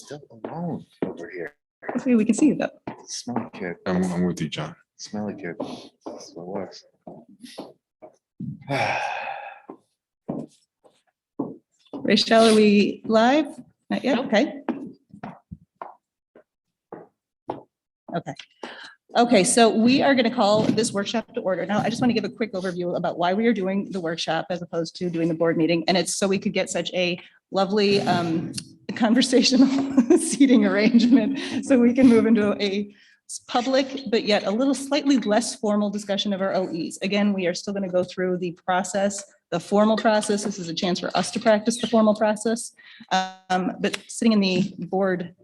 still alone over here. Hopefully we can see you though. Smelly kid. I'm with you, John. Smelly kid. That's what it was. Rachel, are we live? Not yet, okay. Okay, so we are going to call this workshop to order. Now, I just want to give a quick overview about why we are doing the workshop as opposed to doing the board meeting. And it's so we could get such a lovely conversational seating arrangement so we can move into a public, but yet a little slightly less formal discussion of our OEs. Again, we are still going to go through the process, the formal process. This is a chance for us to practice the formal process. But sitting in the board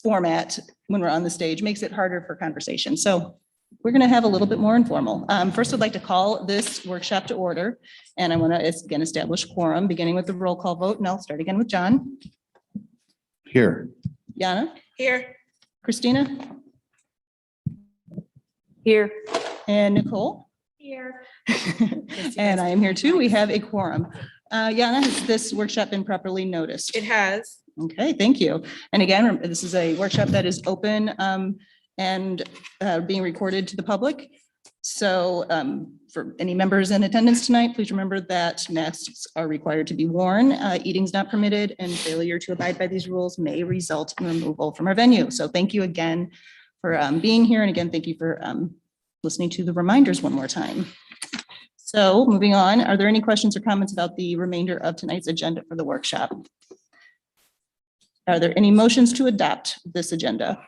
format when we're on the stage makes it harder for conversation. So we're going to have a little bit more informal. First, I'd like to call this workshop to order. And I want to again establish quorum, beginning with the roll call vote. And I'll start again with John. Here. Yana. Here. Christina. Here. And Nicole. Here. And I am here too. We have a quorum. Yana, has this workshop been properly noticed? It has. Okay, thank you. And again, this is a workshop that is open and being recorded to the public. So for any members in attendance tonight, please remember that masks are required to be worn. Eating is not permitted, and failure to abide by these rules may result in removal from our venue. So thank you again for being here. And again, thank you for listening to the reminders one more time. So moving on, are there any questions or comments about the remainder of tonight's agenda for the workshop? Are there any motions to adopt this agenda?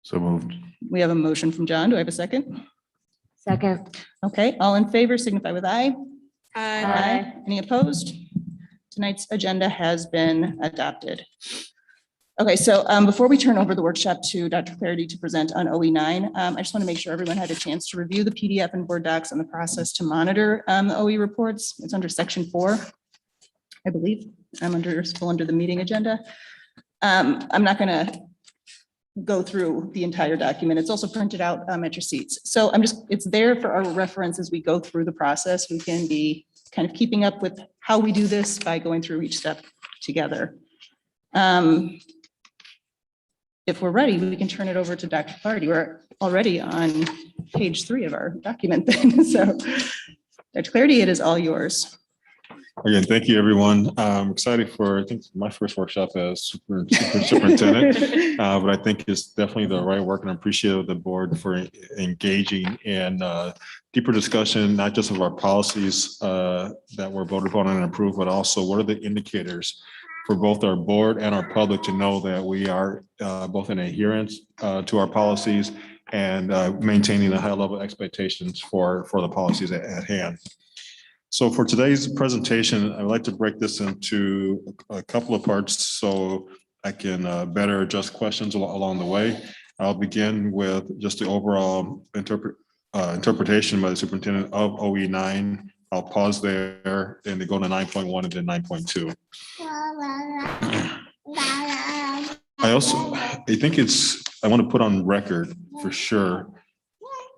So moved. We have a motion from John. Do I have a second? Second. Okay, all in favor signify with aye. Aye. Any opposed? Tonight's agenda has been adopted. Okay, so before we turn over the workshop to Dr. Clarity to present on OE9, I just want to make sure everyone had a chance to review the PDF and board docs on the process to monitor the OE reports. It's under section 4, I believe. I'm still under the meeting agenda. I'm not going to go through the entire document. It's also printed out at your seats. So it's there for our reference as we go through the process. We can be kind of keeping up with how we do this by going through each step together. If we're ready, we can turn it over to Dr. Clarity. We're already on page 3 of our document then. So Dr. Clarity, it is all yours. Again, thank you, everyone. I'm excited for, I think, my first workshop as superintendent, but I think it's definitely the right work, and I appreciate the board for engaging in deeper discussion, not just of our policies that were voted upon and approved, but also what are the indicators for both our board and our public to know that we are both in adherence to our policies and maintaining a high level of expectations for the policies at hand. So for today's presentation, I'd like to break this into a couple of parts so I can better adjust questions along the way. I'll begin with just the overall interpretation by the superintendent of OE9. I'll pause there and then go to 9.1 and then 9.2. I want to put on record for sure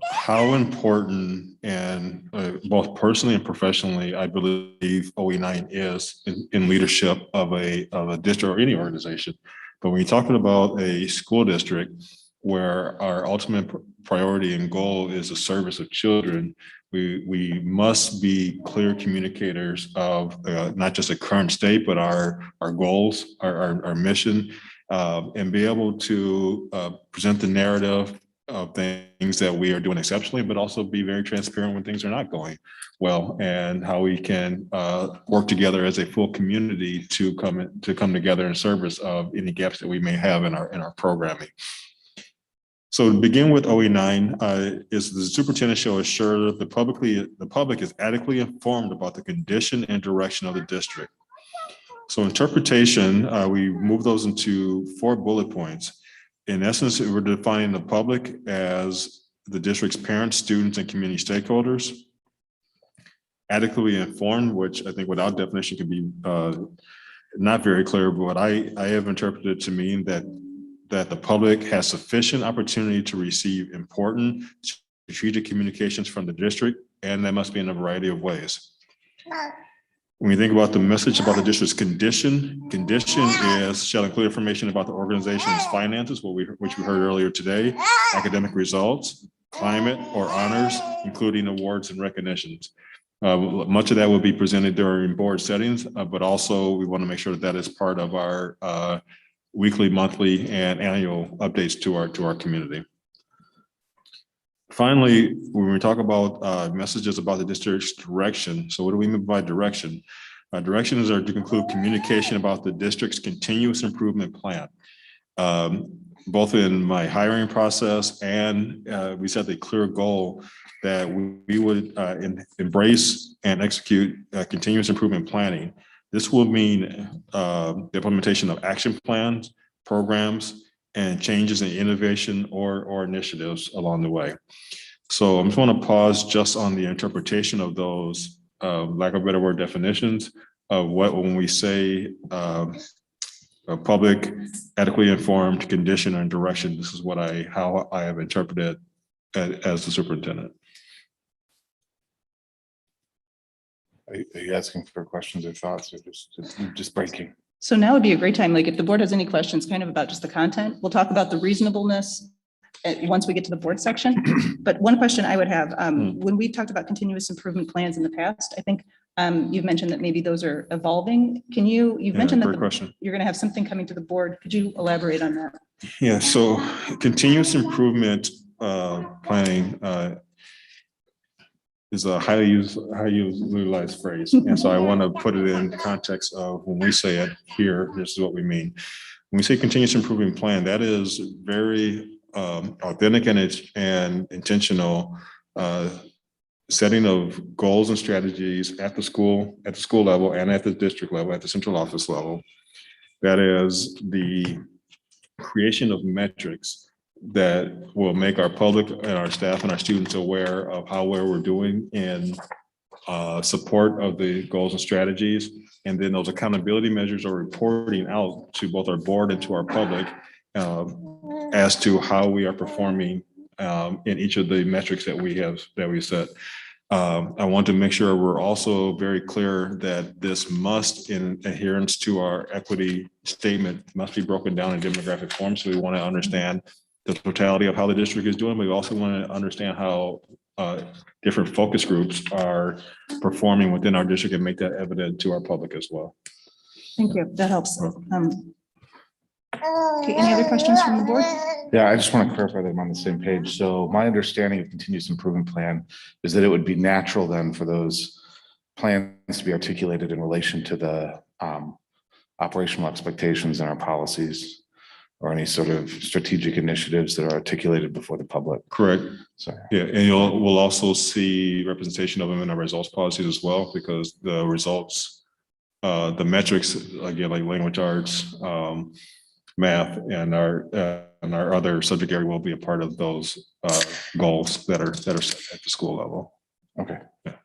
how important and both personally and professionally, I believe OE9 is in leadership of a district or any organization. But when you're talking about a school district where our ultimate priority and goal is the service of children, we must be clear communicators of not just a current state, but our goals, our mission, and be able to present the narrative of things that we are doing exceptionally, but also be very transparent when things are not going well, and how we can work together as a full community to come together in service of any gaps that we may have in our programming. So to begin with OE9, is the superintendent shall assure that the public is adequately informed about the condition and direction of the district. So interpretation, we move those into 4 bullet points. In essence, we're defining the public as the district's parents, students, and community stakeholders. Adequately informed, which I think without definition could be not very clear, but what I have interpreted to mean that the public has sufficient opportunity to receive important strategic communications from the district, and that must be in a variety of ways. When we think about the message about the district's condition is shall include information about the organization's finances, which we heard earlier today, academic results, climate or honors, including awards and recognitions. Much of that will be presented during board settings, but also we want to make sure that that is part of our weekly, monthly, and annual updates to our community. Finally, when we talk about messages about the district's direction, so what do we mean by direction? Directions are to include communication about the district's continuous improvement plan. Both in my hiring process and we set a clear goal that we would embrace and execute continuous improvement planning. This will mean the implementation of action plans, programs, and changes in innovation or initiatives along the way. So I'm just want to pause just on the interpretation of those, lack of a better word, definitions of what when we say a public, adequately informed condition and direction. This is what how I have interpreted as the superintendent. Are you asking for questions or thoughts or just breaking? So now would be a great time, like if the board has any questions kind of about just the content, we'll talk about the reasonableness once we get to the board section. But one question I would have, when we talked about continuous improvement plans in the past, I think you've mentioned that maybe those are evolving. You've mentioned that you're going to have something coming to the board. Could you elaborate on that? Yeah, so continuous improvement planning is a highly utilized phrase. And so I want to put it in the context of when we say it here, this is what we mean. When we say continuous improvement plan, that is very authentic and intentional setting of goals and strategies at the school level and at the district level, at the central office level. That is the creation of metrics that will make our public and our staff and our students aware of how well we're doing in support of the goals and strategies. And then those accountability measures are reporting out to both our board and to our public as to how we are performing in each of the metrics that we set. I want to make sure we're also very clear that this must, in adherence to our equity statement, must be broken down in demographic form. So we want to understand the totality of how the district is doing. We also want to understand how different focus groups are performing within our district and make that evident to our public as well. Thank you. That helps. Okay, any other questions from the board? Yeah, I just want to clarify that I'm on the same page. So my understanding of continuous improvement plan is that it would be natural then for those plans to be articulated in relation to the operational expectations in our policies or any sort of strategic initiatives that are articulated before the public. Correct. So Yeah, and we'll also see representation of them in our results policies as well, because the results, the metrics, again, like language arts, math, and our other subject area will be a part of those goals that are set at the school level. okay. Yeah.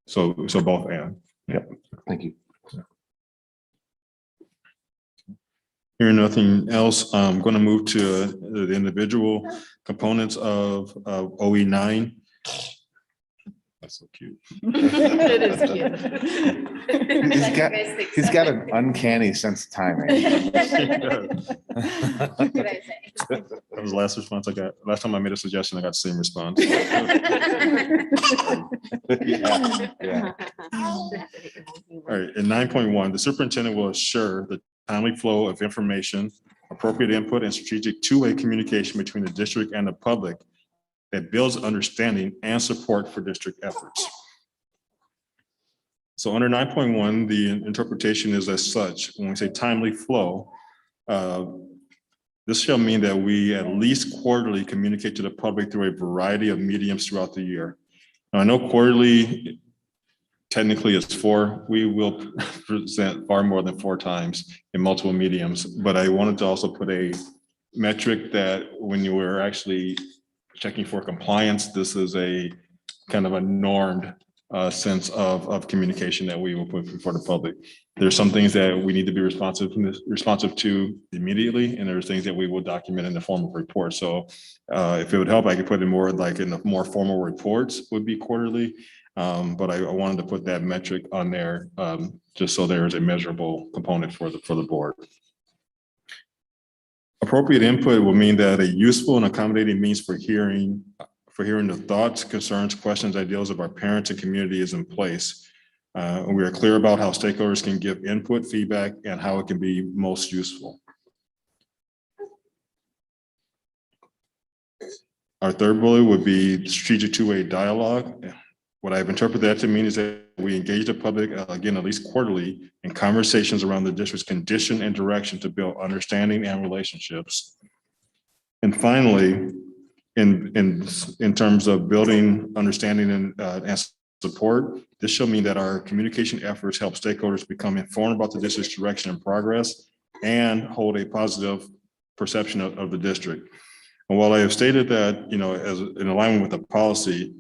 So both and. Yep. Thank you. Hearing nothing else, I'm going to move to the individual components of OE9. That's so cute. It is cute. He's got an uncanny sense of timing. What could I say? That was the last response I got. Last time I made a suggestion, I got the same response. Yeah. All right, in 9.1, the superintendent will assure the timely flow of information, appropriate input, and strategic two-way communication between the district and the public that builds understanding and support for district efforts. So under 9.1, the interpretation is as such. When we say timely flow, this shall mean that we at least quarterly communicate to the public through a variety of mediums throughout the year. Now, I know quarterly technically it's 4. We will present far more than 4 times in multiple mediums, but I wanted to also put a metric that when you were actually checking for compliance, this is a kind of a normed sense of communication that we will put before the public. There's some things that we need to be responsive to immediately, and there's things that we will document in the form of reports. So if it would help, I could put in more like in the more formal reports would be quarterly. But I wanted to put that metric on there, just so there is a measurable component for the board. Appropriate input will mean that a useful and accommodating means for hearing the thoughts, concerns, questions, ideals of our parents and community is in place. And we are clear about how stakeholders can give input, feedback, and how it can be most useful. Our third bullet would be strategic two-way dialogue. What I've interpreted that to mean is that we engage the public, again, at least quarterly, in conversations around the district's condition and direction to build understanding and relationships. And finally, in terms of building understanding and support, this shall mean that our communication efforts help stakeholders become informed about the district's direction and progress and hold a positive perception of the district. And while I have stated that, as in alignment with the policy,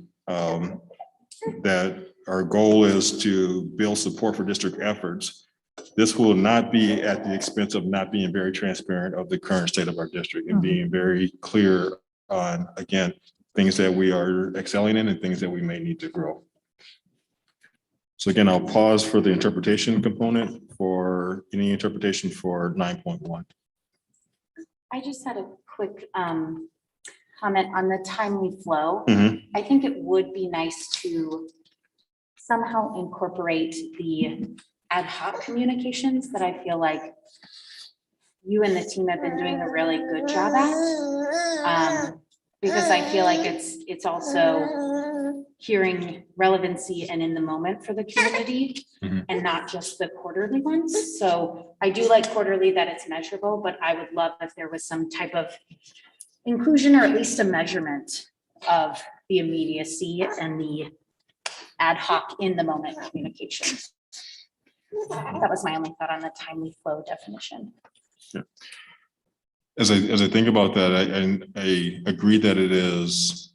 that our goal is to build support for district efforts, this will not be at the expense of not being very transparent of the current state of our district and being very clear on, again, things that we are excelling in and things that we may need to grow. So again, I'll pause for the interpretation component for any interpretation for 9.1. I just had a quick comment on the timely flow. Mhm. I think it would be nice to somehow incorporate the ad hoc communications that I feel like you and the team have been doing a really good job at. Because I feel like it's also hearing relevancy and in the moment for the community Mhm. and not just the quarterly ones. So I do like quarterly that it's measurable, but I would love if there was some type of inclusion or at least a measurement of the immediacy and the ad hoc in the moment communication. That was my only thought on the timely flow definition. As I think about that, I agree that it is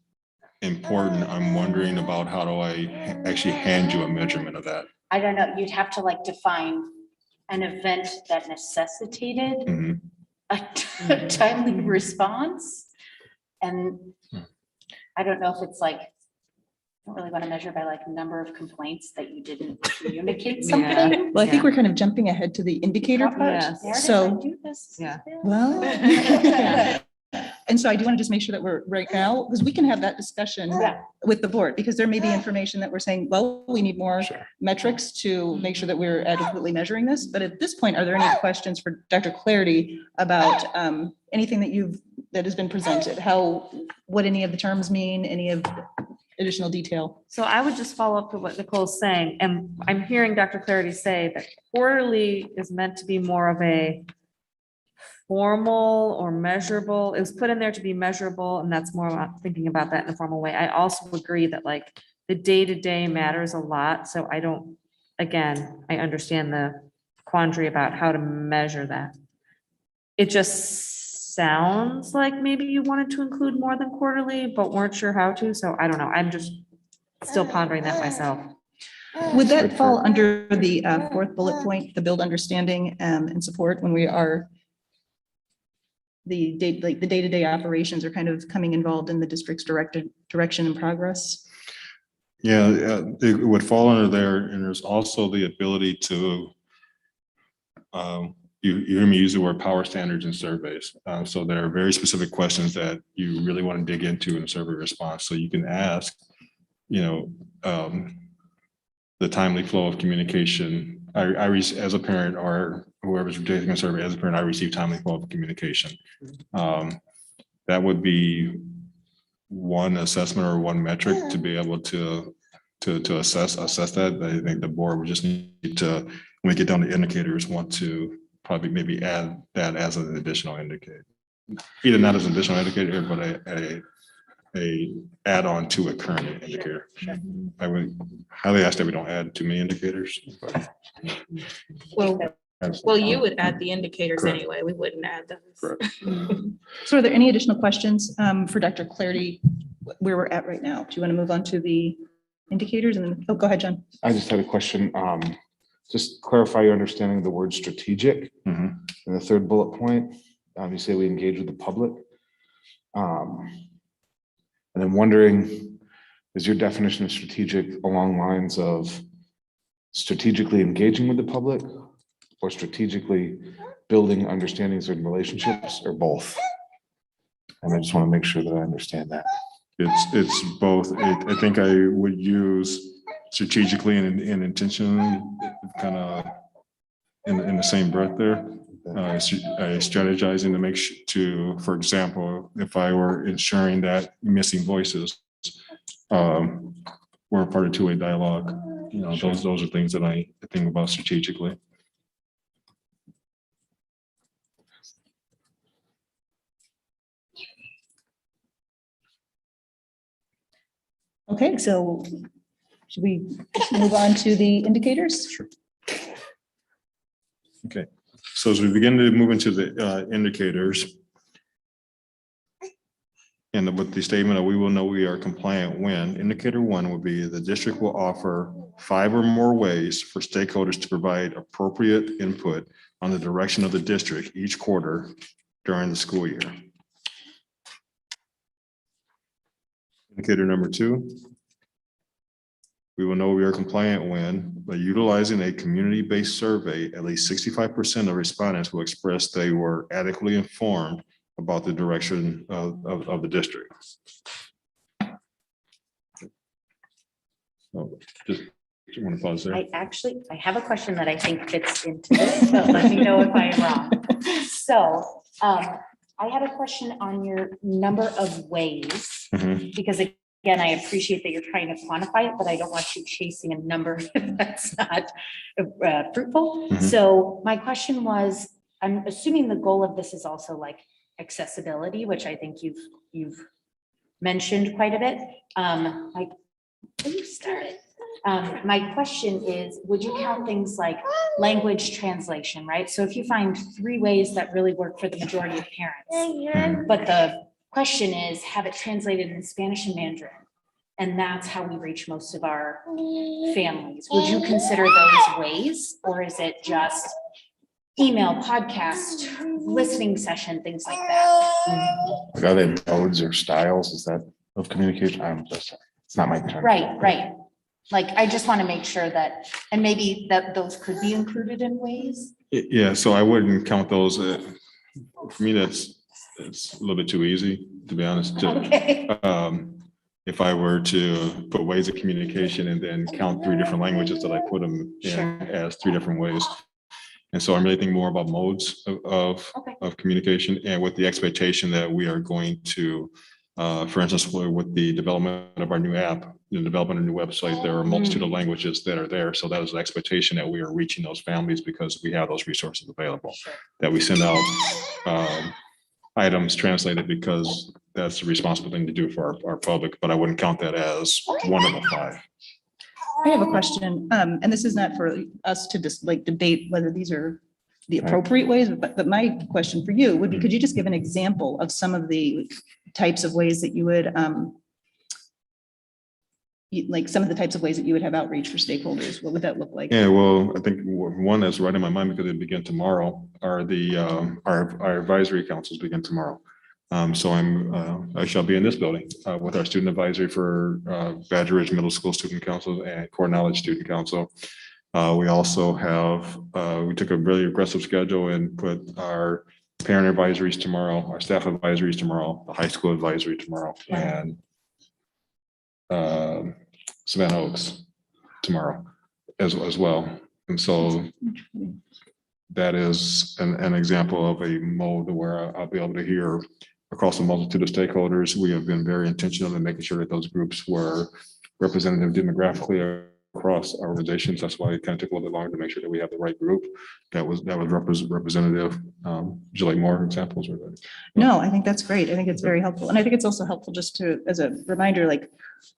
important. I'm wondering about how do I actually hand you a measurement of that? I don't know, you'd have to like define an event that necessitated Mhm. a timely response. And I don't know if it's like, I don't really want to measure by like number of complaints that you didn't communicate something. Well, I think we're kind of jumping ahead to the indicator part. Yes. Meredith, So- I do this. Yeah. Well, and so I do want to just make sure that we're right now, because we can have that discussion Yeah. with the board, because there may be information that we're saying, well, we need more Sure. metrics to make sure that we're adequately measuring this. But at this point, are there any questions for Dr. Clarity about anything that has been presented? What any of the terms mean, any of additional detail? So I would just follow up to what Nicole's saying, and I'm hearing Dr. Clarity say that quarterly is meant to be more of a formal or measurable. It was put in there to be measurable, and that's more about thinking about that in a formal way. I also agree that like the day-to-day matters a lot, so I understand the quandary about how to measure that. It just sounds like maybe you wanted to include more than quarterly, but weren't sure how to, so I don't know. I'm just still pondering that myself. Would that fall under the fourth bullet point, the build understanding and support when we are the day-to-day operations are kind of coming involved in the district's direction and progress? Yeah, it would fall under there, and there's also the ability to, you hear me use the word power standards and surveys. So there are very specific questions that you really want to dig into in a survey response. So you can ask, the timely flow of communication. As a parent or whoever's taking a survey, as a parent, I receive timely flow of communication. That would be one assessment or one metric to be able to assess that. I think the board would just need to, when we get down to indicators, want to probably maybe add that as an additional indicator. Either not as an additional indicator, but a add-on to a current indicator. I would highly ask that we don't add too many indicators. But Well, you would add the indicators Correct. anyway. We wouldn't add those. Correct. So are there any additional questions for Dr. Clarity where we're at right now? Do you want to move on to the indicators and then, go ahead, John. I just had a question. Just clarify your understanding of the word strategic. Mhm. In the third bullet point, you say we engage with the public. And I'm wondering, is your definition of strategic along lines of strategically engaging with the public or strategically building understandings and relationships, or both? And I just want to make sure that I understand that. It's both. I think I would use strategically and intentionally kind of in the same breath there. Strategizing to make sure for example, if I were ensuring that missing voices were a part of two-way dialogue, those are things that I think about strategically. Okay, so should we move on to the indicators? Sure. Okay, so as we begin to move into the indicators, and with the statement of we will know we are compliant when, indicator 1 will be the district will offer 5 or more ways for stakeholders to provide appropriate input on the direction of the district each quarter during the school year. Indicator number 2, we will know we are compliant when, by utilizing a community-based survey, at least 65% of respondents will express they were adequately informed about the direction of the district. So just want to pause there. I have a question that I think fits into this, but let me know if I'm wrong. So I had a question on your number of ways, because again, I appreciate that you're trying to quantify it, but I don't want you chasing a number if that's not fruitful. So my question was, I'm assuming the goal of this is also like accessibility, which I think you've mentioned quite a bit. My question is, would you count things like language translation, right? So if you find 3 ways that really work for the majority of parents, but the question is, have it translated in Spanish and Mandarin, and that's how we reach most of our families. Would you consider those ways, or is it just email, podcast, listening session, things like that? Are they modes or styles? Is that of communication? It's not my turn. Right. Like, I just want to make sure that, and maybe that those could be included in ways. Yeah, so I wouldn't count those. For me, it's a little bit too easy, to be honest. Okay. If I were to put ways of communication and then count 3 different languages that I put them in Sure. as 3 different ways. And so I'm really thinking more about modes of communication, and with the expectation that we are going to, for instance, with the development of our new app, the development of a new website, there are a multitude of languages that are there. So that is the expectation that we are reaching those families because we have those resources available, that we send out items translated because that's the responsible thing to do for our public, but I wouldn't count that as one of the 5. I have a question, and this is not for us to just like debate whether these are the appropriate ways, but my question for you would be, could you just give an example of some of the types of ways that you would, some of the types of ways that you would have outreach for stakeholders? What would that look like? Yeah, well, I think one that's right in my mind because they begin tomorrow are the our advisory councils begin tomorrow. So I shall be in this building with our student advisory for Badger Ridge Middle School Student Council and Core Knowledge Student Council. We also have, we took a really aggressive schedule and put our parent advisories tomorrow, our staff advisories tomorrow, the high school advisory tomorrow, and Savannah Oaks tomorrow as well. And so that is an example of a mode where I'll be able to hear across a multitude of stakeholders. We have been very intentional in making sure that those groups were representative demographically across our organizations. That's why it kind of took a little bit longer to make sure that we have the right group that was representative. Would you like more examples? Or No, I think that's great. I think it's very helpful. And I think it's also helpful just to, as a reminder, like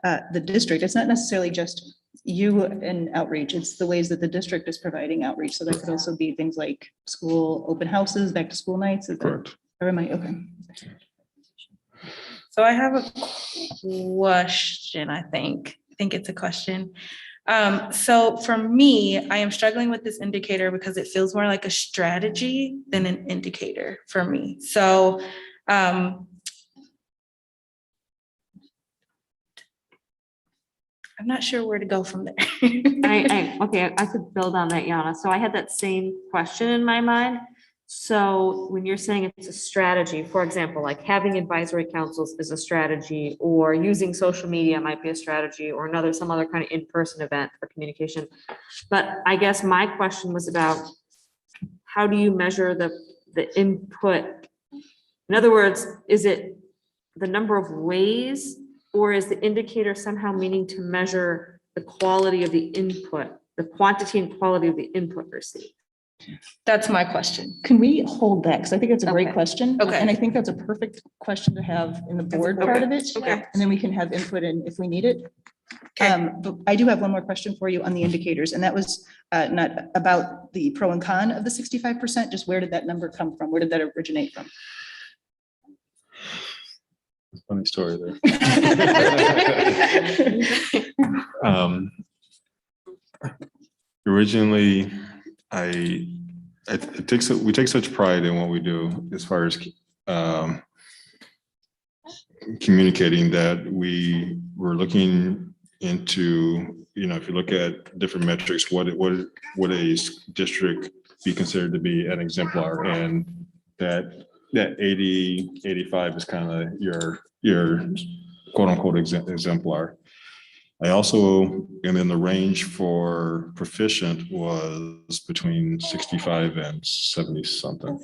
the district, it's not necessarily just you and outreach, it's the ways that the district is providing outreach. So that could also be things like school open houses, back to school nights. correct. Or am I, okay. So I have a question, I think it's a question. So for me, I am struggling with this indicator because it feels more like a strategy than an indicator for me. So I'm not sure where to go from there. Okay, I could build on that, Yana. So I had that same question in my mind. So when you're saying it's a strategy, for example, like having advisory councils is a strategy, or using social media might be a strategy, or some other kind of in-person event for communication. But I guess my question was about, how do you measure the input? In other words, is it the number of ways, or is the indicator somehow meaning to measure the quality of the input, the quantity and quality of the input received? That's my question. Can we hold that? Because I think it's a great Okay. question. Okay. And I think that's a perfect question to have in the board part of it. Okay. And then we can have input in if we need it. Okay. But I do have one more question for you on the indicators, and that was not about the pro and con of the 65%, just where did that number come from? Where did that originate from? Funny story there. Originally, we take such pride in what we do as far as communicating, that we were looking into, if you look at different metrics, what would a district be considered to be an exemplar, and that 80, 85 is kind of your quote unquote exemplar. I also, and then the range for proficient was between 65 and 70 something.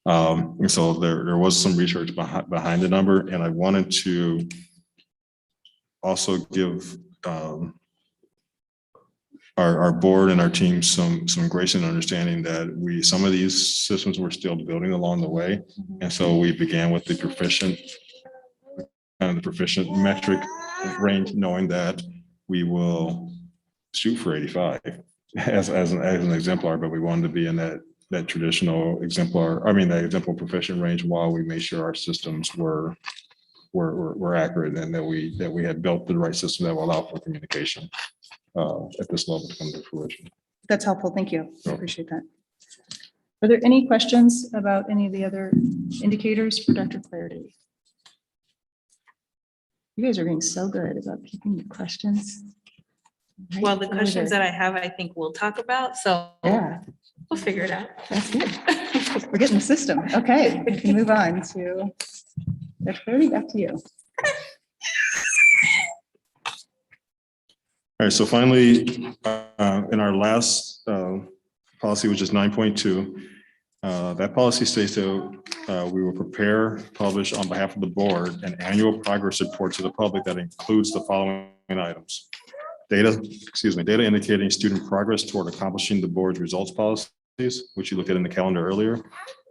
And so there was some research behind the number, and I wanted to also give our board and our team some grace and understanding that some of these systems were still building along the way. And so we began with the proficient metric range, knowing that we will shoot for 85 as an exemplar, but we wanted to be in that traditional exemplar, that exemplar proficient range, while we made sure our systems were accurate, and that we had built the right system that will allow for communication at this level to come to fruition. That's helpful. Thank you. I appreciate that. Are there any questions about any of the other indicators for Dr. Clarity? You guys are being so good about keeping your questions. Well, the questions that I have, I think we'll talk about. So Yeah, we'll figure it out. that's good. We're getting the system. Okay, we can move on to Dr. Clarity, back to you. All right, so finally, in our last policy, which is 9.2, that policy states that we will prepare, publish on behalf of the board an annual progress report to the public that includes the following items. Data indicating student progress toward accomplishing the board's results policies, which you looked at in the calendar earlier.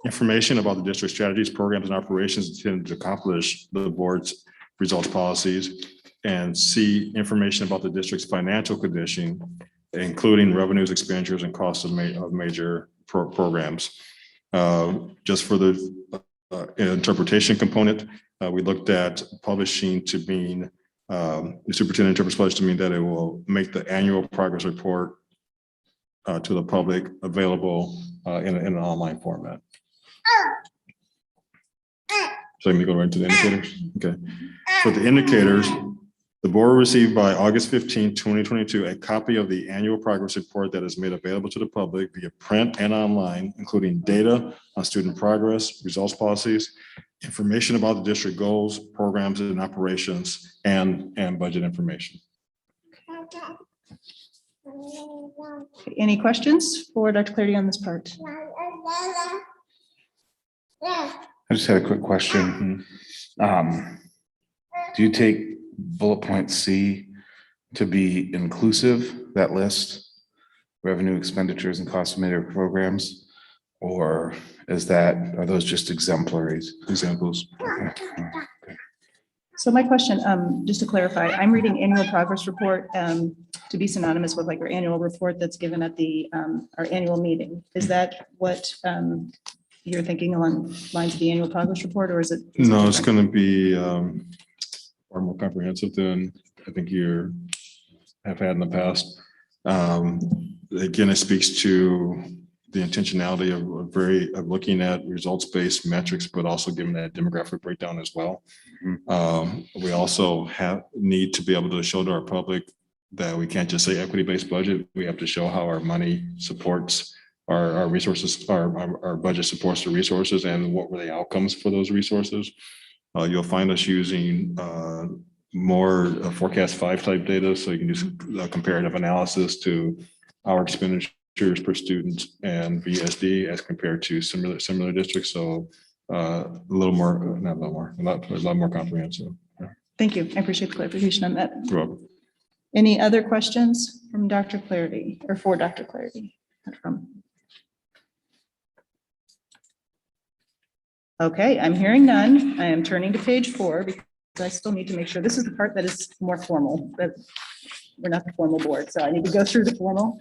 Information about the district strategies, programs, and operations intended to accomplish the board's results policies. And C, information about the district's financial condition, including revenues, expenditures, and costs of major programs. Just for the interpretation component, we looked at publishing to mean, the superintendent interprets publish to mean that it will make the annual progress report to the public available in an online format. So let me go right into the indicators. Okay. For the indicators, the board received by August 15, 2022, a copy of the annual progress report that is made available to the public via print and online, including data on student progress, results policies, information about the district goals, programs, and operations, and budget information. Any questions for Dr. Clarity on this part? I just had a quick question. Do you take bullet point C to be inclusive, that list, revenue, expenditures, and cost of major programs? Or are those just exemplaries? Examples. So my question, just to clarify, I'm reading annual progress report to be synonymous with like our annual report that's given at our annual meeting. Is that what you're thinking along lines of the annual progress report, or is it? No, it's going to be far more comprehensive than I think you have had in the past. Again, it speaks to the intentionality of looking at results-based metrics, but also giving that demographic breakdown as well. We also need to be able to show to our public that we can't just say equity-based budget. We have to show how our money supports our resources, our budget supports the resources and what were the outcomes for those resources. You'll find us using more forecast 5 type data. So you can do comparative analysis to our expenditures per student and VSD as compared to similar districts. So a little more, not a little more, a lot more comprehensive. Thank you. I appreciate the clarification on that. You're welcome. Any other questions from Dr. Clarity or for Dr. Clarity? From. Okay, I'm hearing none. I am turning to page 4 because I still need to make sure this is the part that is more formal, but we're not the formal board, so I need to go through the formal.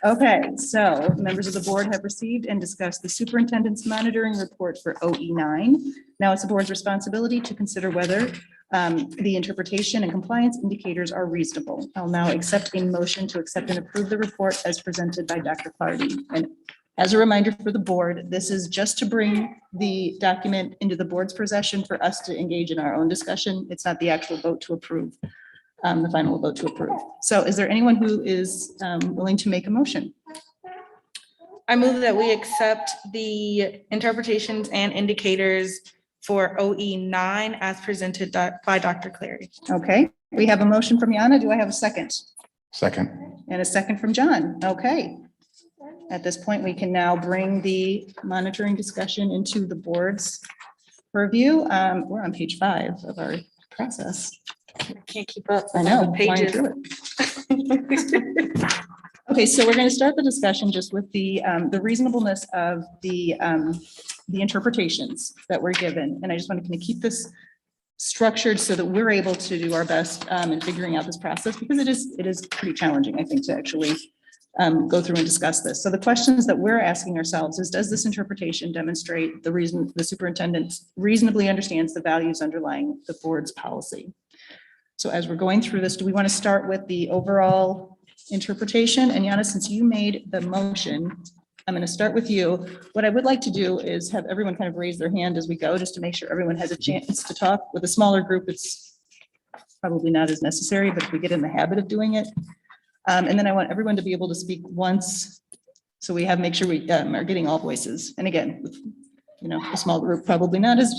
Okay, so members of the board have received and discussed the superintendent's monitoring report for OE9. Now it's the board's responsibility to consider whether the interpretation and compliance indicators are reasonable. I'll now accept a motion to accept and approve the report as presented by Dr. Clardy. And as a reminder for the board, this is just to bring the document into the board's possession for us to engage in our own discussion. It's not the actual vote to approve, the final vote to approve. So is there anyone who is willing to make a motion? I move that we accept the interpretations and indicators for OE9 as presented by Dr. Clary. Okay, we have a motion from Yana. Do I have a second? Second. And a second from John. Okay. At this point, we can now bring the monitoring discussion into the board's purview. We're on page 5 of our process. Can't keep up. I know. The flying pages. through it. Okay, so we're going to start the discussion just with the reasonableness of the interpretations that were given. And I just want to kind of keep this structured so that we're able to do our best in figuring out this process, because it is pretty challenging, I think, to actually go through and discuss this. So the questions that we're asking ourselves is, does this interpretation demonstrate the reason the superintendent reasonably understands the values underlying the board's policy? So as we're going through this, do we want to start with the overall interpretation? And Yana, since you made the motion, I'm going to start with you. What I would like to do is have everyone kind of raise their hand as we go, just to make sure everyone has a chance to talk. With a smaller group, it's probably not as necessary, but if we get in the habit of doing it. And then I want everyone to be able to speak once. So we make sure we are getting all voices. And again, with, a small group, probably not as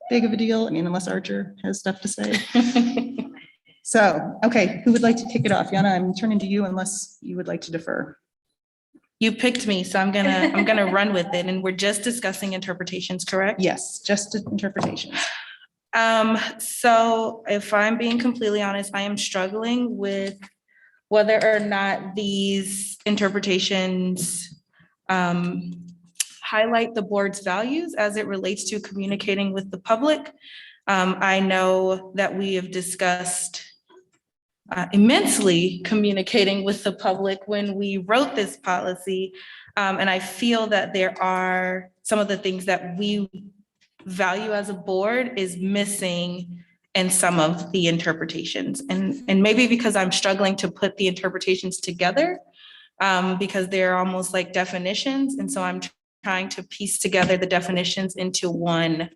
big of a deal. I mean, unless Archer has stuff to say. So, okay, who would like to kick it off? Yana, I'm turning to you unless you would like to defer. You picked me, so I'm gonna run with it. And we're just discussing interpretations, correct? Yes, just interpretations. So if I'm being completely honest, I am struggling with whether or not these interpretations highlight the board's values as it relates to communicating with the public. I know that we have discussed immensely communicating with the public when we wrote this policy. And I feel that there are some of the things that we value as a board is missing in some of the interpretations. And maybe because I'm struggling to put the interpretations together, because they're almost like definitions. And so I'm trying to piece together the definitions into one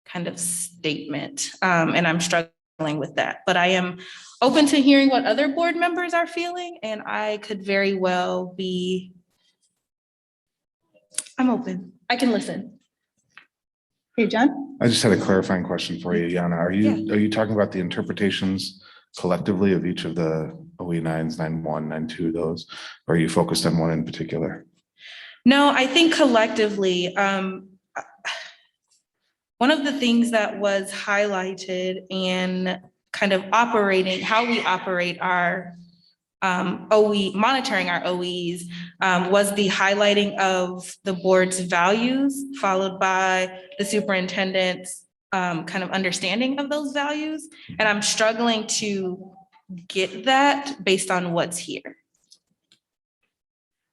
kind of statement. And I'm struggling with that, but I am open to hearing what other board members are feeling. And I could very well be, I'm open. I can listen. Hey, John? I just had a clarifying question for you, Yana. Are you talking about the interpretations collectively of each of the OE9s, 9.1, 9.2, those? Or are you focused on one in particular? No, I think collectively, one of the things that was highlighted in kind of operating, how we operate our OE, monitoring our OEs, was the highlighting of the board's values, followed by the superintendent's kind of understanding of those values. And I'm struggling to get that based on what's here.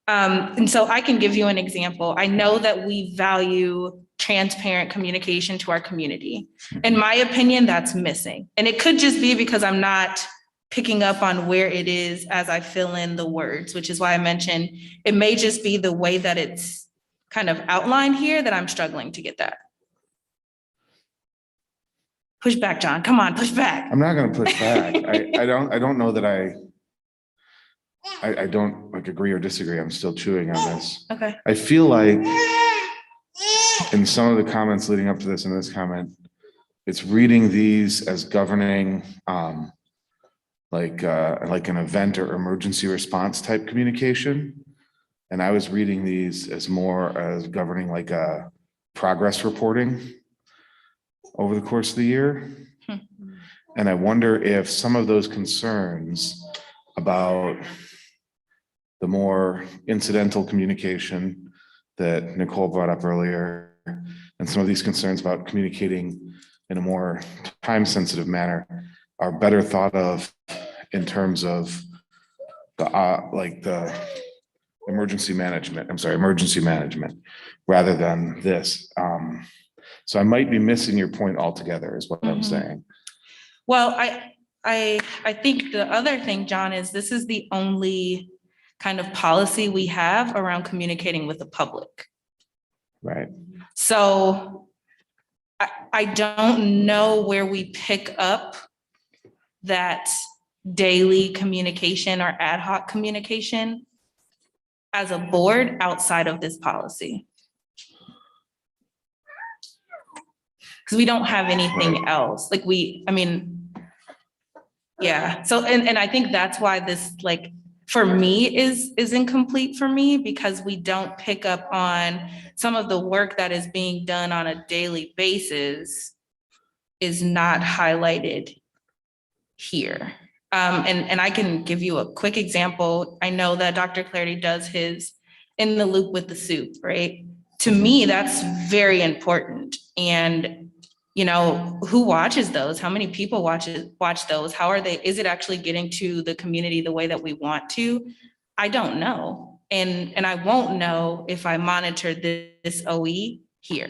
And so I can give you an example. I know that we value transparent communication to our community. In my opinion, that's missing. And it could just be because I'm not picking up on where it is as I fill in the words, which is why I mentioned it may just be the way that it's kind of outlined here that I'm struggling to get that. Push back, John. Come on, push back. I'm not going to push back. I don't know that I I don't like agree or disagree. I'm still chewing on this. Okay. I feel like in some of the comments leading up to this and this comment, it's reading these as governing like an event or emergency response type communication. And I was reading these as more as governing like a progress reporting over the course of the year. And I wonder if some of those concerns about the more incidental communication that Nicole brought up earlier, and some of these concerns about communicating in a more time-sensitive manner are better thought of in terms of the like the emergency management, rather than this. So I might be missing your point altogether, is what I'm saying. Well, I think the other thing, John, is this is the only kind of policy we have around communicating with the public. Right. So I don't know where we pick up that daily communication or ad hoc communication as a board outside of this policy. Because we don't have anything else. Like yeah. So, and I think that's why this, like, for me is incomplete for me, because we don't pick up on some of the work that is being done on a daily basis is not highlighted here. And I can give you a quick example. I know that Dr. Clarity does his in the loop with the soup, right? To me, that's very important. And who watches those? How many people watch those? How are they? Is it actually getting to the community the way that we want to? I don't know. And I won't know if I monitor this OE here.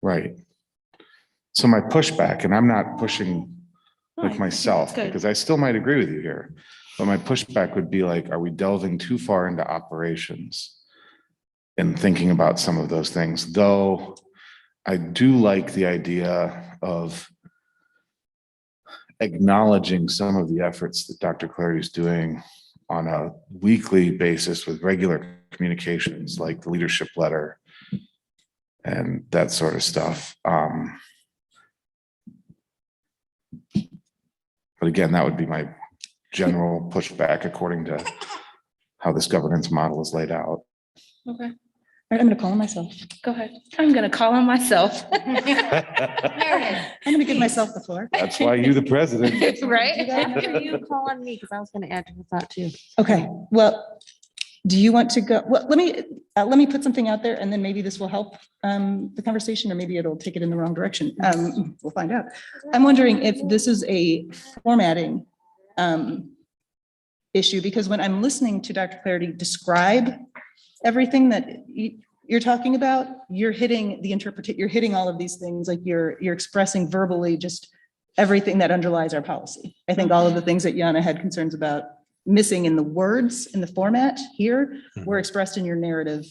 Right. So my pushback, and I'm not pushing like myself, Good. because I still might agree with you here, but my pushback would be like, are we delving too far into operations and thinking about some of those things? Though I do like the idea of acknowledging some of the efforts that Dr. Clarity is doing on a weekly basis with regular communications, like the leadership letter and that sort of stuff. But again, that would be my general pushback according to how this governance model is laid out. Okay, I'm going to call on myself. go ahead. I'm gonna call on myself. I'm going to give myself the floor. That's why you're the president. Right? After you call on me, because I was gonna add to the thought too. Okay, well, do you want to go? Well, let me put something out there, and then maybe this will help the conversation, or maybe it'll take it in the wrong direction. We'll find out. I'm wondering if this is a formatting issue, because when I'm listening to Dr. Clarity describe everything that you're talking about, you're hitting you're hitting all of these things, like you're expressing verbally just everything that underlies our policy. I think all of the things that Yana had concerns about missing in the words, in the format here, were expressed in your narrative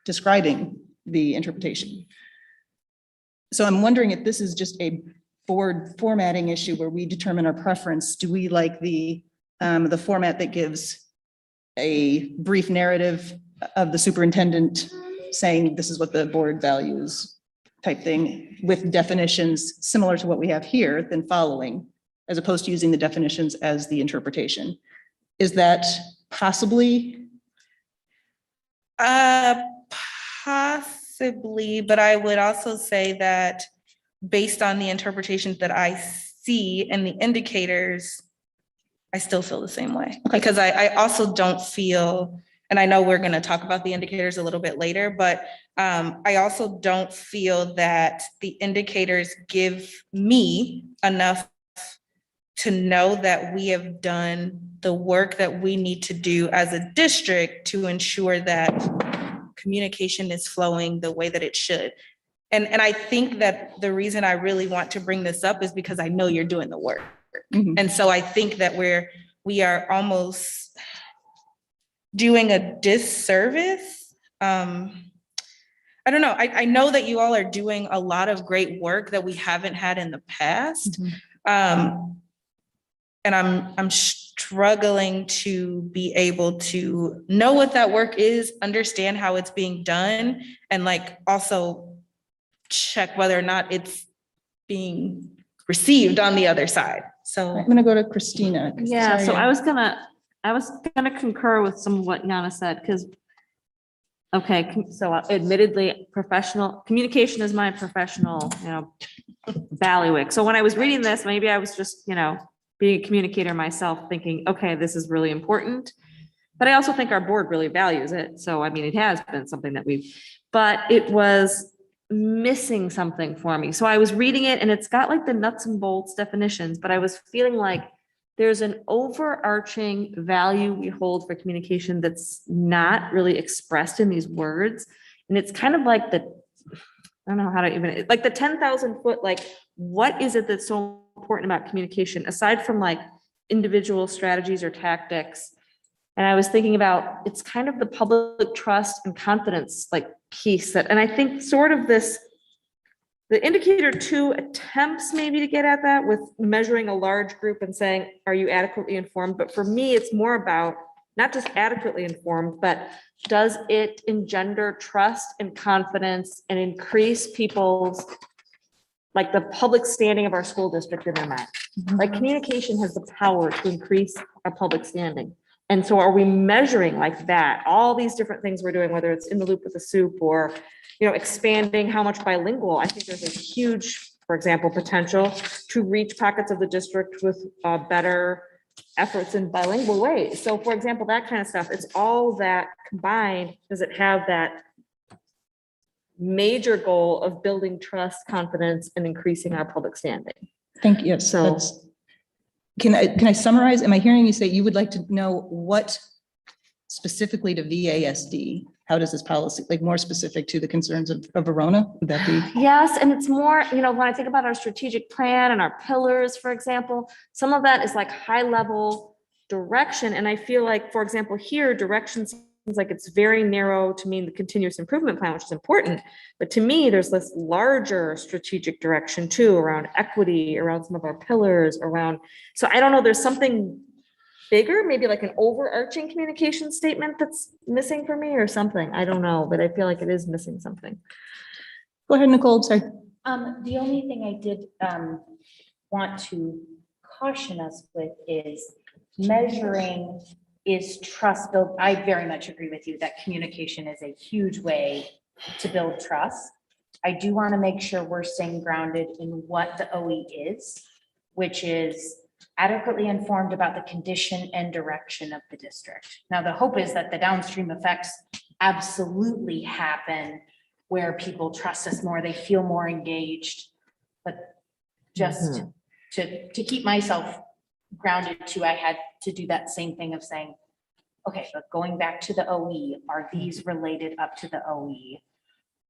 describing the interpretation. So I'm wondering if this is just a board formatting issue where we determine our preference. Do we like the format that gives a brief narrative of the superintendent saying this is what the board values type thing, with definitions similar to what we have here, then following, as opposed to using the definitions as the interpretation? Is that possibly? Possibly, but I would also say that based on the interpretations that I see and the indicators, I still feel the same way. Okay. Because I also don't feel, and I know we're going to talk about the indicators a little bit later, but I also don't feel that the indicators give me enough to know that we have done the work that we need to do as a district to ensure that communication is flowing the way that it should. And I think that the reason I really want to bring this up is because I know you're doing the work. Mhm. And so I think that we are almost doing a disservice. I don't know. I know that you all are doing a lot of great work that we haven't had in the past. And I'm struggling to be able to know what that work is, understand how it's being done, and like also check whether or not it's being received on the other side. So I'm gonna go to Christina. Yeah, so Sorry. I was gonna concur with some of what Yana said, because, okay, so admittedly, professional, communication is my professional, bailiwick. So when I was reading this, maybe I was just, being a communicator myself, thinking, okay, this is really important. But I also think our board really values it. So, I mean, it has been something that but it was missing something for me. So I was reading it and it's got like the nuts and bolts definitions, but I was feeling like there's an overarching value we hold for communication that's not really expressed in these words. And it's kind of like I don't know how to even, like the 10,000 foot, like, what is it that's so important about communication aside from like individual strategies or tactics? And I was thinking about, it's kind of the public trust and confidence like piece that, and I think sort of the indicator 2 attempts maybe to get at that with measuring a large group and saying, are you adequately informed? But for me, it's more about not just adequately informed, but does it engender trust and confidence and increase people's, like the public standing of our school district in their mind? Like communication has the power to increase our public standing. And so are we measuring like that, all these different things we're doing, whether it's in the loop with the soup or, expanding how much bilingual? I think there's a huge, for example, potential to reach pockets of the district with better efforts in bilingual ways. So for example, that kind of stuff, it's all that combined. Does it have that major goal of building trust, confidence, and increasing our public standing? Thank you. So- That's- Can I summarize? Am I hearing you say you would like to know what specifically to VASD? How does this policy, like more specific to the concerns of Verona? Would that be? Yes, and it's more, when I think about our strategic plan and our pillars, for example, some of that is like high level direction. And I feel like, for example, here, direction seems like it's very narrow to mean the continuous improvement plan, which is important. But to me, there's this larger strategic direction too, around equity, around some of our pillars, so I don't know, there's something bigger, maybe like an overarching communication statement that's missing for me or something. I don't know, but I feel like it is missing something. Go ahead, Nicole. Sorry. The only thing I did want to caution us with is measuring is trust built. I very much agree with you that communication is a huge way to build trust. I do want to make sure we're staying grounded in what the OE is, which is adequately informed about the condition and direction of the district. Now, the hope is that the downstream effects absolutely happen where people trust us more, they feel more engaged. But just to keep myself grounded too, I had to do that same thing of saying, okay, but going back to the OE, are these related up to the OE?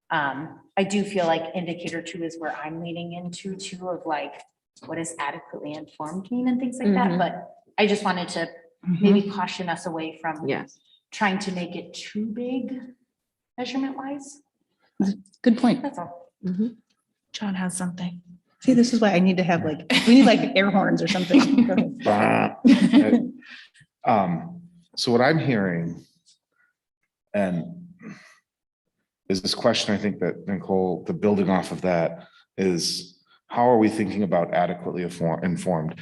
I do feel like indicator 2 is where I'm leaning into too, of like, what does adequately informed mean and things like that. But I just wanted to maybe caution us away from trying to make it too big measurement wise. Good point. That's all. John has something. See, this is why I need to have we need like air horns or something. Go ahead. So what I'm hearing, and is this question, I think that Nicole, the building off of that is, how are we thinking about adequately informed?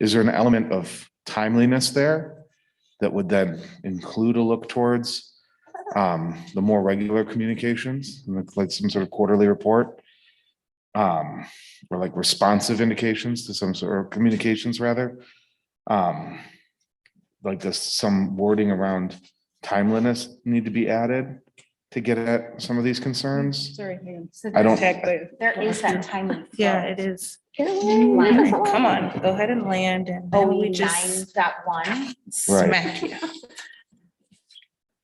Is there an element of timeliness there that would then include a look towards the more regular communications, like some sort of quarterly report? Or like responsive indications to some sort of communications rather? Like this, some wording around timeliness need to be added to get at some of these concerns? Sorry. I don't- There is that timing. Yeah, it is. Line. Come on, go ahead and land and then we just 9.1. smack you.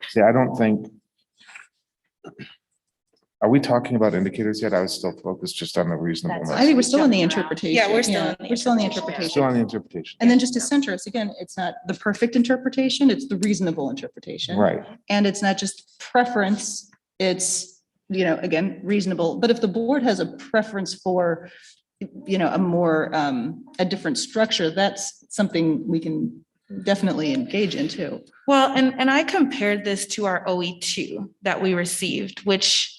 See, I don't think. Are we talking about indicators yet? I was still focused just on the reasonableness. I think we're still in the interpretation. Yeah, we're still in the We're still in the interpretation. Still interpretation. on the interpretation. And then just to center us again, it's not the perfect interpretation, it's the reasonable interpretation. Right. And it's not just preference, it's, again, reasonable. But if the board has a preference for a more, a different structure, that's something we can definitely engage into. Well, and I compared this to our OE2 that we received, which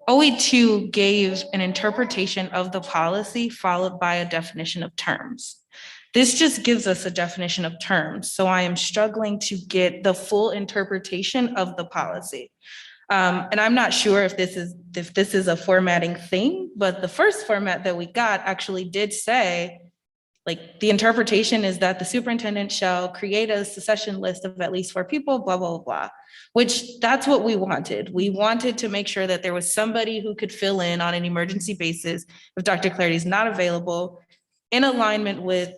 OE2 gave an interpretation of the policy followed by a definition of terms. This just gives us a definition of terms. So I am struggling to get the full interpretation of the policy. And I'm not sure if this is a formatting thing, but the first format that we got actually did say, like, the interpretation is that the superintendent shall create a succession list of at least 4 people, blah, blah, blah, blah, which that's what we wanted. We wanted to make sure that there was somebody who could fill in on an emergency basis if Dr. Clarity is not available, in alignment with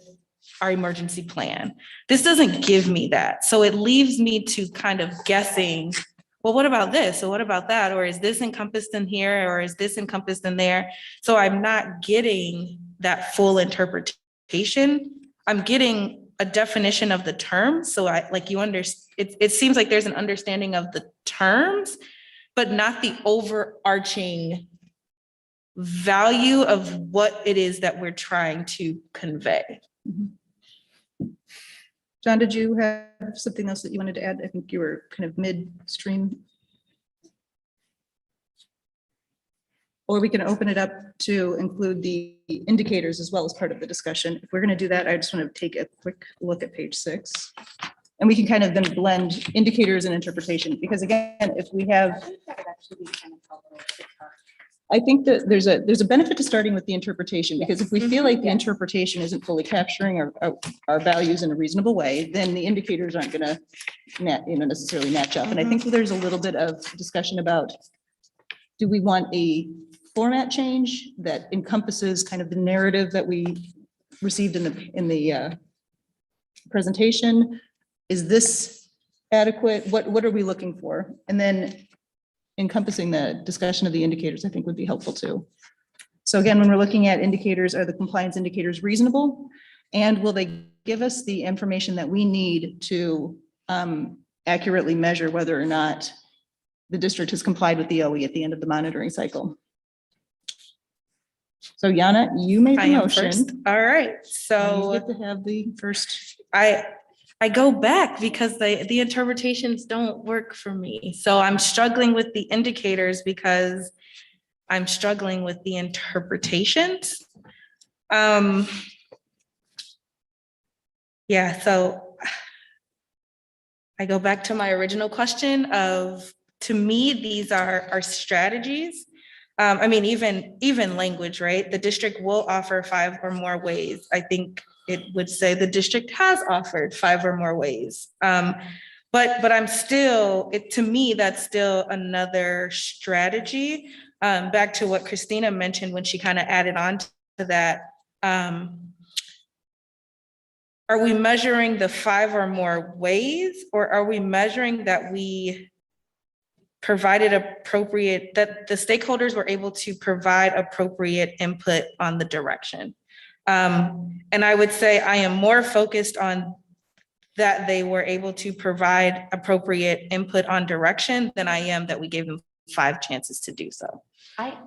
our emergency plan. This doesn't give me that. So it leaves me to kind of guessing, well, what about this? Or what about that? Or is this encompassed in here? Or is this encompassed in there? So I'm not getting that full interpretation. I'm getting a definition of the term. So it seems like there's an understanding of the terms, but not the overarching value of what it is that we're trying to convey. John, did you have something else that you wanted to add? I think you were kind of midstream. Or we can open it up to include the indicators as well as part of the discussion. If we're going to do that, I just want to take a quick look at page 6. And we can kind of then blend indicators and interpretation, because again, if we have, I think that there's a benefit to starting with the interpretation, because if we feel like the interpretation isn't fully capturing our values in a reasonable way, then the indicators aren't going to necessarily match up. And I think there's a little bit of discussion about, do we want a format change that encompasses kind of the narrative that we received in the presentation? Is this adequate? What are we looking for? And then encompassing the discussion of the indicators, I think, would be helpful too. So again, when we're looking at indicators, are the compliance indicators reasonable? And will they give us the information that we need to accurately measure whether or not the district has complied with the OE at the end of the monitoring cycle? So Yana, you made I the am motion. first. All right. You So get to have the first. I go back because the interpretations don't work for me. So I'm struggling with the indicators because I'm struggling with the interpretations. Yeah, so I go back to my original question of, to me, these are strategies. I mean, even language, right? The district will offer 5 or more ways. I think it would say the district has offered 5 or more ways. But I'm still, to me, that's still another strategy. Back to what Christina mentioned when she kind of added on to that. Are we measuring the 5 or more ways, or are we measuring that we provided appropriate, that the stakeholders were able to provide appropriate input on the direction? And I would say I am more focused on that they were able to provide appropriate input on direction than I am that we gave them 5 chances to do so. I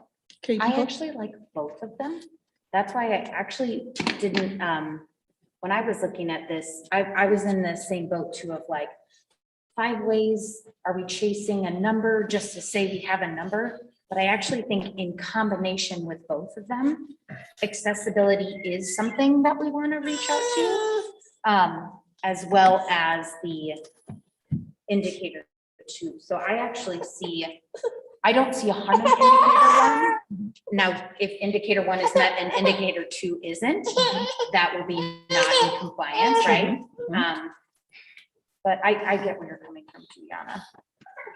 Okay, actually like both of them. That's why I actually didn't, when I was looking at this, I was in the same boat too, of like, 5 ways, are we chasing a number just to say we have a number? But I actually think in combination with both of them, accessibility is something that we want to reach out to, as well as the indicator too. So I actually see, I don't see a harm in indicator 1. Now, if indicator 1 is met and indicator 2 isn't, that will be not in compliance, right? But I get where you're coming from, Juliana.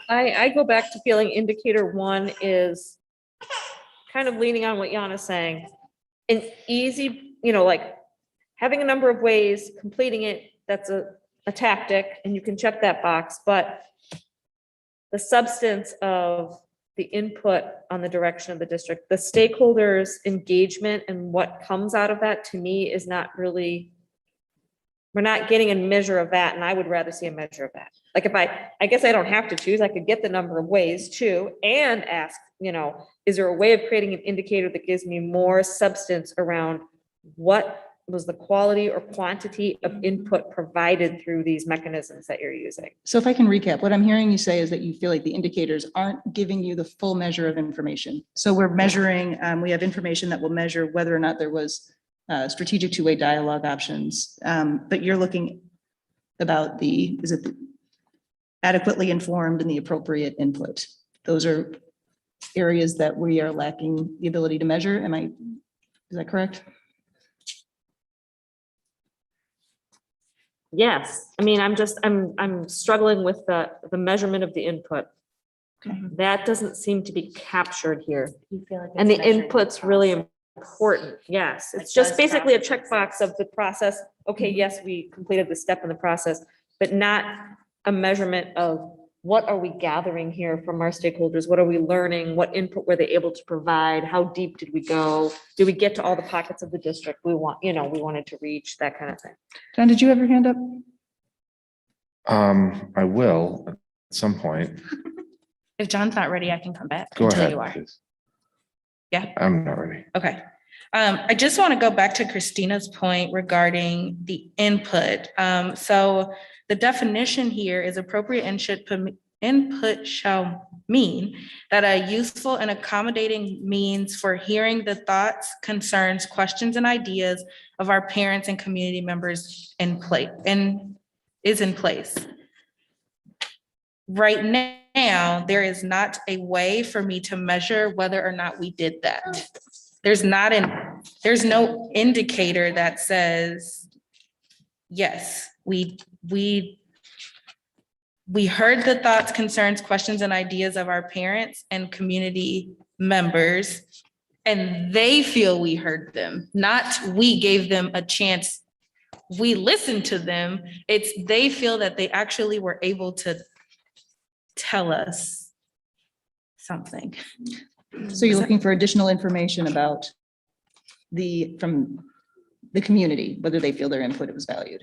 I go back to feeling indicator 1 is kind of leaning on what Yana's saying. An easy, like having a number of ways, completing it, that's a tactic, and you can check that box, but the substance of the input on the direction of the district, the stakeholders' engagement and what comes out of that, to me, is not really, we're not getting a measure of that, and I would rather see a measure of that. Like if I guess I don't have to choose, I could get the number of ways too, and ask is there a way of creating an indicator that gives me more substance around what was the quality or quantity of input provided through these mechanisms that you're using? So if I can recap, what I'm hearing you say is that you feel like the indicators aren't giving you the full measure of information. So we're measuring, we have information that will measure whether or not there was strategic two-way dialogue options. But you're looking about is it adequately informed and the appropriate input? Those are areas that we are lacking the ability to measure. Is that correct? Yes, I mean, I'm struggling with the measurement of the input. That doesn't seem to be captured here. You feel like And it's the measured in input's really process. important. Yes, It it's just does basically a capture checkbox of the process. Okay, yes, we completed the step in the process, but not a measurement of what are we gathering here from our stakeholders? What are we learning? What input were they able to provide? How deep did we go? Did we get to all the pockets of the district we wanted to reach, that kind of thing? John, did you have your hand up? I will at some point. If John's not ready, I can come back Go until ahead, you are. please. Yeah. I'm not ready. Okay. I just want to go back to Christina's point regarding the input. So the definition here is appropriate input shall mean that a useful and accommodating means for hearing the thoughts, concerns, questions, and ideas of our parents and community members is in place. Right now, there is not a way for me to measure whether or not we did that. There's no indicator that says, yes, we heard the thoughts, concerns, questions, and ideas of our parents and community members, and they feel we heard them, not we gave them a chance. We listened to them. It's they feel that they actually were able to tell us something. So you're looking for additional information about from the community, whether they feel their input was valued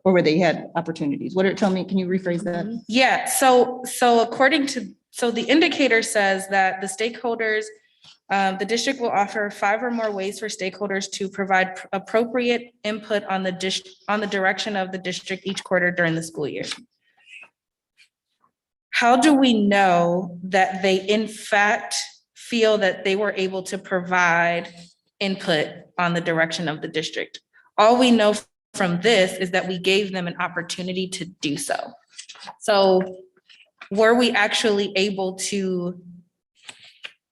or where they had opportunities. Tell me, can you rephrase that? Yeah, so the indicator says that the stakeholders, the district will offer 5 or more ways for stakeholders to provide appropriate input on the direction of the district each quarter during the school year. How do we know that they in fact feel that they were able to provide input on the direction of the district? All we know from this is that we gave them an opportunity to do so. So were we actually able to,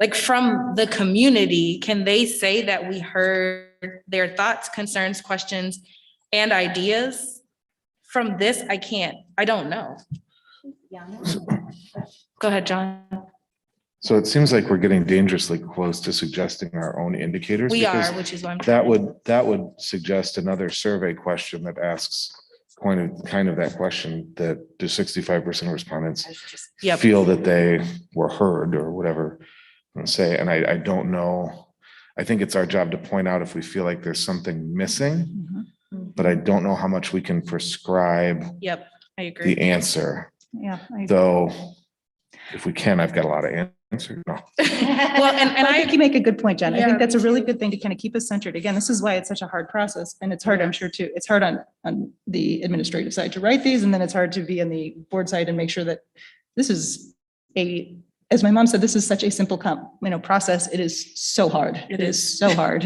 like from the community, can they say that we heard their thoughts, concerns, questions, and ideas? From this, I don't know. Go ahead, John. So it seems like we're getting dangerously close to suggesting our own indicators. We are, because which is why I'm. that would suggest another survey question that asks kind of that question, that do 65% of respondents Yep. feel that they were heard or whatever I'm gonna say. And I don't know. I think it's our job to point out if we feel like there's something missing, but I don't know how much we can prescribe Yep, I agree. the answer. Yeah. Though, if we can, I've got a lot of answers. No. Well, and I think you make a good point, John. I Yeah, think that's a me really too. good thing to kind of keep us centered. Again, this is why it's such a hard process, and it's hard, I'm sure, too. It's hard on the administrative side to write these, and then it's hard to be on the board side and make sure that this is as my mom said, this is such a simple process. It is so hard. It is so hard.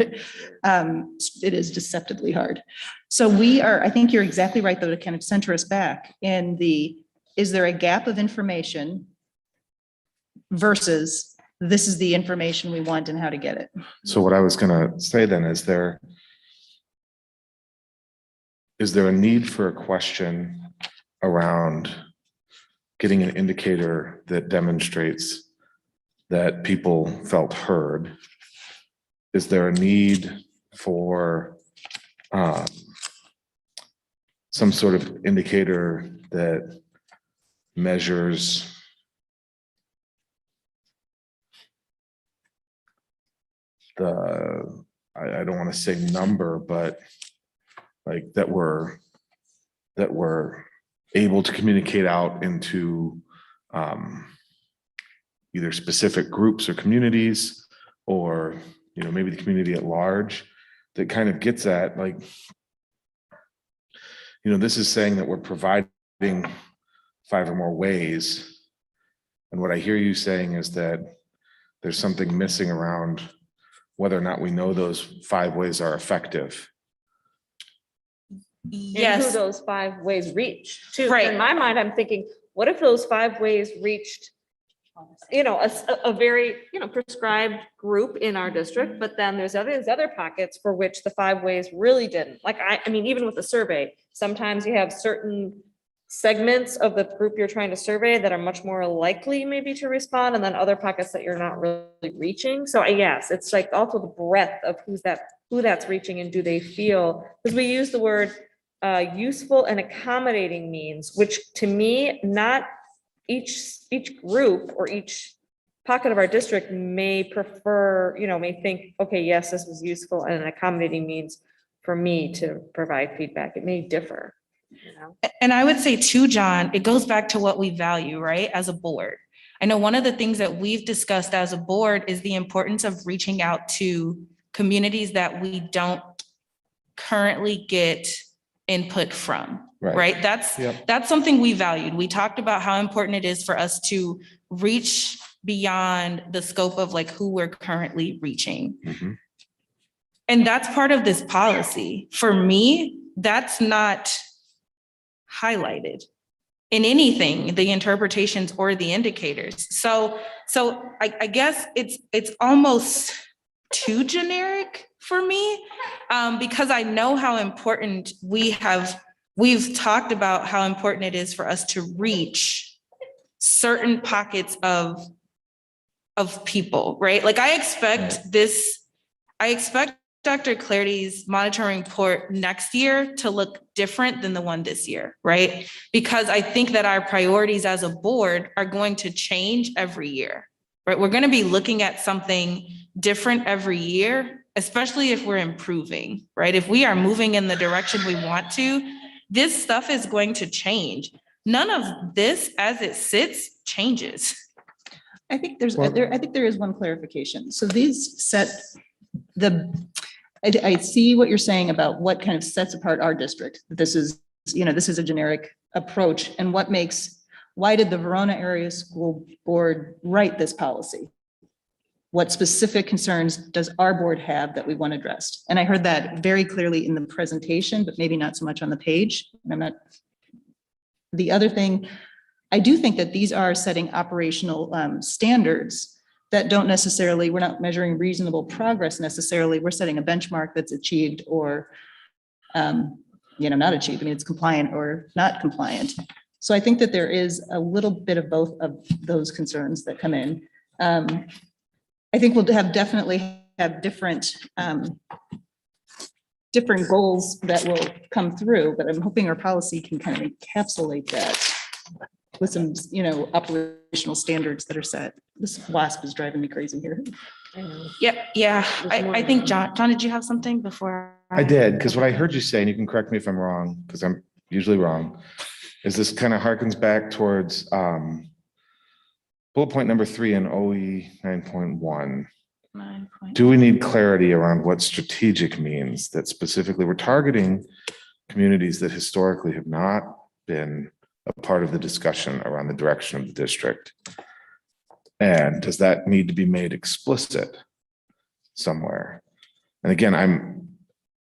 It is deceptively hard. So I think you're exactly right, though, to kind of center us back in is there a gap of information versus this is the information we want and how to get it? So what I was gonna say then, is there a need for a question around getting an indicator that demonstrates that people felt heard? Is there a need for some sort of indicator that measures I don't want to say number, but like that we're able to communicate out into either specific groups or communities, or, you know, maybe the community at large, that kind of gets at, like, you know, this is saying that we're providing 5 or more ways. And what I hear you saying is that there's something missing around whether or not we know those 5 ways are effective. And who Yes, those 5 ways reach too. Right. In my mind, I'm thinking, what if those 5 ways reached, you know, a very, you know, prescribed group in our district, but then there's other pockets for which the 5 ways really didn't. Like, I mean, even with the survey, sometimes you have certain segments of the group you're trying to survey that are much more likely maybe to respond, and then other pockets that you're not really reaching. So yes, it's like also the breadth of who that's reaching, and do they feel, because we use the word useful and accommodating means, which to me, not each group or each pocket of our district may prefer, you know, may think, okay, yes, this was useful and an accommodating means for me to provide feedback. It may differ, you know? and I would say too, John, it goes back to what we value, right, as a board. I know one of the things that we've discussed as a board is the importance of reaching out to communities that we don't currently get input from, right? That's something we valued. We talked about how important it is for us to reach beyond the scope of like who we're currently reaching. Mhm. And that's part of this policy. For me, that's not highlighted in anything, the interpretations or the indicators. So I guess it's almost too generic for me, because I know how important we've talked about how important it is for us to reach certain pockets of people, right? Like I expect Dr. Clarity's monitoring report next year to look different than the one this year, right? Because I think that our priorities as a board are going to change every year, right? We're going to be looking at something different every year, especially if we're improving, right? If we are moving in the direction we want to, this stuff is going to change. None of this as it sits changes. I think there is one clarification. So these set I see what you're saying about what kind of sets apart our district. This is a generic approach, and why did the Verona Area School Board write this policy? What specific concerns does our board have that we want addressed? And I heard that very clearly in the presentation, but maybe not so much on the page. The other thing, I do think that these are setting operational standards that don't necessarily, we're not measuring reasonable progress necessarily. We're setting a benchmark that's achieved or, not achieved. I mean, it's compliant or not compliant. So I think that there is a little bit of both of those concerns that come in. I think we'll definitely have different goals that will come through, but I'm hoping our policy can kind of encapsulate that with some, operational standards that are set. This WASP is driving me crazy here. Yeah. I think, John, did you have something before? I did, because what I heard you say, and you can correct me if I'm wrong, because I'm usually wrong, is this kind of harkens back towards bullet point number 3 in OE 9.1. Do we need clarity around what strategic means? That specifically we're targeting communities that historically have not been a part of the discussion around the direction of the district. And does that need to be made explicit somewhere? And again, I'm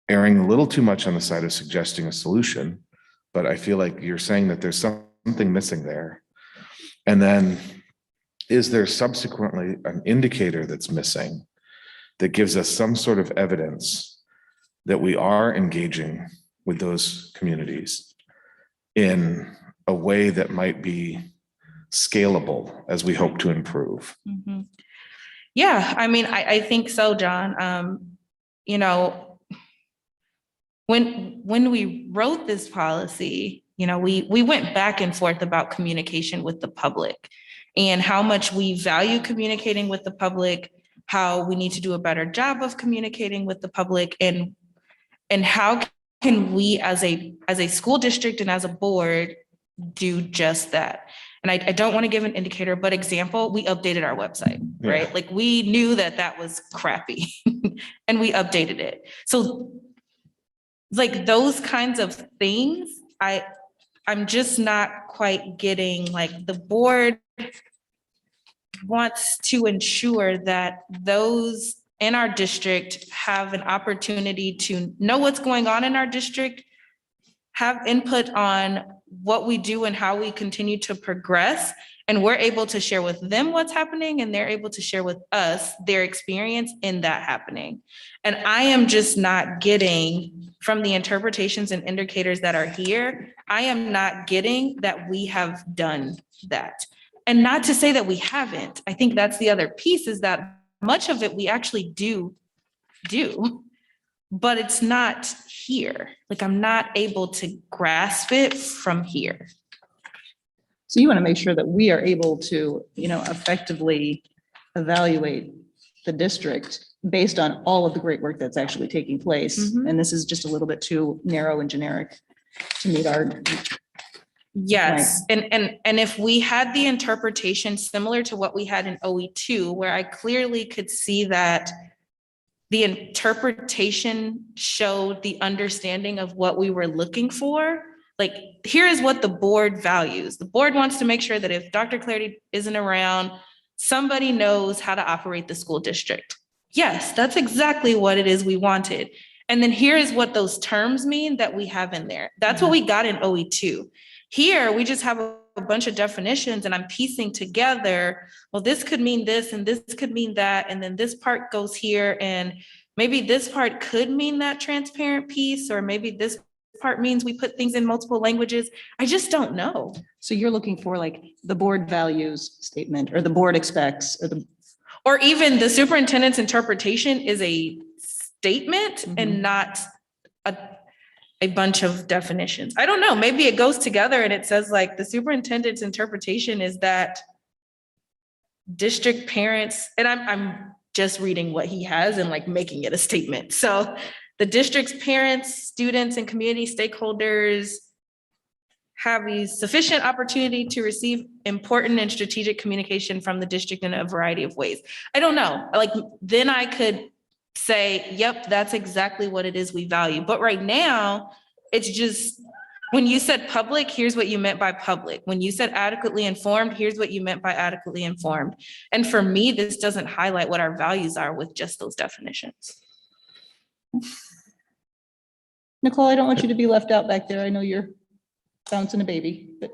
erring a little too much on the side of suggesting a solution, but I feel like you're saying that there's something missing there. And then is there subsequently an indicator that's missing that gives us some sort of evidence that we are engaging with those communities in a way that might be scalable as we hope to improve? Mm-hmm. Yeah, I mean, I think so, John. When we wrote this policy, we went back and forth about communication with the public and how much we value communicating with the public, how we need to do a better job of communicating with the public, and how can we as a school district and as a board do just that. And I don't want to give an indicator, but example, we updated our website, right? Yeah. Like we knew that that was crappy and we updated it. So like those kinds of things, I'm just not quite getting, like, the board wants to ensure that those in our district have an opportunity to know what's going on in our district, have input on what we do and how we continue to progress. And we're able to share with them what's happening and they're able to share with us their experience in that happening. And I am just not getting from the interpretations and indicators that are here, I am not getting that we have done that. And not to say that we haven't. I think that's the other piece, is that much of it we actually do, but it's not here. Like I'm not able to grasp it from here. So you want to make sure that we are able to, effectively evaluate the district based on all of the great work that's actually taking place. Mhm. And this is just a little bit too narrow and generic to meet our. Yes, and if we had the interpretation similar to what we had in OE2, where I clearly could see that the interpretation showed the understanding of what we were looking for, like, here is what the board values. The board wants to make sure that if Dr. Clarity isn't around, somebody knows how to operate the school district. Yes, that's exactly what it is we wanted. And then here is what those terms mean that we have in there. That's what we got in OE2. Here, we just have a bunch of definitions and I'm piecing together, well, this could mean this and this could mean that, and then this part goes here, and maybe this part could mean that transparent piece, or maybe this part means we put things in multiple languages. I just don't know. So you're looking for like the board values statement, or the board expects, Or even the superintendent's interpretation is a statement and not a bunch of definitions. I don't know, maybe it goes together and it says like the superintendent's interpretation is that district parents, and I'm just reading what he has and like making it a statement. So the district's parents, students, and community stakeholders have a sufficient opportunity to receive important and strategic communication from the district in a variety of ways. I don't know, like then I could say, yep, that's exactly what it is we value. But right now, it's just, when you said public, here's what you meant by public. When you said adequately informed, here's what you meant by adequately informed. And for me, this doesn't highlight what our values are with just those definitions. Nicole, I don't want you to be left out back there. I know you're bouncing a baby, but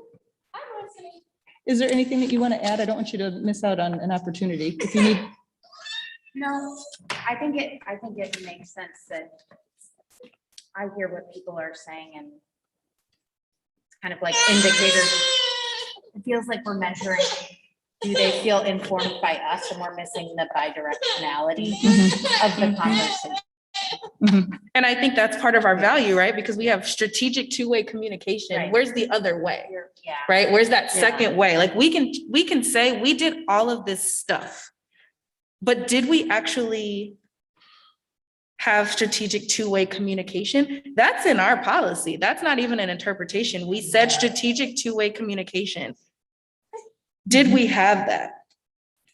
is there anything that you want to add? I don't want you to miss out on an opportunity. If you need. No, I think it makes sense that I hear what people are saying, and it's kind of like indicators. It feels like we're measuring, do they feel informed by us, and we're missing the bidirectionality of the conversation. And I think that's part of our value, right? Because we have strategic two-way communication. Right. Where's the other way? Yeah. Right? Where's that second way? Like we can say we did all of this stuff, but did we actually have strategic two-way communication? That's in our policy. That's not even an interpretation. We said strategic two-way communication. Did we have that?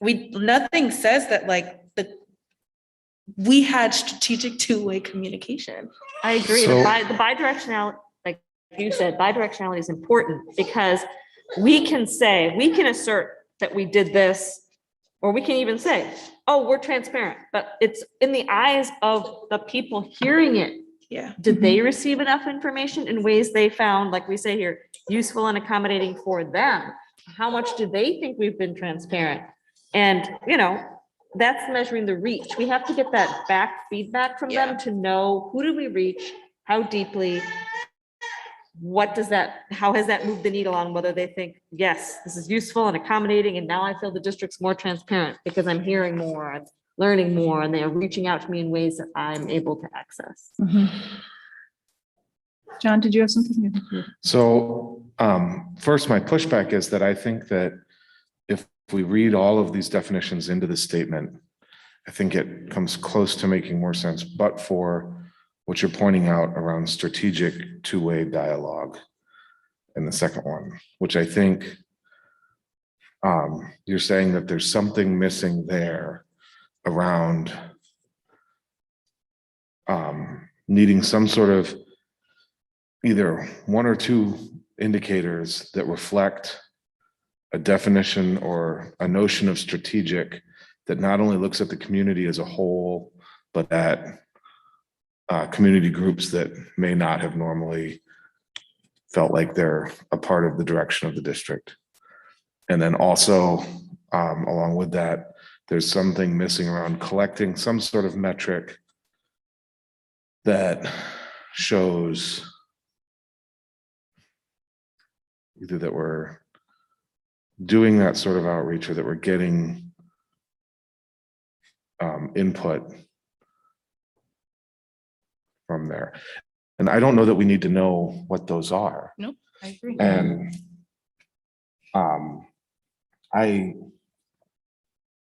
Nothing says that like we had strategic two-way communication. I agree. So- The bidirectional, like you said, bidirectionality is important because we can assert that we did this, or we can even say, oh, we're transparent, but it's in the eyes of the people hearing it. Yeah. Did they receive enough information in ways they found, like we say here, useful and accommodating for them? How much do they think we've been transparent? And, that's measuring the reach. We have to get that back feedback from them to know, who do we reach? How deeply? How has that moved the needle on whether they think, yes, this is useful and accommodating, and now I feel the district's more transparent because I'm hearing more, I'm learning more, and they're reaching out to me in ways that I'm able to access. John, did you have something? So first, my pushback is that I think that if we read all of these definitions into the statement, I think it comes close to making more sense, but for what you're pointing out around strategic two-way dialogue. in the second one, which I think you're saying that there's something missing there around needing some sort of either one or two indicators that reflect a definition or a notion of strategic that not only looks at the community as a whole, but at community groups that may not have normally felt like they're a part of the direction of the district. And then also, along with that, there's something missing around collecting some sort of metric that shows either that we're doing that sort of outreach or that we're getting input from there. And I don't know that we need to know what those are. Nope, I agree. And I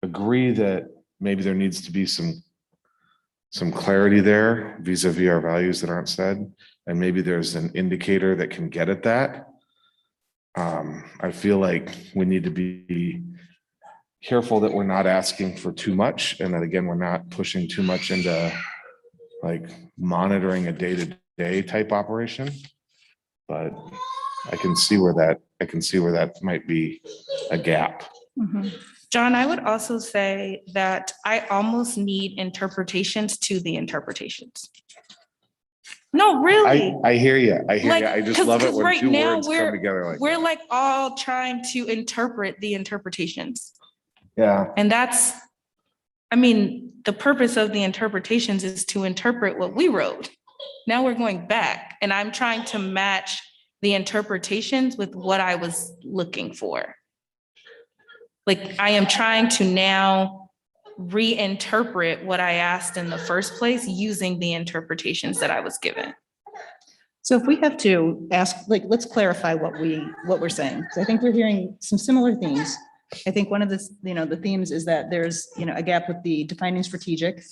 agree that maybe there needs to be some clarity there vis-a-vis our values that aren't said. And maybe there's an indicator that can get at that. I feel like we need to be careful that we're not asking for too much. And that again, we're not pushing too much into like monitoring a day-to-day type operation. But I can see where that might be a gap. Mhm. John, I would also say that I almost need interpretations to the interpretations. No, really. I hear you. I hear Like, you. I just 'cause- love it 'cause when right two now words come together like We're that. like all trying to interpret the interpretations. Yeah. And that's, I mean, the purpose of the interpretations is to interpret what we wrote. Now we're going back and I'm trying to match the interpretations with what I was looking for. Like I am trying to now reinterpret what I asked in the first place using the interpretations that I was given. So if we have to ask, like, let's clarify what we're saying. So I think we're hearing some similar themes. I think one of the, the themes is that there's, a gap with the defining strategic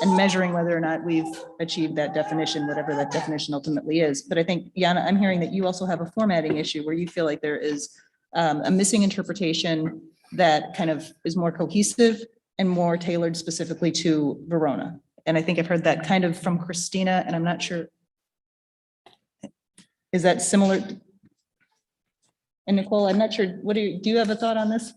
and measuring whether or not we've achieved that definition, whatever that definition ultimately is. But I think, Yana, I'm hearing that you also have a formatting issue where you feel like there is a missing interpretation that kind of is more cohesive and more tailored specifically to Verona. And I think I've heard that kind of from Christina, and I'm not sure. Is that similar? And Nicole, I'm not sure, do you have a thought on this?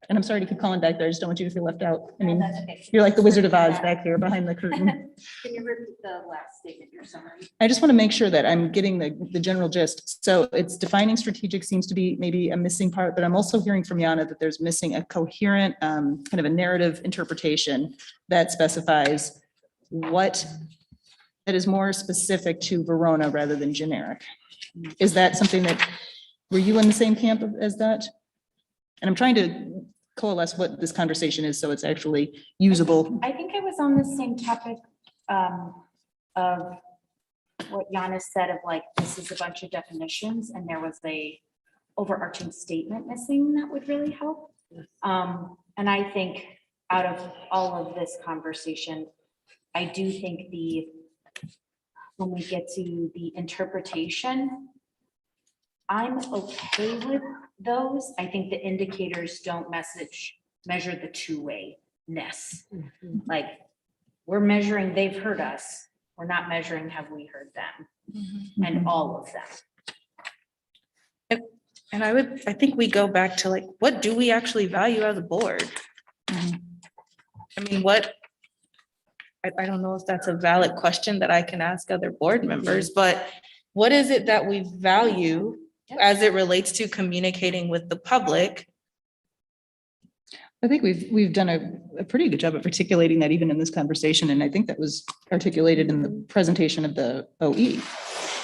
And I'm sorry to keep calling back there, I just don't want you to feel left out. I mean, you're like the Wizard of Oz back here behind the curtain. Can you repeat the last statement, your summary? I just want to make sure that I'm getting the general gist. So it's defining strategic seems to be maybe a missing part, but I'm also hearing from Yana that there's missing a coherent kind of a narrative interpretation that specifies what that is more specific to Verona rather than generic. Is that something that, were you in the same camp as that? And I'm trying to coalesce what this conversation is so it's actually usable. I think I was on the same topic of what Yana said of like, this is a bunch of definitions and there was a overarching statement missing that would really help. And I think out of all of this conversation, I do think when we get to the interpretation, I'm okay with those. I think the indicators don't measure the two-way-ness. Like, we're measuring, they've heard us. We're not measuring, have we heard them? And all of them. And I think we go back to like, what do we actually value as a board? I mean, I don't know if that's a valid question that I can ask other board members, but what is it that we value as it relates to communicating with the public? I think we've done a pretty good job of articulating that even in this conversation. And I think that was articulated in the presentation of the OE.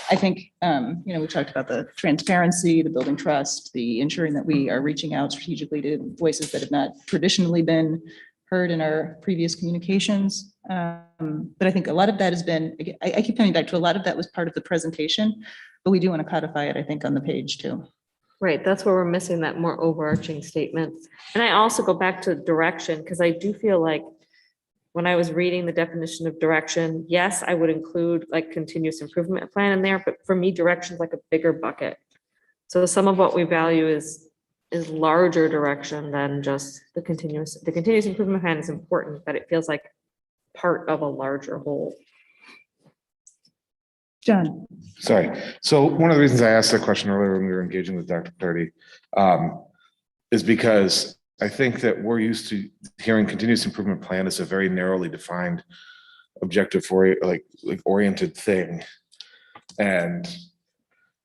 I think, we talked about the transparency, the building trust, the ensuring that we are reaching out strategically to voices that have not traditionally been heard in our previous communications. But I think a lot of that has been, I keep coming back to a lot of that was part of the presentation, but we do want to codify it, I think, on the page too. Right, that's where we're missing that more overarching statement. And I also go back to direction, because I do feel like when I was reading the definition of direction, yes, I would include like continuous improvement plan in there, but for me, direction's like a bigger bucket. So some of what we value is larger direction than just the continuous improvement plan is important, but it feels like part of a larger whole. John, Sorry. So one of the reasons I asked that question earlier when we were engaging with Dr. Clarity is because I think that we're used to hearing continuous improvement plan as a very narrowly defined objective for like oriented thing. And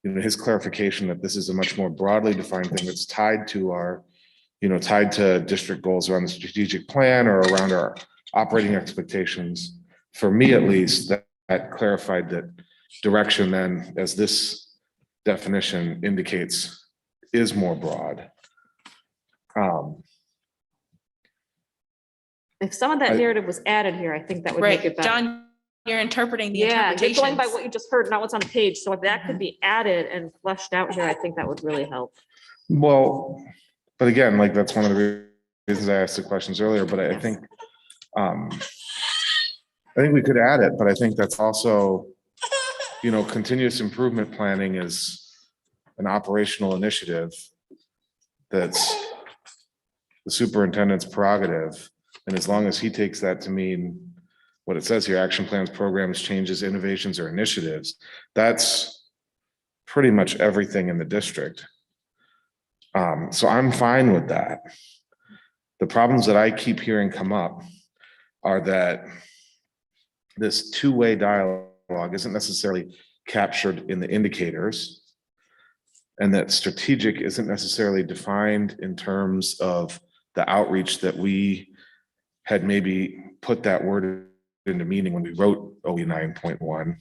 his clarification that this is a much more broadly defined thing that's tied to our, tied to district goals around the strategic plan or around our operating expectations. For me, at least, that clarified that direction then, as this definition indicates, is more broad. If some of that narrative was added here, I think that would make it Right, better. John, you're interpreting the Yeah, you're interpretations. going by what you just heard, not what's on the page. So if that could be added and fleshed out here, I think that would really help. Well, but again, like that's one of the reasons I asked the questions earlier, but I think we could add it, but I think that's also, continuous improvement planning is an operational initiative that's the superintendent's prerogative. And as long as he takes that to mean what it says here, action plans, programs, changes, innovations, or initiatives, that's pretty much everything in the district. So I'm fine with that. The problems that I keep hearing come up are that this two-way dialogue isn't necessarily captured in the indicators, and that strategic isn't necessarily defined in terms of the outreach that we had maybe put that word into meaning when we wrote OE 9.1.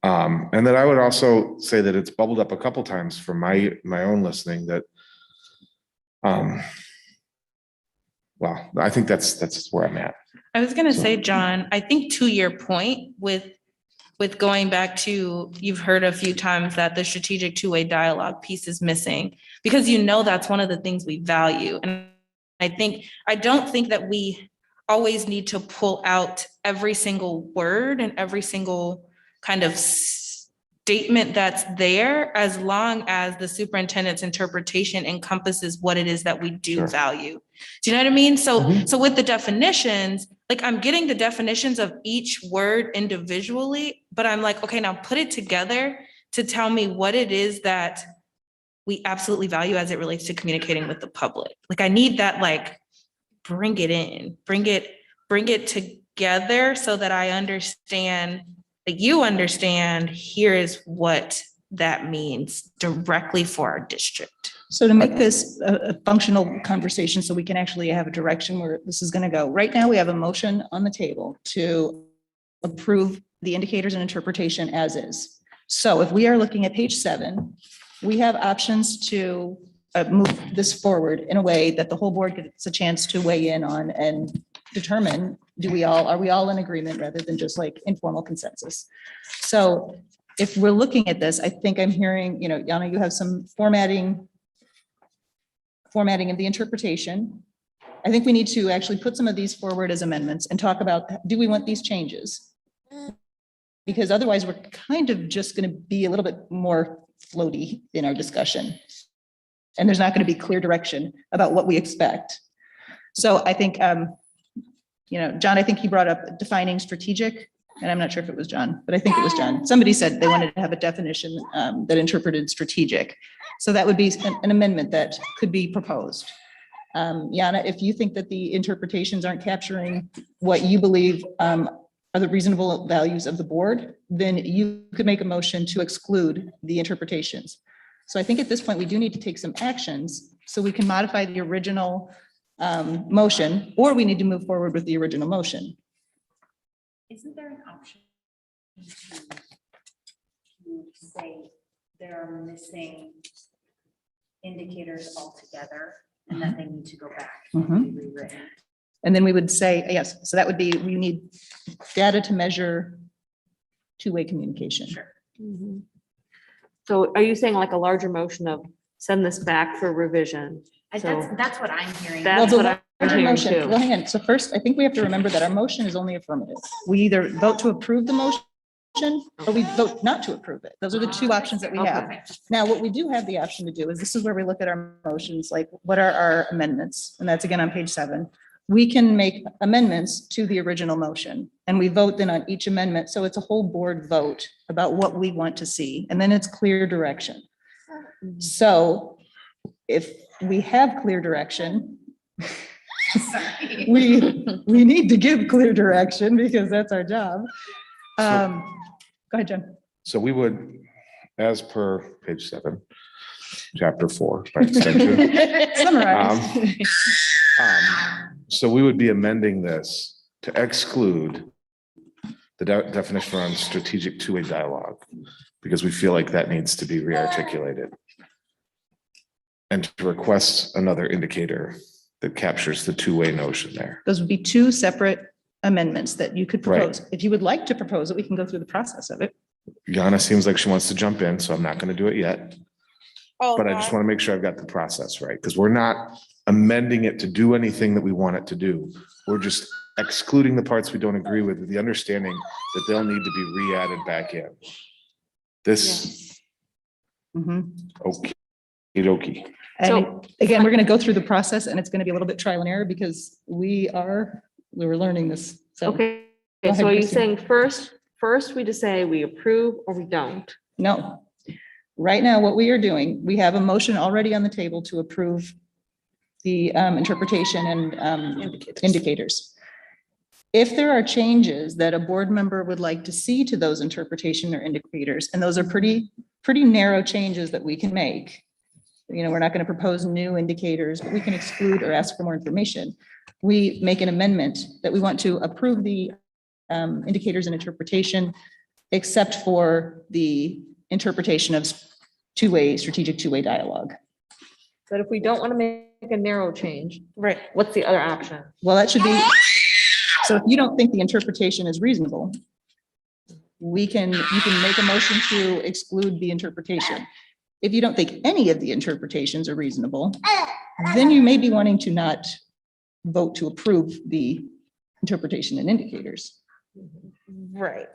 And then I would also say that it's bubbled up a couple times from my own listening that, well, I think that's where I'm at. I was gonna say, John, I think to your point with going back to, you've heard a few times that the strategic two-way dialogue piece is missing, because that's one of the things we value. And I don't think that we always need to pull out every single word and every single kind of statement that's there, as long as the superintendent's interpretation encompasses what it is that we do Sure. value. Do you know what I mean? So with the definitions, like I'm getting the definitions of each word individually, but I'm like, okay, now put it together to tell me what it is that we absolutely value as it relates to communicating with the public. Like I need that, like, bring it in, bring it together so that I understand, that you understand, here is what that means directly for our district. so to make this a functional conversation, so we can actually have a direction where this is going to go. Right now, we have a motion on the table to approve the indicators and interpretation as is. So if we are looking at page 7, we have options to move this forward in a way that the whole board gets a chance to weigh in on and determine, are we all in agreement rather than just like informal consensus? So if we're looking at this, I think I'm hearing, Yana, you have some formatting of the interpretation. I think we need to actually put some of these forward as amendments and talk about, do we want these changes? Because otherwise we're kind of just going to be a little bit more floaty in our discussion. And there's not going to be clear direction about what we expect. So I think, John, I think he brought up defining strategic, and I'm not sure if it was John, but I think it was John. Somebody said they wanted to have a definition that interpreted strategic. So that would be an amendment that could be proposed. Yana, if you think that the interpretations aren't capturing what you believe are the reasonable values of the board, then you could make a motion to exclude the interpretations. So I think at this point, we do need to take some actions so we can modify the original motion, or we need to move forward with the original motion. Isn't there an option to say there are missing indicators altogether and that they need to go back and be rewritten? And then we would say, yes, so that would be, we need data to measure two-way communication. Sure. So are you saying like a larger motion of send this back for revision? So That's what I'm hearing. that's Well, what the I'm hearing motion. too. Well, hang on. So first, I think we have to remember that our motion is only affirmative. We either vote to approve the motion or we vote not to approve it. Those are the two options that we have. Okay. Now, what we do have the option to do is this is where we look at our motions, like what are our amendments? And that's again on page 7. We can make amendments to the original motion and we vote then on each amendment. So it's a whole board vote about what we want to see. And then it's clear direction. So if we have clear direction, we need to give clear direction because that's our job. Go ahead, Jen. So we would, as per page 7, chapter 4, by extension. Summarize. So we would be amending this to exclude the definition on strategic two-way dialogue, because we feel like that needs to be rearticulated. And to request another indicator that captures the two-way notion there. Those would be two separate amendments that you could Right. propose. If you would like to propose it, we can go through the process of it. Yana seems like she wants to jump in, so I'm not going to do it yet. Oh, But I just want to make sure I've got the process right, because we're not amending it to do anything that we want it to do. We're just excluding the parts we don't agree with the understanding that they'll need to be re-added back in. This, Mhm. okay, okey. And again, we're going to go through the process and it's going to be a little bit trial and error because we were learning this. So, Okay, Go ahead, so are you Christine. saying first we just say we approve or we don't? no. Right now, what we are doing, we have a motion already on the table to approve the interpretation and indicators. If there are changes that a board member would like to see to those interpretation or indicators, and those are pretty narrow changes that we can make. You know, we're not going to propose new indicators, but we can exclude or ask for more information. We make an amendment that we want to approve the indicators and interpretation, except for the interpretation of strategic two-way dialogue. But if we don't want to make a narrow change, right. what's the other option? Well, that should be, so if you don't think the interpretation is reasonable, you can make a motion to exclude the interpretation. If you don't think any of the interpretations are reasonable, then you may be wanting to not vote to approve the interpretation and indicators. Right.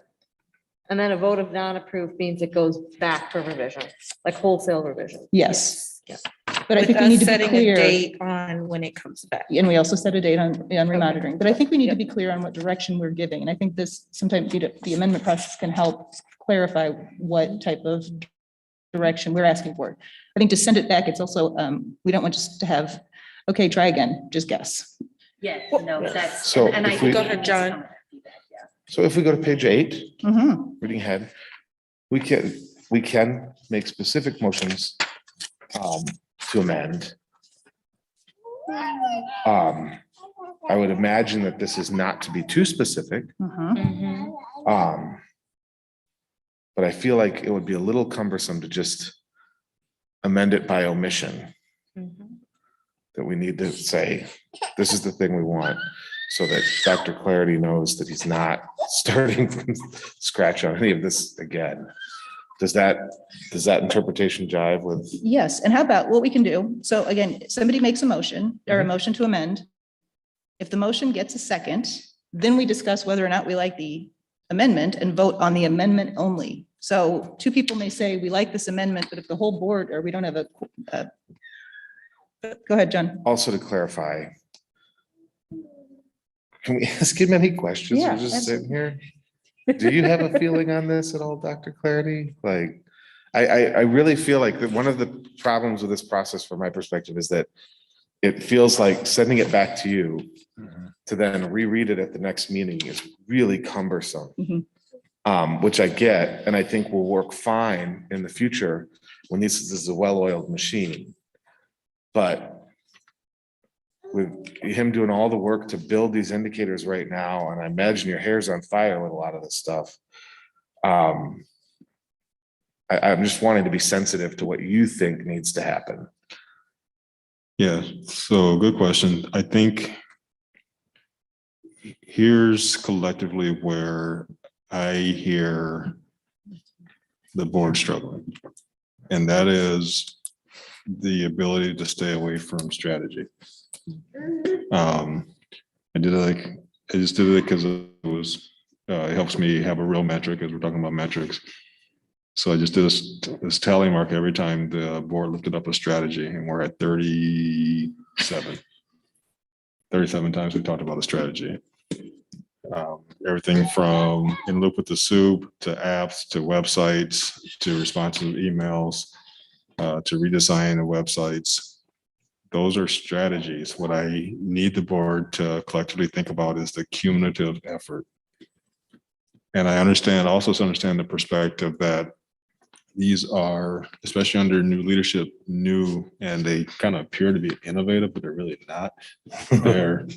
And then a vote of non-approved means it goes back for revision, like wholesale revision. Yes. Yeah. But I With think we us need to be setting a clear. date on when it comes back. And we also set a date on remonitoring, but I think we need to be clear on what direction we're giving. And I think this, sometimes the amendment process can help clarify what type of direction we're asking for. I think to send it back, it's also, we don't want just to have, okay, try again, just guess. Yes, no, that's. So and I if we- think Go ahead, John. So if we go to page 8, Mhm. reading ahead, we can make specific motions to amend. I would imagine that this is not to be too specific. Mhm. But I feel like it would be a little cumbersome to just amend it by omission. That we need to say, this is the thing we want, so that Dr. Clarity knows that he's not starting from scratch on any of this again. Does that interpretation jive with? Yes, and how about what we can do? So again, somebody makes a motion or a motion to amend. If the motion gets a second, then we discuss whether or not we like the amendment and vote on the amendment only. So two people may say, we like this amendment, but if the whole board, or we don't have go ahead, John. Also to clarify, can we ask him any questions? Yeah, We're just sitting here. Do you have a feeling on this at all, Dr. Clarity? Like, I really feel like that one of the problems with this process from my perspective is that it feels like sending it back to you to then reread it at the next meeting is really cumbersome. Which I get, and I think will work fine in the future when this is a well-oiled machine. But with him doing all the work to build these indicators right now, and I imagine your hair's on fire with a lot of this stuff. I'm just wanting to be sensitive to what you think needs to happen. Yeah, so good question. I think here's collectively where I hear the board struggling. And that is the ability to stay away from strategy. I just did it because it was, it helps me have a real metric as we're talking about metrics. So I just did this tally mark every time the board lifted up a strategy, and we're at 37. 37 times we talked about a strategy. Everything from in loop with the soup to apps to websites to responsive emails to redesign the websites. Those are strategies. What I need the board to collectively think about is the cumulative effort. And I also understand the perspective that these are, especially under new leadership, new, and they kind of appear to be innovative, but they're really not. They're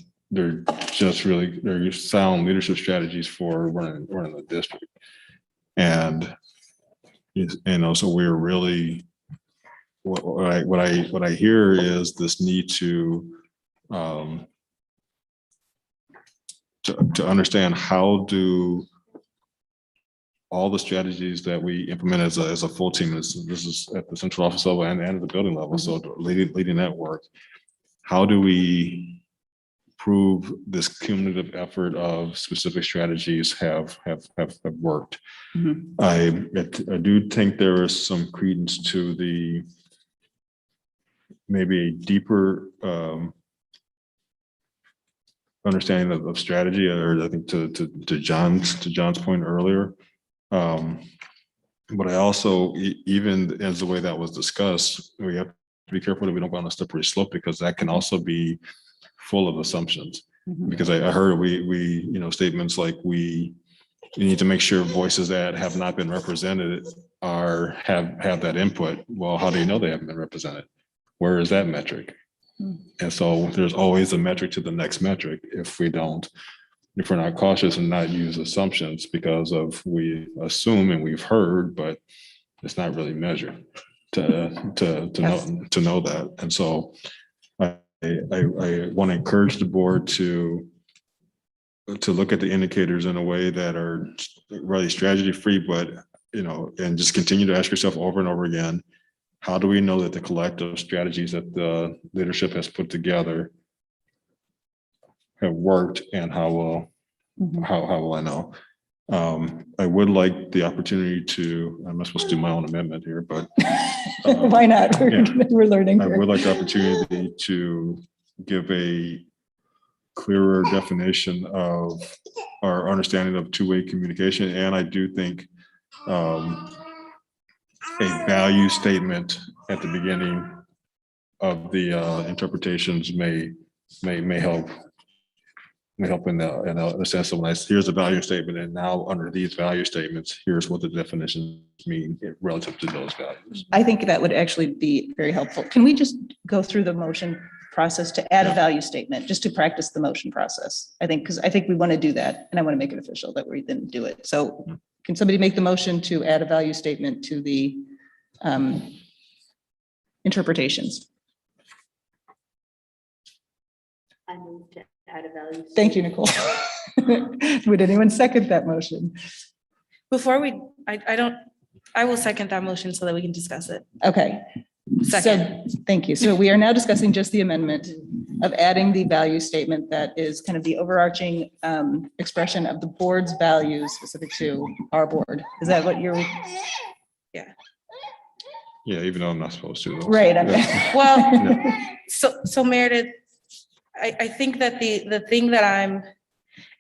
sound leadership strategies for running the district. And so we're really, what I hear is this need to understand how do all the strategies that we implement as a full team, this is at the central office level and at the building level, so leading that work, how do we prove this cumulative effort of specific strategies have worked? Mhm. I do think there is some credence to the maybe a deeper understanding of strategy, or I think to John's point earlier. But I also, even as the way that was discussed, we have to be careful that we don't go on a slippery slope, because that can also be full of assumptions. Mhm. Because I heard statements like we need to make sure voices that have not been represented have that input. Well, how do you know they haven't been represented? Where is that metric? And so there's always a metric to the next metric if we're not cautious and not use assumptions, because we assume and we've heard, but it's not really measured to know that. And so I want to encourage the board to look at the indicators in a way that are really strategy free, but and just continue to ask yourself over and over again, how do we know that the collective strategies that the leadership has put together have worked, and how will I know? I would like the opportunity to, I'm not supposed to do my own amendment here, but Why not? We're learning. I here. would like the opportunity to give a clearer definition of our understanding of two-way communication. And I do think a value statement at the beginning of the interpretations may help in the sense of, when here's the value statement, and now under these value statements, here's what the definitions mean relative to those values. I think that would actually be very helpful. Can we just go through the motion process to add a value statement, just to practice the motion process? Because I think we want to do that, and I want to make it official that we then do it. So can somebody make the motion to add a value statement to the interpretations? I moved to add a value. Thank you, Nicole. Would anyone second that motion? Before I will second that motion so that we can discuss it. Okay. Second. So, thank you. So we are now discussing just the amendment of adding the value statement that is kind of the overarching expression of the board's values specific to our board. Is that what you're? Yeah, even though I'm not supposed to. Though. Right. Well, so Meredith, I think that the thing that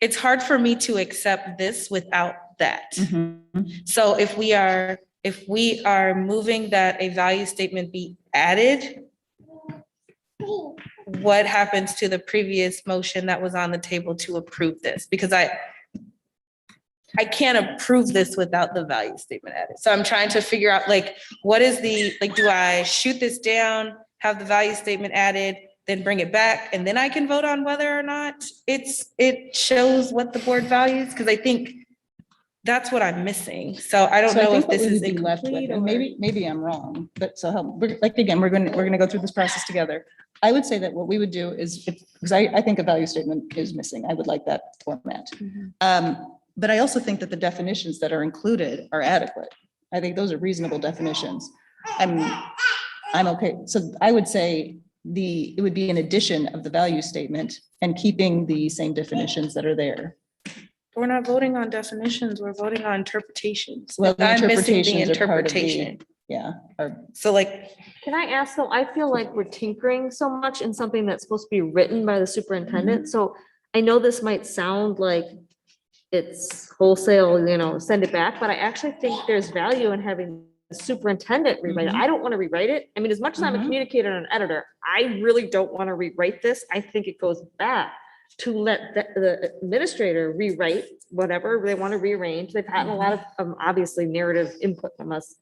it's hard for me to accept this without that. Mhm. So if we are moving that a value statement be added, what happens to the previous motion that was on the table to approve this? Because I can't approve this without the value statement added. So I'm trying to figure out what is do I shoot this down, have the value statement added, then bring it back, and then I can vote on whether or not it shows what the board values? Because I think that's what I'm missing. So I don't know if this is incomplete, and or maybe I'm wrong, but so help. Again, we're going to go through this process together. I would say that what we would do is, because I think a value statement is missing. I would like that format. But I also think that the definitions that are included are adequate. I think those are reasonable definitions. I'm okay. So I would say it would be an addition of the value statement and keeping the same definitions that are there. We're not voting on definitions, we're voting on interpretations. Well, the I'm missing the interpretations are part of the- interpretation. Yeah, or So like, Can I ask, though, I feel like we're tinkering so much in something that's supposed to be written by the superintendent, so I know this might sound like it's wholesale, send it back, but I actually think there's value in having the superintendent rewrite it. I don't want to rewrite it. I mean, as much as I'm a Mhm. communicator and an editor, I really don't want to rewrite this. I think it goes back to let the administrator rewrite whatever they want to rearrange. They've gotten a lot of obviously narrative input from us.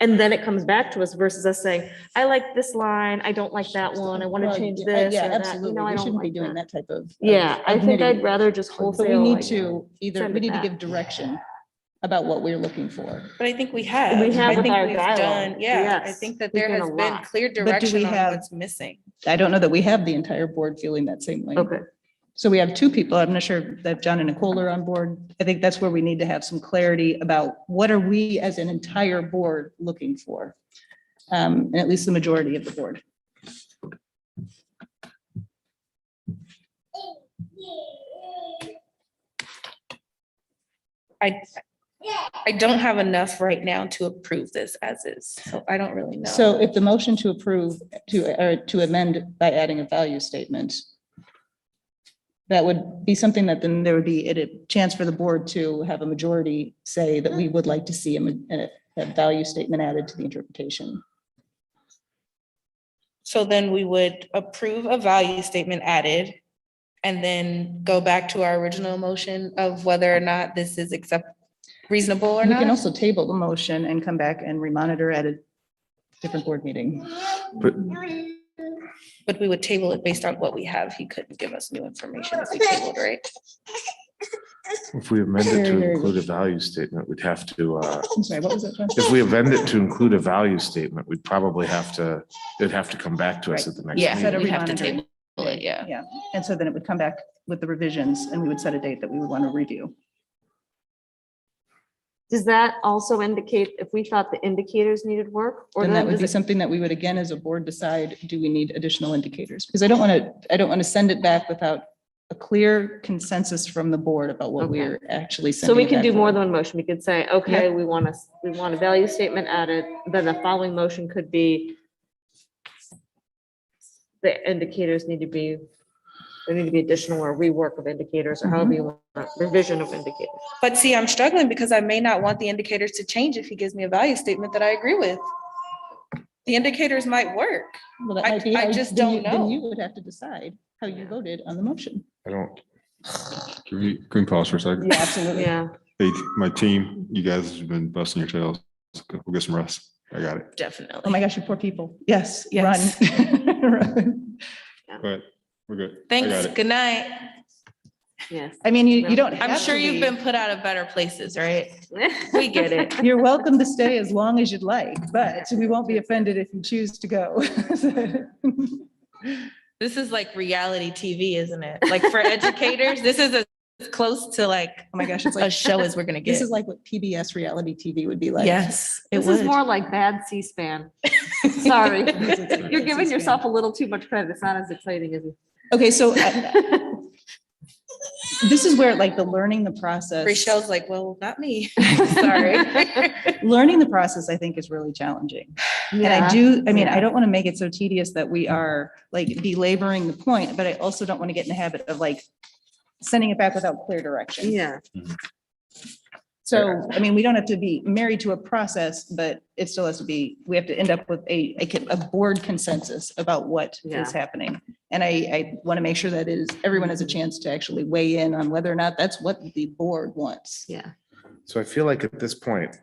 And then it comes back to us versus us saying, I like this line, I don't like that one, I want to Well, change yeah, this yeah, or that. absolutely. I We don't shouldn't be like doing that. that type of. Yeah, I think nitty- I'd rather just But wholesale. we need like, to either, send we it need to back. give direction about what we're looking for. but I think we have. We have I with think our we've dialogue, done, yeah, I yes, think that we've there done has a been lot. clear do we direction on have- what's missing. I don't know that we have the entire board feeling that same way. Okay, So we have two people. I'm not sure that John and Nicole are on board. I think that's where we need to have some clarity about what are we as an entire board looking for? And at least the majority of the board. I don't have enough right now to approve this as is, so I don't really know. So if the motion to approve, to amend by adding a value statement, that would be something that then there would be a chance for the board to have a majority say that we would like to see a value statement added to the interpretation. So then we would approve a value statement added and then go back to our original motion of whether or not this is reasonable or We can not. also table the motion and come back and remonitor at a different board meeting. But we would table it based on what we have. He couldn't give us new information if we tabled, right? If we amend it to include a value statement, we'd have to, I'm sorry, what was that? John? if we amend it to include a value statement, we'd probably have to, it'd have to come back to us at the next Yeah, Set a meeting. we have to remonitoring. table it, yeah. Yeah, and so then it would come back with the revisions and we would set a date that we would want to review. does that also indicate if we thought the indicators needed work? Or Then that would does be it- something that we would again, as a board, decide, do we need additional indicators? Because I don't want to send it back without a clear consensus from the board about what Okay. we're actually So sending. we it can back do for. more than one motion. We could say, okay, we want a value statement added, then the following motion could be the indicators need to be, there need to be additional or rework of indicators or however you want, revision of indicators. But see, I'm struggling because I may not want the indicators to change if he gives me a value statement that I agree with. The indicators might work. Well, that I- might be I how- just then don't you- Then know. you would have to decide how you voted on the motion. I don't, Can we pause for a second? Yeah, absolutely. Yeah, Hey, my team, you guys have been busting your tails. Go get some rest. I got it. Definitely. Oh my gosh, you poor people. Yes, Yes. run. Run. But we're good. I got Thanks, it. good night. yes. I mean, you don't. I'm have sure to you've leave. been put out of better places, right? We get it. You're welcome to stay as long as you'd like, but we won't be offended if you choose to go. This is like reality TV, isn't it? Like for educators, this is as close to like Oh my gosh, it's a like, show as we're gonna this get. is like what PBS reality TV would be like. Yes, it This is would. more like bad C-SPAN. Sorry. It's You're giving C-SPAN. yourself a little too much credit. It's not as exciting as Okay, so this is where like the learning the process. Rachel's like, well, not me. Sorry. Learning the process, I think, is really challenging. And I don't want to make it so tedious that we are like belaboring the point, but I also don't want to get in the habit of like sending it back without clear direction. Yeah. So, I mean, we don't have to be married to a process, but it still has to be, we have to end up with a board consensus about what Yeah. is happening. And I want to make sure that everyone has a chance to actually weigh in on whether or not that's what the board wants. Yeah. so I feel like at this point,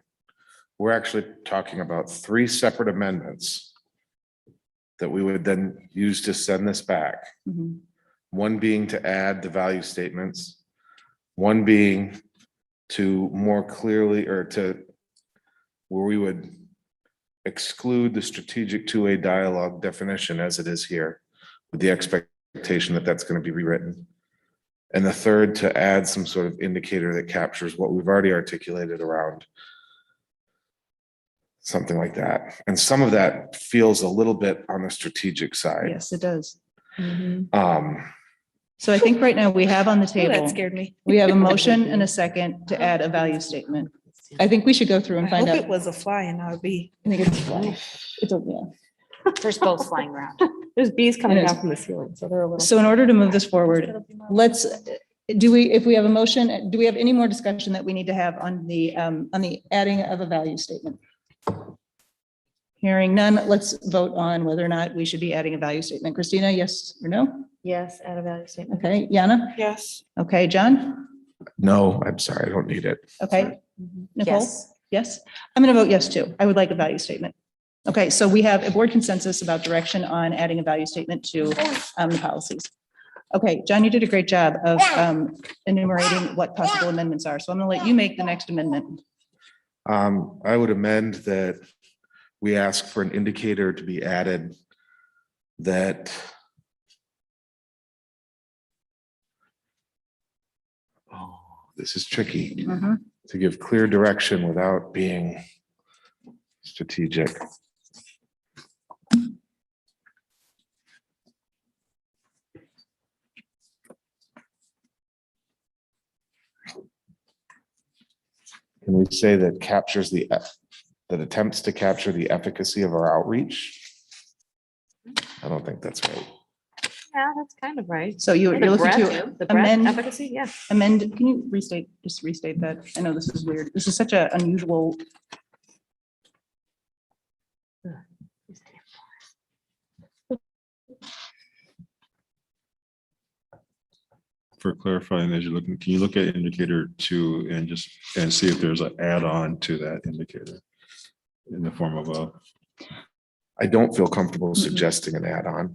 we're actually talking about 3 separate amendments that we would then use to send this back. Mhm. One being to add the value statements, one being to more clearly or to where we would exclude the strategic 2A dialogue definition as it is here, with the expectation that that's going to be rewritten. And the third, to add some sort of indicator that captures what we've already articulated around something like that. And some of that feels a little bit on the strategic side. Yes, it does. Um, So I think right now we have on the Oh, table, that scared me. we have a motion and a second to add a value statement. I think we should go through I and find hope out. it was a fly and I would be. I think it's fine. It's a, yeah. There's both flying around. There's bees coming It is. down from the ceiling, so they're a little. So in order to move this forward, let's, if we have a motion, do we have any more discussion that we need to have on the adding of a value statement? Hearing none, let's vote on whether or not we should be adding a value statement. Christina, yes or no? Yes, add a value statement. Okay, Yana? Yes. Okay, John? no, I'm sorry, I don't need it. Okay, Nicole? Yes. Yes, I'm going to vote yes too. I would like a value statement. Okay, so we have a board consensus about direction on adding a value statement to the policies. Okay, John, you did a great job of enumerating what possible amendments are. So I'm going to let you make the next amendment. I would amend that we ask for an indicator to be added that oh, this is tricky, to give clear direction without being strategic. Can we say that captures that attempts to capture the efficacy of our outreach? I don't think that's right. Yeah, that's kind of right. So you're The looking breadth, to the breadth amend, efficacy, yeah. amend, can you just restate that? I know this is weird. This is such an unusual. For clarifying, as you're looking, can you look at indicator 2 and see if there's an add-on to that indicator in the form of a, I don't feel comfortable suggesting an add-on.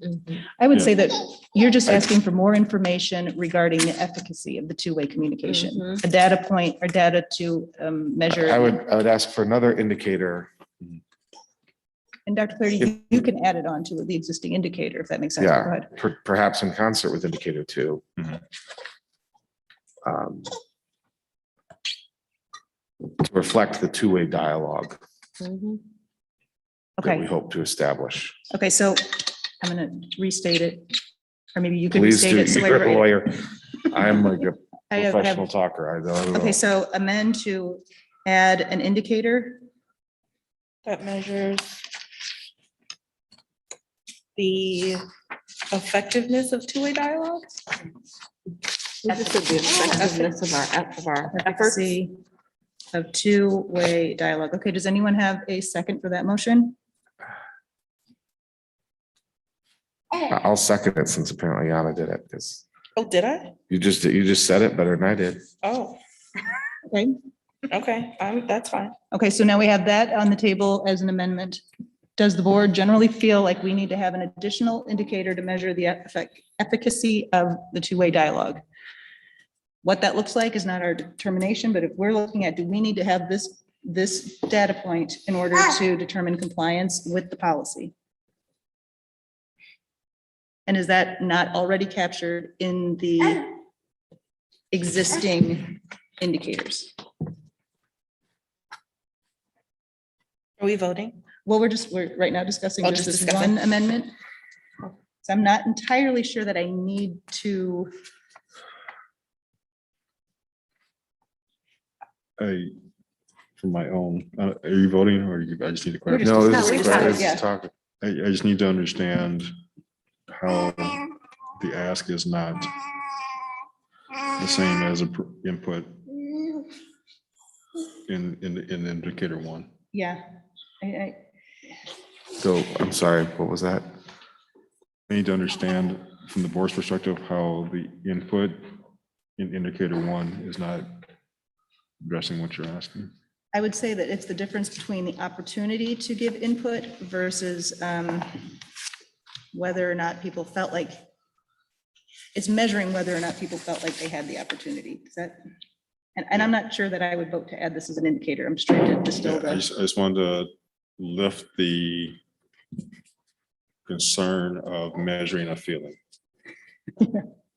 I would Yeah. say that you're just asking for more information regarding the efficacy of the two-way communication, a data point or data to measure. I would ask for another indicator. And Dr. Clardy, you can add it on to the existing indicator, if that makes sense. Go Yeah, ahead. perhaps in concert with indicator 2. Mhm. To reflect the two-way dialogue that we Okay, hope to establish. okay, so I'm going to restate it, or maybe you can Please restate do, it. so you're a everybody- lawyer. I'm like a I have- professional talker. I don't know. Okay, so amend to add an indicator. That measures the effectiveness of two-way dialogue. We just said the effectiveness of our efforts. Efficacy of two-way dialogue. Okay, does anyone have a second for that motion? I'll second it since apparently Yana did it, because Oh, did I? you just said it better than I did. Oh, Okay, okay, that's fine. okay, so now we have that on the table as an amendment. Does the board generally feel like we need to have an additional indicator to measure the efficacy of the two-way dialogue? What that looks like is not our determination, but if we're looking at, do we need to have this data point in order to determine compliance with the policy? And is that not already captured in the existing indicators? Are we voting? Well, we're right now discussing Oh, just just this discussing. one amendment. So I'm not entirely sure that I need to, for my own, are you voting or I just need to We're clarify? just- No, No, this we is just- this is yeah. talking. I just need to understand how the ask is not the same as a input in indicator 1. yeah. So I'm sorry, what was that? I need to understand from the board's perspective how the input in indicator 1 is not addressing what you're asking. I would say that it's the difference between the opportunity to give input versus whether or not people felt like, it's measuring whether or not people felt like they had the opportunity. Is that, and I'm not sure that I would vote to add this as an indicator. I'm just trying to distill Yeah, I the, just wanted to lift the concern of measuring a feeling,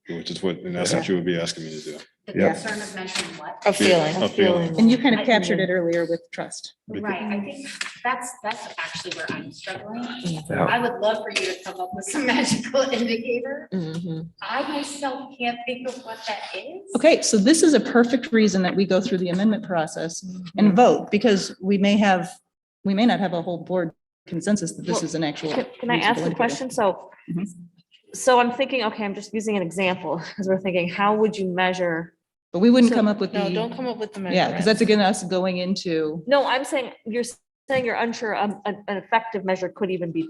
which is what, in essence, you would be asking me to do. The Yeah. concern of measuring what? A feeling. A feeling. And you kind of captured it earlier with trust. Right, I think that's actually where I'm struggling. Yeah. I would love for you to come up with some magical indicator. Mhm. I myself can't think of what that is. Okay, so this is a perfect reason that we go through the amendment process and vote, because we may not have a whole board consensus that this is an actual. Can I ask reasonable a indicator. question? So, Mhm. so I'm thinking, okay, I'm just using an example, because we're thinking, how would you measure? But we wouldn't So- come up with No, don't the, come up with the yeah, measurements. because that's again us going into, No, I'm saying, you're saying you're unsure an effective measure could even be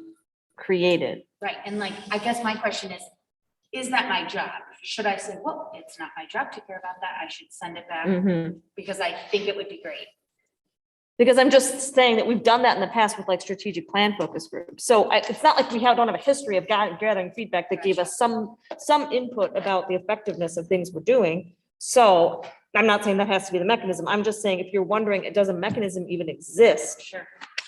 created. Right, and like, I guess my question is that my job? Should I say, well, it's not my job to care about that, I should send it back, Mhm. because I think it would be great. Because I'm just saying that we've done that in the past with like strategic plan focus groups. So it's not like don't have a history of gathering feedback that gave us some input about the effectiveness of things we're doing. So I'm not saying that has to be the mechanism. I'm just saying if you're wondering, does a mechanism even exist? Sure.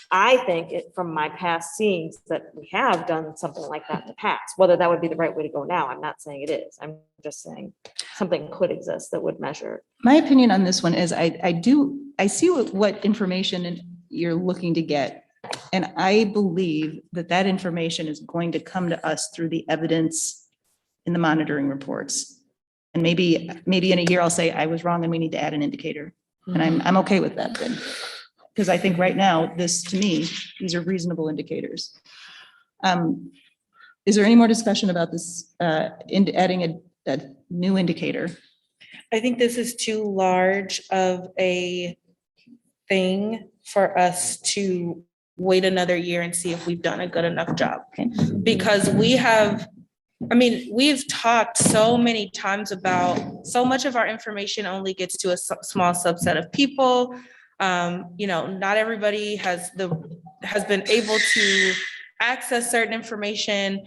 I think it, from my past seeings, that we have done something like that in the past. Whether that would be the right way to go now, I'm not saying it is. I'm just saying something could exist that would measure. my opinion on this one is I see what information you're looking to get. And I believe that information is going to come to us through the evidence in the monitoring reports. And maybe in a year, I'll say I was wrong and we need to add an indicator. And I'm okay with that then. Because I think right now, to me, these are reasonable indicators. Is there any more discussion about this, adding a new indicator? I think this is too large of a thing for us to wait another year and see if we've done a good enough job. Okay. Because we've talked so many times about, so much of our information only gets to a small subset of people. Not everybody has been able to access certain information.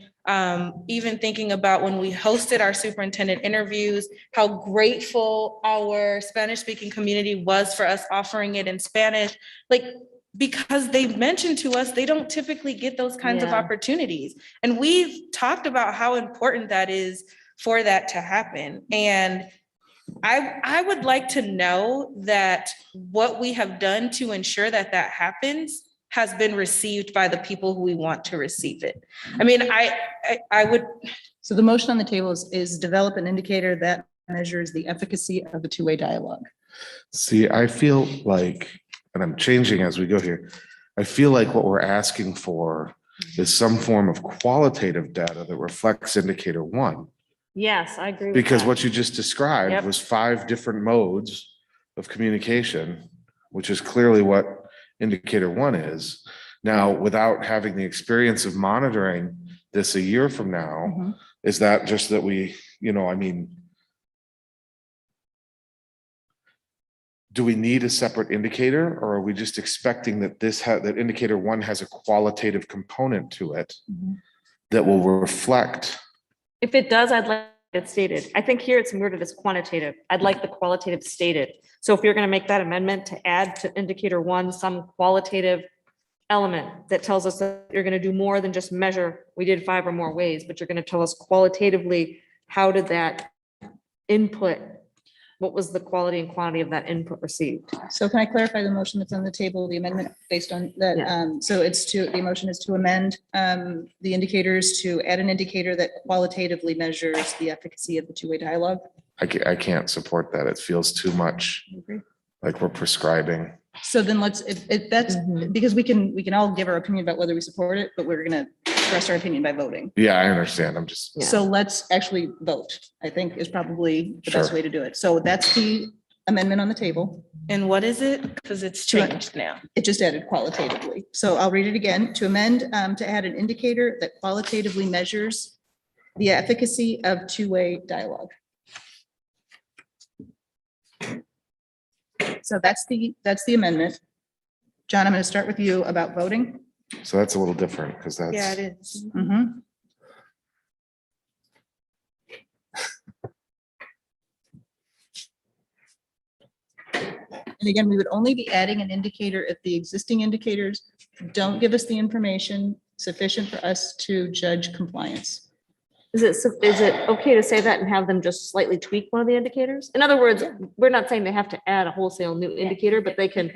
Even thinking about when we hosted our superintendent interviews, how grateful our Spanish-speaking community was for us offering it in Spanish, because they've mentioned to us, they don't typically get those kinds of Yeah. opportunities. And we've talked about how important that is for that to happen. And I would like to know that what we have done to ensure that happens has been received by the people who we want to receive it. I would. So the motion on the table is develop an indicator that measures the efficacy of the two-way dialogue. See, I feel like, and I'm changing as we go here, I feel like what we're asking for is some form of qualitative data that reflects indicator one. Yes, I agree with Because that. what you just described Yep. was 5 different modes of communication, which is clearly what indicator one is. Now, without having the experience of monitoring this a year from now, Mhm. is that just that do we need a separate indicator, or are we just expecting that that indicator one has a qualitative component to it Mhm. that will reflect? If it does, I'd like it stated. I think here it's worded as quantitative. I'd like the qualitative stated. So if you're going to make that amendment to add to indicator one, some qualitative element that tells us that you're going to do more than just measure, we did 5 or more ways, but you're going to tell us qualitatively, how did that input, what was the quality and quantity of that input received? So can I clarify the motion that's on the table, the amendment based on that? Yeah. So the motion is to amend the indicators to add an indicator that qualitatively measures the efficacy of the two-way dialogue. I can't support that. It feels too much like we're prescribing. So then if that's, Mhm. because we can all give our opinion about whether we support it, but we're gonna express our opinion by voting. Yeah, I understand. I'm just, Yeah. So let's actually vote, I think is probably the best Sure. way to do it. So that's the amendment on the table. And what is it? Because it's changed now. It just added qualitatively. So I'll read it again. To amend, to add an indicator that qualitatively measures the efficacy of two-way dialogue. So that's the amendment. John, I'm going to start with you about voting. so that's a little different because that's. Yeah, it is. Mhm. And again, we would only be adding an indicator if the existing indicators don't give us the information sufficient for us to judge compliance. Is it okay to say that and have them just slightly tweak one of the indicators? In other words, we're not saying they have to add a wholesale new indicator, but they can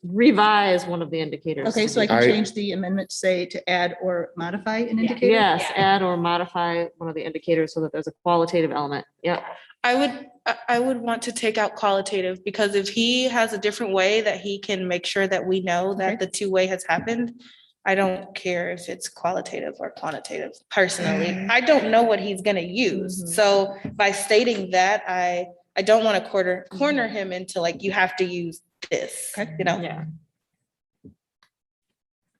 revise one of the indicators. Okay, to so I be- can change the amendment, to say to add or modify an indicator? Yes, Yeah. add or modify one of the indicators so that there's a qualitative element. Yeah. I would want to take out qualitative, because if he has a different way that he can make sure that we know that the two-way has happened, I don't care if it's qualitative or quantitative personally. I don't know what he's gonna use. So by stating that, I don't want to corner him into like, you have to use this, you know? Yeah.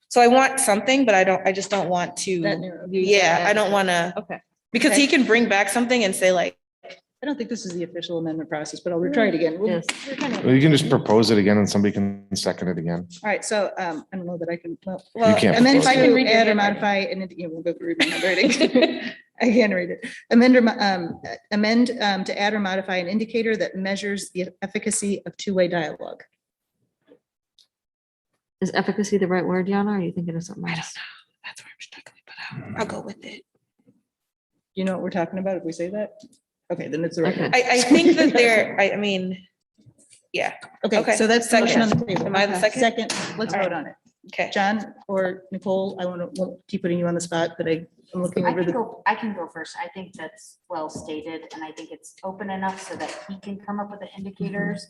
So I want something, but I just don't want That to, narrow. yeah, I don't want to, Okay. because he can bring back something and say like, I don't think this is the official amendment process, but I'll try it again. We'll- Yes. we're kinda- Well, you can just propose it again and somebody can second it again. All right, so I don't know that I can, well, well, can't amend propose to it. add or modify, and you know, we'll go through my handwriting. I can't read it. Amend to add or modify an indicator that measures the efficacy of two-way dialogue. Is efficacy the right word, Yana? Or are you thinking of something else? That's where I'm struggling, but I'll go with it. You know what we're talking about if we say that? Okay, then it's the right. Okay. word. I think that I mean, yeah, Okay, okay, so that's the motion on the second. table. Am I the second? Second, let's All right. vote on it. okay. John or Nicole, I won't keep putting you on the spot, but I'm looking over the. I can go first. I think that's well stated, and I think it's open enough so that he can come up with the indicators,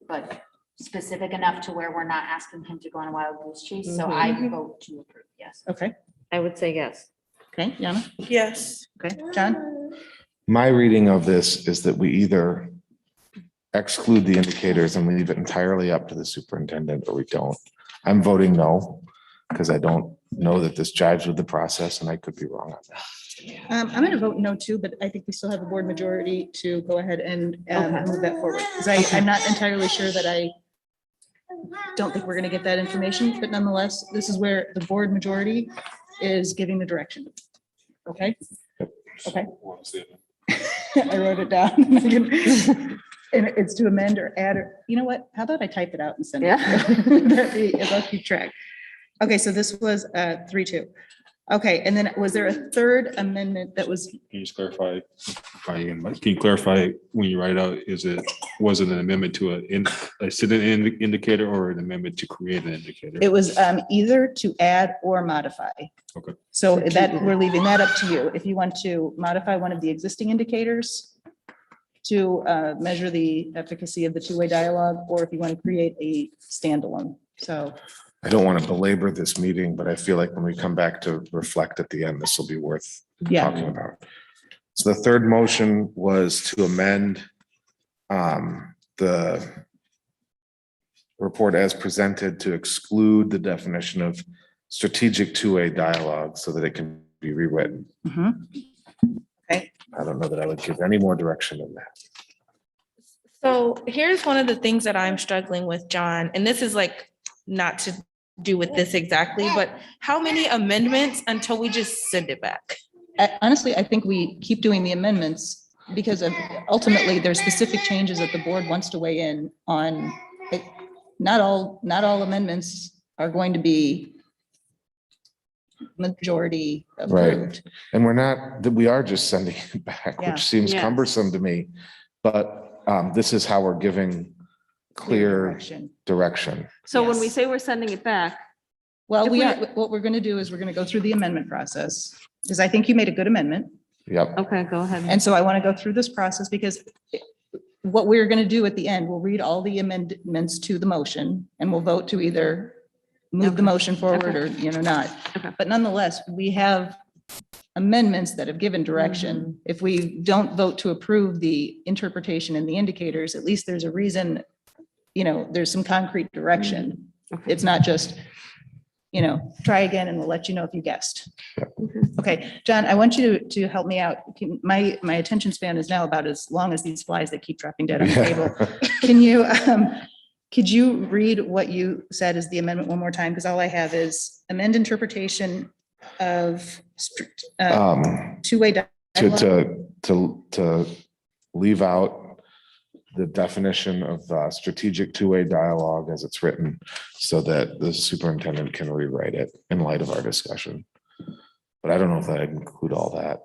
but specific enough to where we're not asking him to go on a wild goose chase. So I vote to approve, yes. Okay, I would say yes. okay, Yana, Yes. okay, John, My reading of this is that we either exclude the indicators and leave it entirely up to the superintendent, or we don't. I'm voting no, because I don't know that this jives with the process, and I could be wrong on that. I'm going to vote no too, but I think we still have a board majority to go ahead and move that forward. Because I'm not entirely sure that I don't think we're going to get that information, but nonetheless, this is where the board majority is giving the direction. Okay? Okay. I wrote it down. And it's to amend or add, or, you know what? How about I type it out and send it? I'll keep track. Okay, so this was 3-2. Okay, and then was there a third amendment that was, Can you just clarify? Can you clarify when you write out, was it an amendment to a sit-in indicator or an amendment to create an indicator? it was either to add or modify. Okay. So that, we're leaving that up to you. If you want to modify one of the existing indicators to measure the efficacy of the two-way dialogue, or if you want to create a standalone. So, I don't want to belabor this meeting, but I feel like when we come back to reflect at the end, this will be worth yeah, talking about. So the third motion was to amend the report as presented to exclude the definition of strategic two-way dialogue so that it can be rewritten. mhm. I don't know that I would give any more direction than that. So here's one of the things that I'm struggling with, John, and this is like not to do with this exactly, but how many amendments until we just send it back? Honestly, I think we keep doing the amendments because of ultimately there's specific changes that the board wants to weigh in on. Not all amendments are going to be majority approved. And we're not, that we are just sending it back, Yeah. which seems Yes. cumbersome to me. But this is how we're giving clear direction. direction. So when we Yes. say we're sending it back, Well, If we we- are, what we're going to do is we're going to go through the amendment process, because I think you made a good amendment. Yep. okay, go ahead. And so I want to go through this process because what we're going to do at the end, we'll read all the amendments to the motion and we'll vote to either move the Okay. motion forward or, not. Okay. But nonetheless, we have amendments that have given direction. If we don't vote to approve the interpretation and the indicators, at least there's a reason, there's some concrete direction. Okay. It's not just, try again and we'll let you know if you guessed. Okay, John, I want you to help me out. My attention span is now about as long as these flies that keep dropping dead on the table. Can you, could you read what you said as the amendment one more time? Because all I have is amend interpretation of two-way dialogue. To leave out the definition of strategic two-way dialogue as it's written so that the superintendent can rewrite it in light of our discussion. But I don't know if that include all that.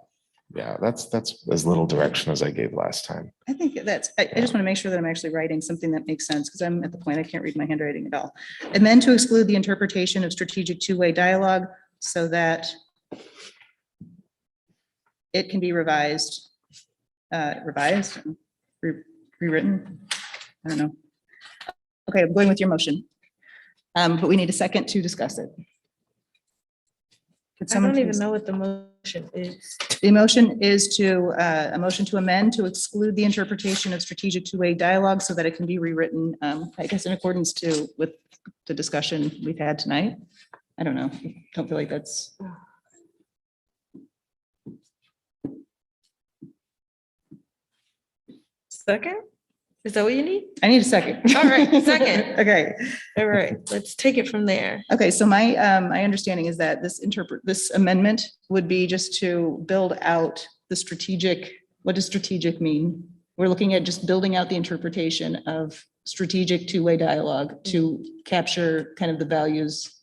Yeah, that's as little direction as I gave last time. I think I just want to make sure that I'm actually writing something that makes sense, because I'm at the point I can't read my handwriting at all. And then to exclude the interpretation of strategic two-way dialogue so that it can be revised, rewritten. I don't know. Okay, I'm going with your motion. But we need a second to discuss it. Could I someone don't even please- know what the motion is. The motion is a motion to amend to exclude the interpretation of strategic two-way dialogue so that it can be rewritten, I guess, in accordance with the discussion we've had tonight. I don't know. Don't feel like that's. Second? Is that what you need? I need a second. All right, second. Okay. All right, let's take it from there. Okay, so my understanding is that this amendment would be just to build out the strategic, what does strategic mean? We're looking at just building out the interpretation of strategic two-way dialogue to capture kind of the values.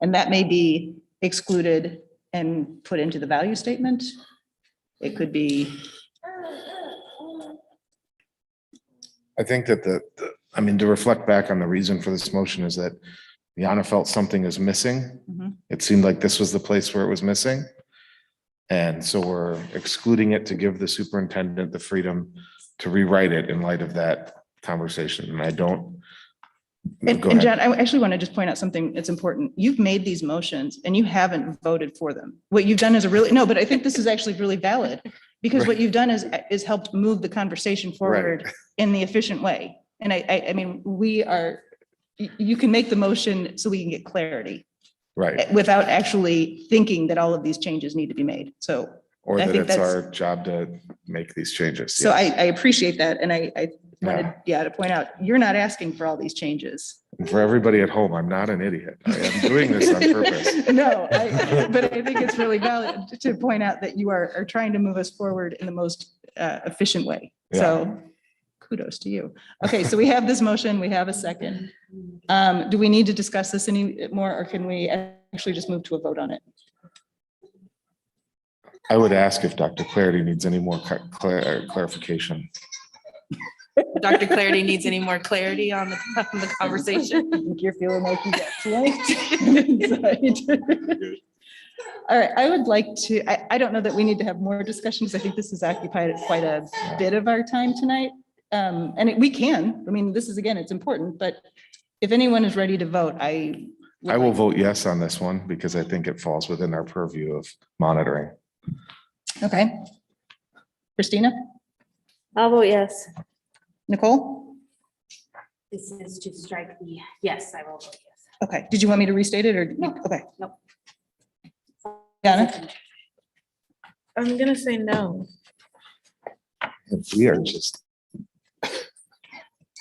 And that may be excluded and put into the value statement. It could be, I think that I mean, to reflect back on the reason for this motion is that Yana felt something is missing. Mhm. It seemed like this was the place where it was missing. And so we're excluding it to give the superintendent the freedom to rewrite it in light of that conversation. And I don't. and Go ahead. John, I actually want to just point out something that's important. You've made these motions and you haven't voted for them. What you've done is but I think this is actually really valid. Because what you've done is helped move the conversation forward in the efficient way. And I mean, you can make the motion so we can get clarity Right. without actually thinking that all of these changes need to be made. So, Or I that think it's that's- our job to make these changes. so yes. I appreciate that. And I wanted, to point out, you're not asking for all these changes. And for everybody at home, I'm not an idiot. I am doing this on purpose. No, but I think it's really valid to point out that you are trying to move us forward in the most efficient way. So kudos to you. Okay, so we have this motion, we have a second. Do we need to discuss this any more, or can we actually just move to a vote on it? I would ask if Dr. Clarity needs any more clarification. Dr. Clarity needs any more clarity on the conversation? I think you're feeling like you got flanked. All right, I would like to, I don't know that we need to have more discussions. I think this has occupied quite a bit of our time tonight. We can, I mean, this is, again, it's important, but if anyone is ready to vote, I will vote yes on this one because I think it falls within our purview of monitoring. Okay. Christina, I'll vote yes. Nicole? This is to strike the, yes, I will vote yes. Okay, did you want me to restate it or? No. Okay. No. Donna? I'm gonna say no. We are just,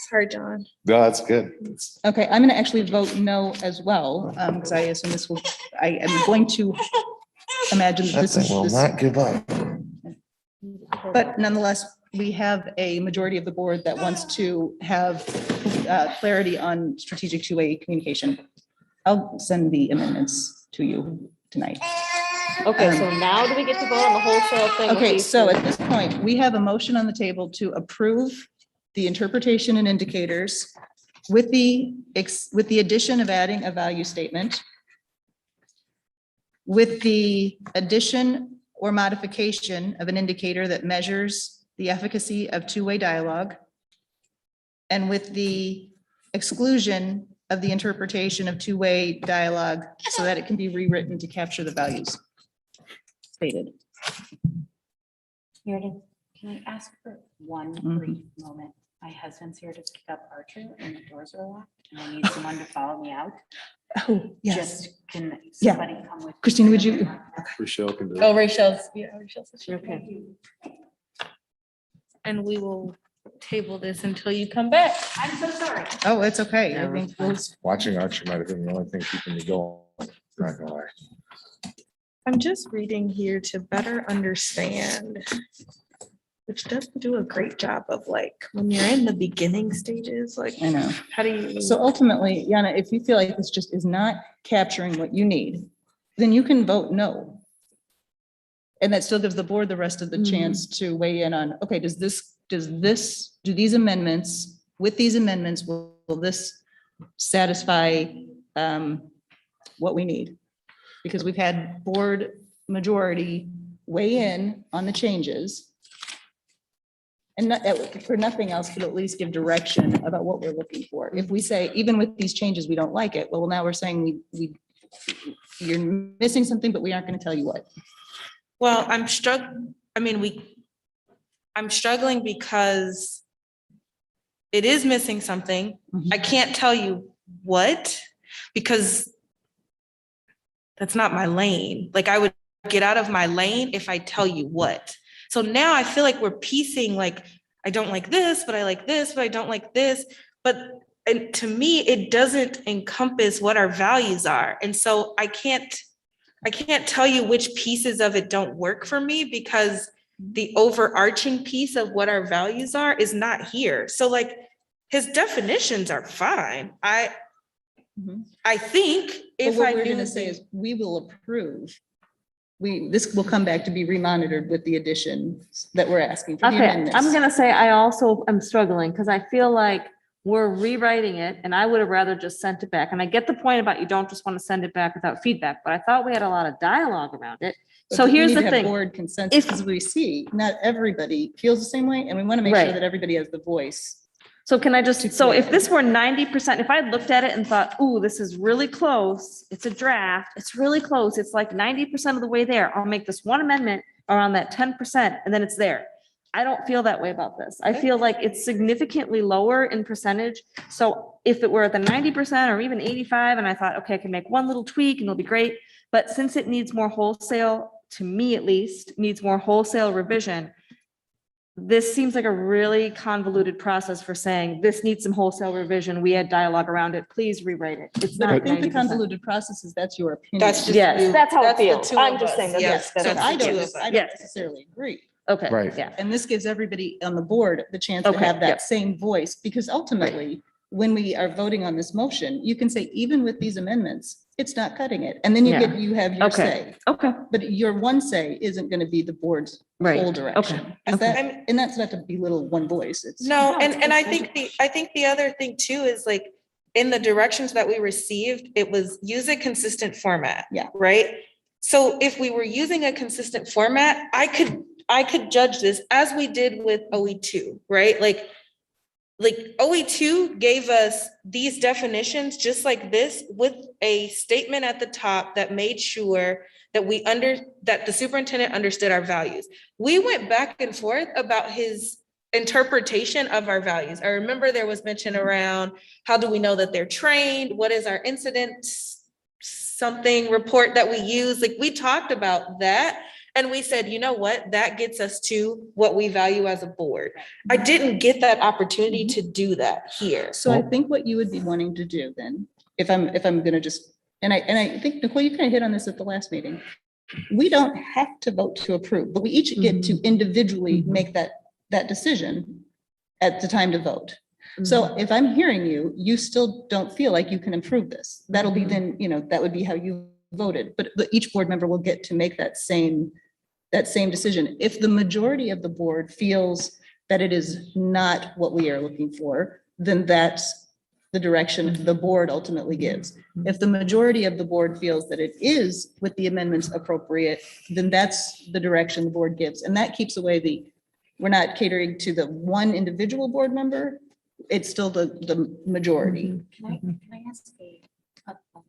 Sorry, John. no, that's good. Okay, I'm going to actually vote no as well, because I assume this will, I am going to imagine that this is. Will this- not give up. But nonetheless, we have a majority of the board that wants to have clarity on strategic two-way communication. I'll send the amendments to you tonight. Okay, so now do we get to vote on the wholesale thing? with Okay, these so two? at this point, we have a motion on the table to approve the interpretation and indicators with the addition of adding a value statement, with the addition or modification of an indicator that measures the efficacy of two-way dialogue, and with the exclusion of the interpretation of two-way dialogue so that it can be rewritten to capture the values stated. Meredith, can I ask for one Mhm. brief moment? My husband's here to pick up Archer and the doors are locked and I need someone to follow me out. Oh, yes. Just can Yeah. somebody come with? me? Christine, would you? Rochelle can do it. Oh, Rachel's, yeah, Rachel's. Okay. And we will table this until you come back. I'm so sorry. Oh, it's okay. I No, think it's we'll- Watching Archer might have been the only thing keeping me going. Not gonna lie. I'm just reading here to better understand, which doesn't do a great job of like, when you're in the beginning stages, like, I know. how do you? So ultimately, Yana, if you feel like this just is not capturing what you need, then you can vote no. And that still gives the board the rest of the Mhm. chance to weigh in on, okay, do these amendments, with these amendments, will this satisfy what we need? Because we've had board majority weigh in on the changes. And not, for nothing else, but at least give direction about what we're looking for. If we say, even with these changes, we don't like it, well, now we're saying you're missing something, but we aren't going to tell you what. Well, I'm struggling because it is missing something. Mhm. I can't tell you what, because that's not my lane. Like, I would get out of my lane if I tell you what. So now I feel like we're piecing, like, I don't like this, but I like this, but I don't like this. And to me, it doesn't encompass what our values are. And so I can't tell you which pieces of it don't work for me, because the overarching piece of what our values are is not here. So like, his definitions are fine. Mhm. I think But if what I we're knew going to say the- is, we will approve. This will come back to be remonitored with the additions that we're asking for the Okay, amendments. I'm gonna say I also am struggling because I feel like we're rewriting it and I would have rather just sent it back. And I get the point about you don't just want to send it back without feedback, but I thought we had a lot of dialogue around it. But So we here's need the to have thing. Board consensus, If- because we see not everybody feels the same way, and we want to make sure Right. that everybody has the voice. So can I just, To so if clear. this were 90%, if I looked at it and thought, ooh, this is really close, it's a draft, it's really close, it's like 90% of the way there, I'll make this one amendment around that 10% and then it's there. I don't feel that way about this. I feel like it's significantly lower in percentage. So if it were at the 90% or even 85, and I thought, okay, I can make one little tweak and it'll be great. But since it needs more wholesale, to me at least, needs more wholesale revision, this seems like a really convoluted process for saying this needs some wholesale revision. We had dialogue around it. Please rewrite it. It's But I not think the 90%. convoluted process is, that's your opinion. That's just Yes, you. that's how it That's the feels. two I'm of just us. saying that Yes, that's- So that's I the two don't, of us. I don't Yes. necessarily agree. Okay, Right. yeah. And this gives everybody on the board the chance to Okay, have yep. that same voice, because ultimately, when we are voting on this motion, you can say, even with these amendments, it's not cutting it. And then Yeah. you have your Okay. say. Okay, But your one say isn't going to be the board's right. whole Okay. direction. Is Okay. that, and that's not to belittle one voice. It's. No, it's and I just- think the other thing too is like, in the directions that we received, it was use a consistent format. Yeah. Right? So if we were using a consistent format, I could judge this as we did with OE2, right? Like OE2 gave us these definitions just like this, with a statement at the top that made sure that that the superintendent understood our values. We went back and forth about his interpretation of our values. I remember there was mention around, how do we know that they're trained? What is our incident something report that we use? Like, we talked about that. And we said, you know what, that gets us to what we value as a board. I didn't get that opportunity to do that here. So I think what you would be wanting to do then, if I'm gonna just, and I think, Nicole, you kind of hit on this at the last meeting. We don't have to vote to approve, but we each get to individually make that decision at the time to vote. So if I'm hearing you, you still don't feel like you can improve this. That'll be then, that would be how you voted, but each board member will get to make that same decision. If the majority of the board feels that it is not what we are looking for, then that's the direction the board ultimately gives. If the majority of the board feels that it is, with the amendments, appropriate, then that's the direction the board gives. And that keeps away we're not catering to the one individual board member. It's still the majority. Can I ask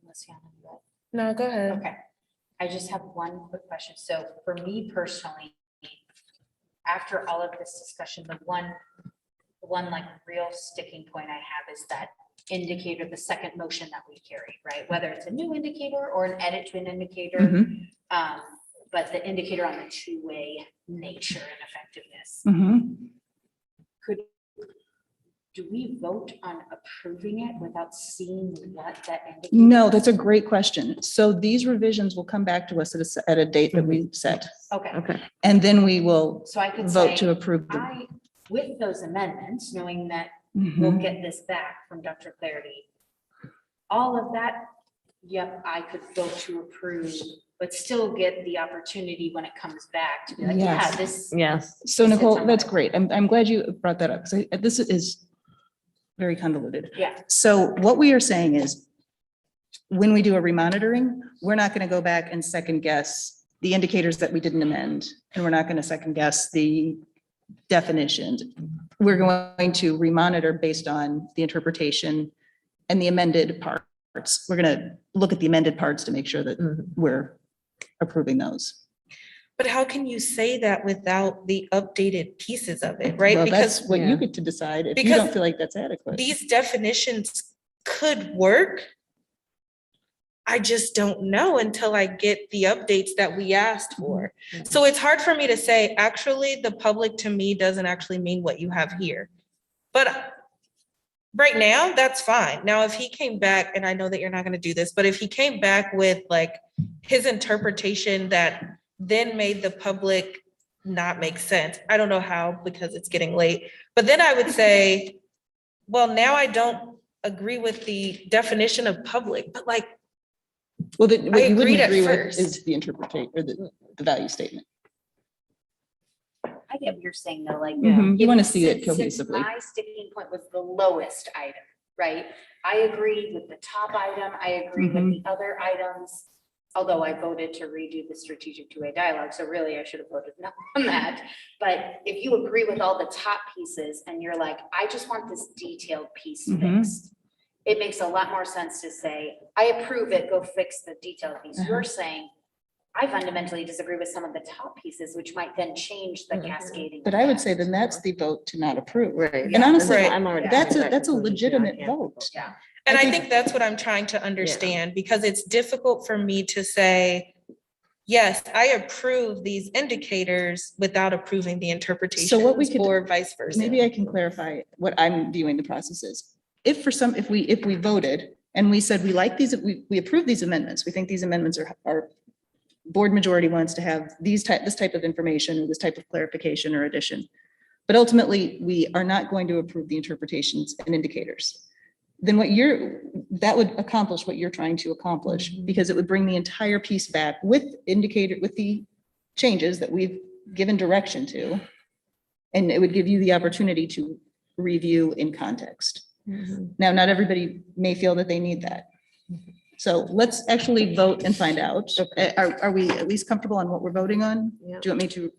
unless you have any- No, go ahead. Okay, I just have one quick question. So for me personally, after all of this discussion, the one like real sticking point I have is that indicator, the second motion that we carry, right? Whether it's a new indicator or an edit to an indicator, but the indicator on the two-way nature and effectiveness. Do we vote on approving it without seeing what that indicator? No, that's a great question. So these revisions will come back to us at a date that we set, Okay, Okay. and then we will so I could vote to say, approve them. with those amendments, knowing that we'll get this back from Dr. Clarity, all of that yep, I could vote to approve, but still get the opportunity when it comes back to be like, yeah, Yes. this. Yes. So It's Nicole, on that's my- great. I'm glad you brought that up because this is very convoluted. Yeah. So what we are saying is when we do a remonitoring, we're not going to go back and second guess the indicators that we didn't amend. And we're not going to second guess the definitions. We're going to remonitor based on the interpretation and the amended parts. We're going to look at the amended parts to make sure that we're approving those. But how can you say that without the updated pieces of it, right? Well, Because that's what Yeah. you get to decide if you Because don't feel like that's adequate. these definitions could work. I just don't know until I get the updates that we asked for. So it's hard for me to say, actually, the public to me doesn't actually mean what you have here. But right now, that's fine. Now, if he came back, and I know that you're not gonna do this, but if he came back with like his interpretation that then made the public not make sense, I don't know how, because it's getting late. But then I would say, well, now I don't agree with the definition of public, but like, Well, what you wouldn't agreed at agree with first. is the interpretation or the value statement. I get what you're saying though, like. Mhm, you if- wanna see it since cohesively. My sticking point was the lowest item, right? I agree with the top item. I agree with Mhm. the other items. Although I voted to redo the strategic two-way dialogue, so really I should have voted no on that. But if you agree with all the top pieces and you're like, I just want this detailed piece Mhm. fixed. It makes a lot more sense to say, I approve it, go fix the detailed piece. You're saying, I fundamentally disagree with some of the top pieces, which might then change the cascading. But I would say effect. then that's the vote to not approve. Right. And honestly, Right. I'm already that's coming to that that's a conclusion, too. I legitimate can't vote. Yeah. and I I think- think that's what I'm trying to understand, because it's difficult for me to say, yes, I approve these indicators without approving the interpretations could- or vice versa. Maybe I can clarify what I'm viewing the process is. If we voted and we said we like these, we approve these amendments, we think these amendments are board majority wants to have this type of information, or this type of clarification or addition. But ultimately, we are not going to approve the interpretations and indicators. Then that would accomplish what you're trying to accomplish, because it would bring the entire piece back with the changes that we've given direction to. And it would give you the opportunity to review in context. Now, not everybody may feel that they need that. So let's actually vote and find out. Okay. Are we at least comfortable on what we're voting on? Yeah. Do you want me to?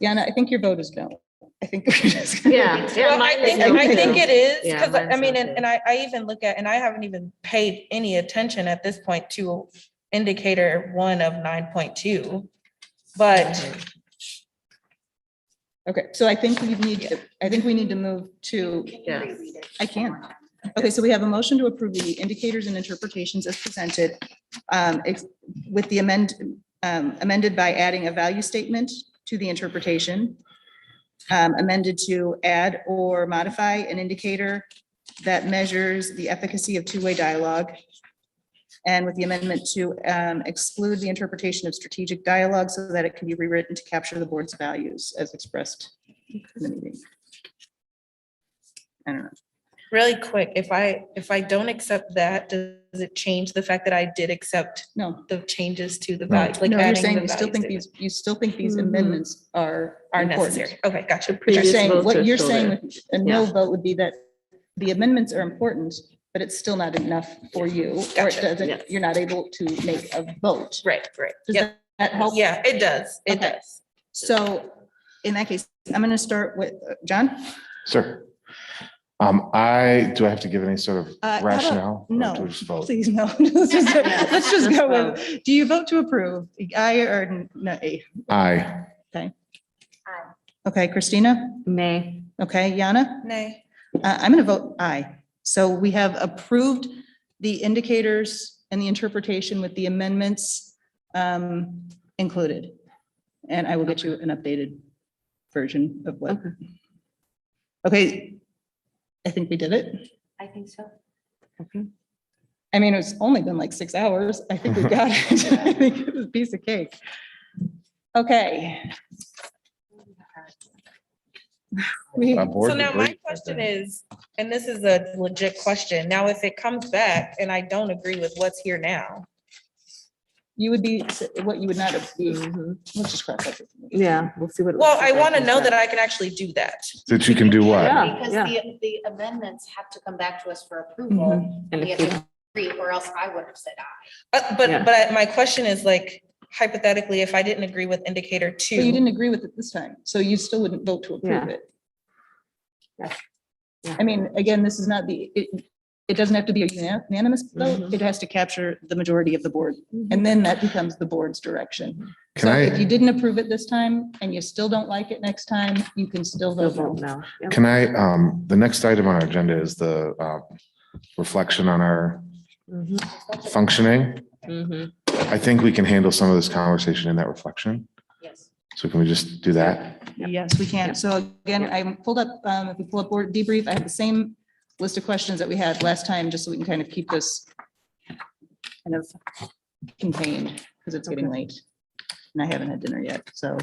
Yana, I think your vote is no. I think. we're just gonna- Yeah. Well, I think it is, Yeah, because I mine's mean, no and too. and I even look at, and I haven't even paid any attention at this point to indicator 1 of 9.2. But Okay, so I think we need to move to, Can you Yes. reread it? I can. Okay, so we have a motion to approve the indicators and interpretations as presented, with the amended by adding a value statement to the interpretation. Amended to add or modify an indicator that measures the efficacy of two-way dialogue. And with the amendment to exclude the interpretation of strategic dialogue so that it can be rewritten to capture the board's values as expressed in the meeting. I don't know. really quick, if I don't accept that, does it change the fact that I did accept No, the changes to the No. value? Like no, you're adding saying the you still value think statement you still think these Mhm. amendments are are important. necessary. Okay, gotcha. But you're Previous saying, votes what are you're still saying there. with a no Yeah. vote would be that the amendments are important, but it's still not enough for you, or it Gotcha. doesn't, Yes. you're not able to make a vote. Right. Does Yep. that help? Yeah, it does. It Okay. does. So in that case, I'm going to start with John. Sir. Do I have to give any sort of How about- rationale? or do No, we just vote? please, no. Let's just let's just Just go vote. with, do you vote to approve? Aye or nay? Aye. Okay, Christina? Nay. Okay, Yana? Nay. I'm going to vote aye. So we have approved the indicators and the interpretation with the amendments included. And I will get you an updated version of what. Okay. Okay, I think we did it. I think so. I mean, it's only been like 6 hours. I think we got it. I think it was a piece of cake. Okay. So now my question is, and this is a legit question, now if it comes back and I don't agree with what's here now, You would be, what you would not have, Mhm. let's just cross that. Yeah, we'll see what. it well, looks I like want to after know that. that I can actually do that. That you can do what? Yeah, Because yeah. the amendments have to come back to us for approval. And We if have you- to agree, or else I would have said aye. Yeah. But my question is like, hypothetically, if I didn't agree with indicator But you two, didn't agree with it this time, so you still wouldn't vote to approve Yeah. it. Yeah. Yeah. I mean, again, this is not it doesn't have to be a unanimous vote. Mhm. It has to capture the majority of the board. And then that becomes the board's direction. Can So if you I, didn't approve it this time and you still don't like it next time, you can still You'll vote vote no. no. Yep. can I, the next item on our agenda is the reflection on our Mhm. functioning. Mhm. I think we can handle some of this conversation in that reflection. Yes. So can we just do that? Yes, we can. So again, I pulled up, if we pull up board debrief, I have the same list of questions that we had last time, just so we can kind of keep this kind of contained, because it's getting late. And I haven't had dinner yet, so.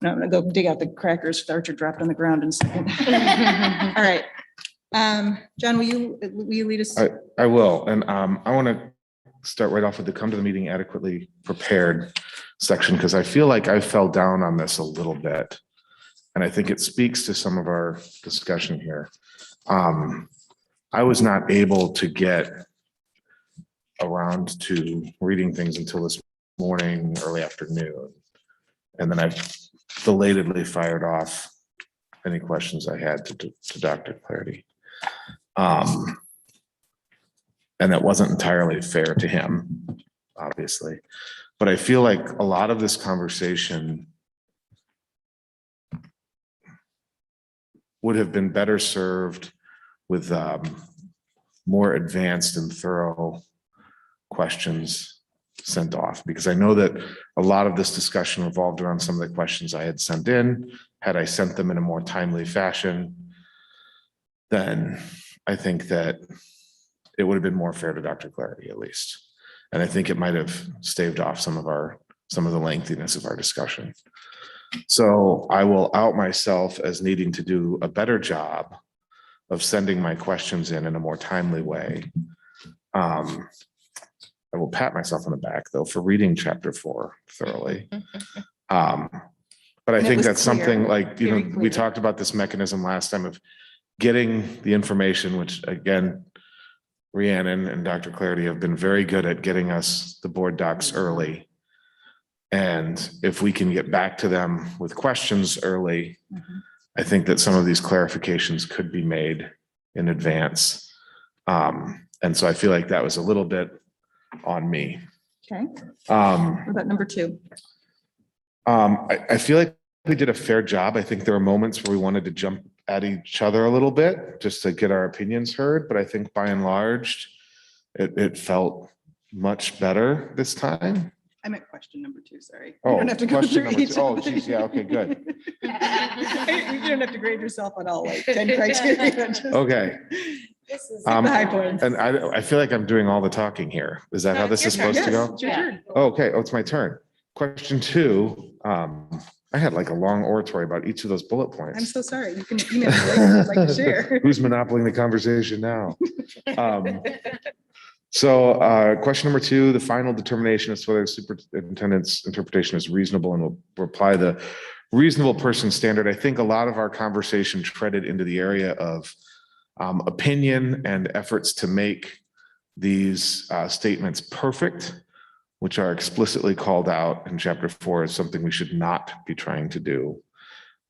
No, I'm gonna go dig out the crackers Archer dropped on the ground in a second. All right. John, will you lead us? I will, and I want to start right off with the come to the meeting adequately prepared section, because I feel like I fell down on this a little bit. And I think it speaks to some of our discussion here. I was not able to get around to reading things until this morning, early afternoon. And then I belatedly fired off any questions I had to Dr. Clarity. And that wasn't entirely fair to him, obviously. But I feel like a lot of this conversation would have been better served with more advanced and thorough questions sent off, because I know that a lot of this discussion revolved around some of the questions I had sent in. Had I sent them in a more timely fashion, then I think that it would have been more fair to Dr. Clarity at least. And I think it might have staved off some of the lengthiness of our discussion. So I will out myself as needing to do a better job of sending my questions in a more timely way. I will pat myself on the back though for reading chapter 4 thoroughly. But I And it think was that's something clear, like, you very know, we clear. talked about this mechanism last time of getting the information, which again, Rhiannon and Dr. Clarity have been very good at getting us the board docs early. And if we can get back to them with questions early, I think that some of these clarifications could be made in advance. And so I feel like that was a little bit on me. Okay, Um, what about number 2? I feel like we did a fair job. I think there were moments where we wanted to jump at each other a little bit just to get our opinions heard, but I think by and large, it felt much better this time. I meant question number 2, sorry. You Oh, don't have to go question through number each. two. Oh, of them. geez, yeah, okay, good. You don't have to grade yourself on all like 10 criteria. just Okay. This is. the high points. And I feel like I'm doing all the talking here. Is that how this is supposed to Yes, go? it's your turn. Oh, okay, oh, it's my turn. Question 2, I had like a long oratory about each of those bullet points. I'm so sorry. You can email me later if you'd like to share. Who's monopolying the conversation now? So question number 2, the final determination as to whether the superintendent's interpretation is reasonable, and will apply the reasonable person standard. I think a lot of our conversation treaded into the area of opinion and efforts to make these statements perfect, which are explicitly called out in chapter 4 as something we should not be trying to do.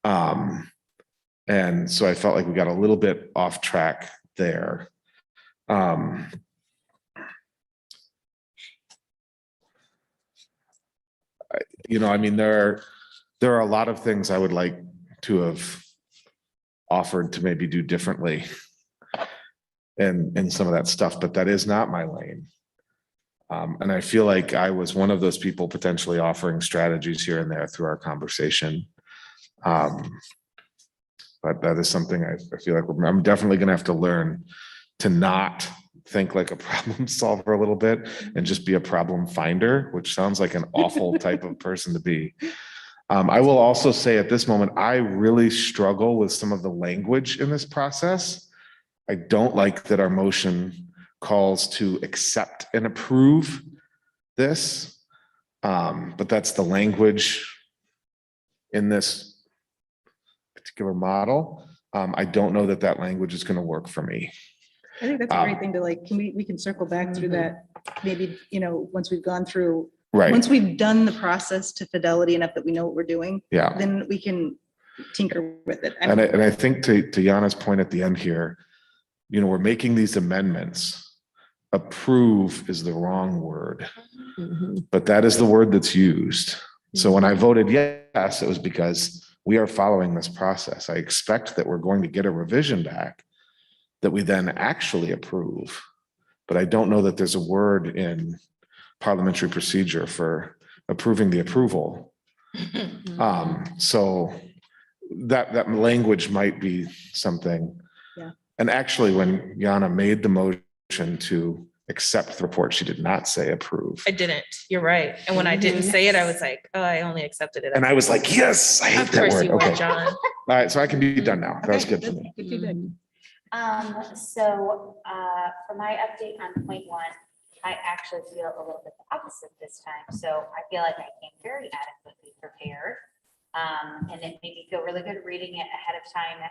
And so I felt like we got a little bit off track there. You know, I mean, there are a lot of things I would like to have offered to maybe do differently and some of that stuff, but that is not my lane. And I feel like I was one of those people potentially offering strategies here and there through our conversation. But that is something I feel like I'm definitely going to have to learn to not think like a problem solver a little bit and just be a problem finder, which sounds like an awful type of person to be. I will also say at this moment, I really struggle with some of the language in this process. I don't like that our motion calls to accept and approve this. But that's the language in this particular model. I don't know that that language is going to work for me. I think that's a great thing to like, we can circle back through that, maybe, once we've gone through, Right. once we've done the process to fidelity enough that we know what we're doing, Yeah. then we can tinker with it. And I think to Yana's point at the end here, we're making these amendments. Approve is the wrong word, but that is the word that's used. So when I voted yes, it was because we are following this process. I expect that we're going to get a revision back that we then actually approve. But I don't know that there's a word in parliamentary procedure for approving the approval. So that language might be something. Yeah. And actually, when Yana made the motion to accept the report, she did not say approve. I didn't. You're right. And when I didn't say it, I was like, oh, I only accepted it. And I was like, yes, I hate Of that course word. you were, Okay. John. All right, so I can be done now. That was good for me. Good feedback. So for my update on point one, I actually feel a little bit the opposite this time. So I feel like I came very adequately prepared. And it made me feel really good reading it ahead of time.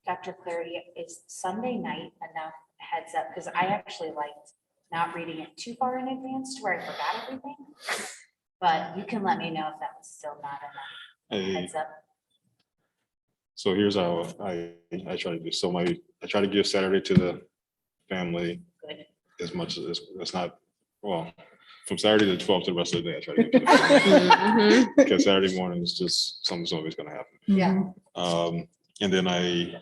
Dr. Clarity, is Sunday night enough heads up? Because I actually liked not reading it too far in advance to where I forgot everything. But you can let me know if that was still not enough heads up. So here's how I try to do. So I try to give Saturday to the family Good. as much as it's not, well, from Saturday to 12 to the rest of the day, I try to give to the family. Because Saturday morning is just something's always gonna happen. Yeah. And then I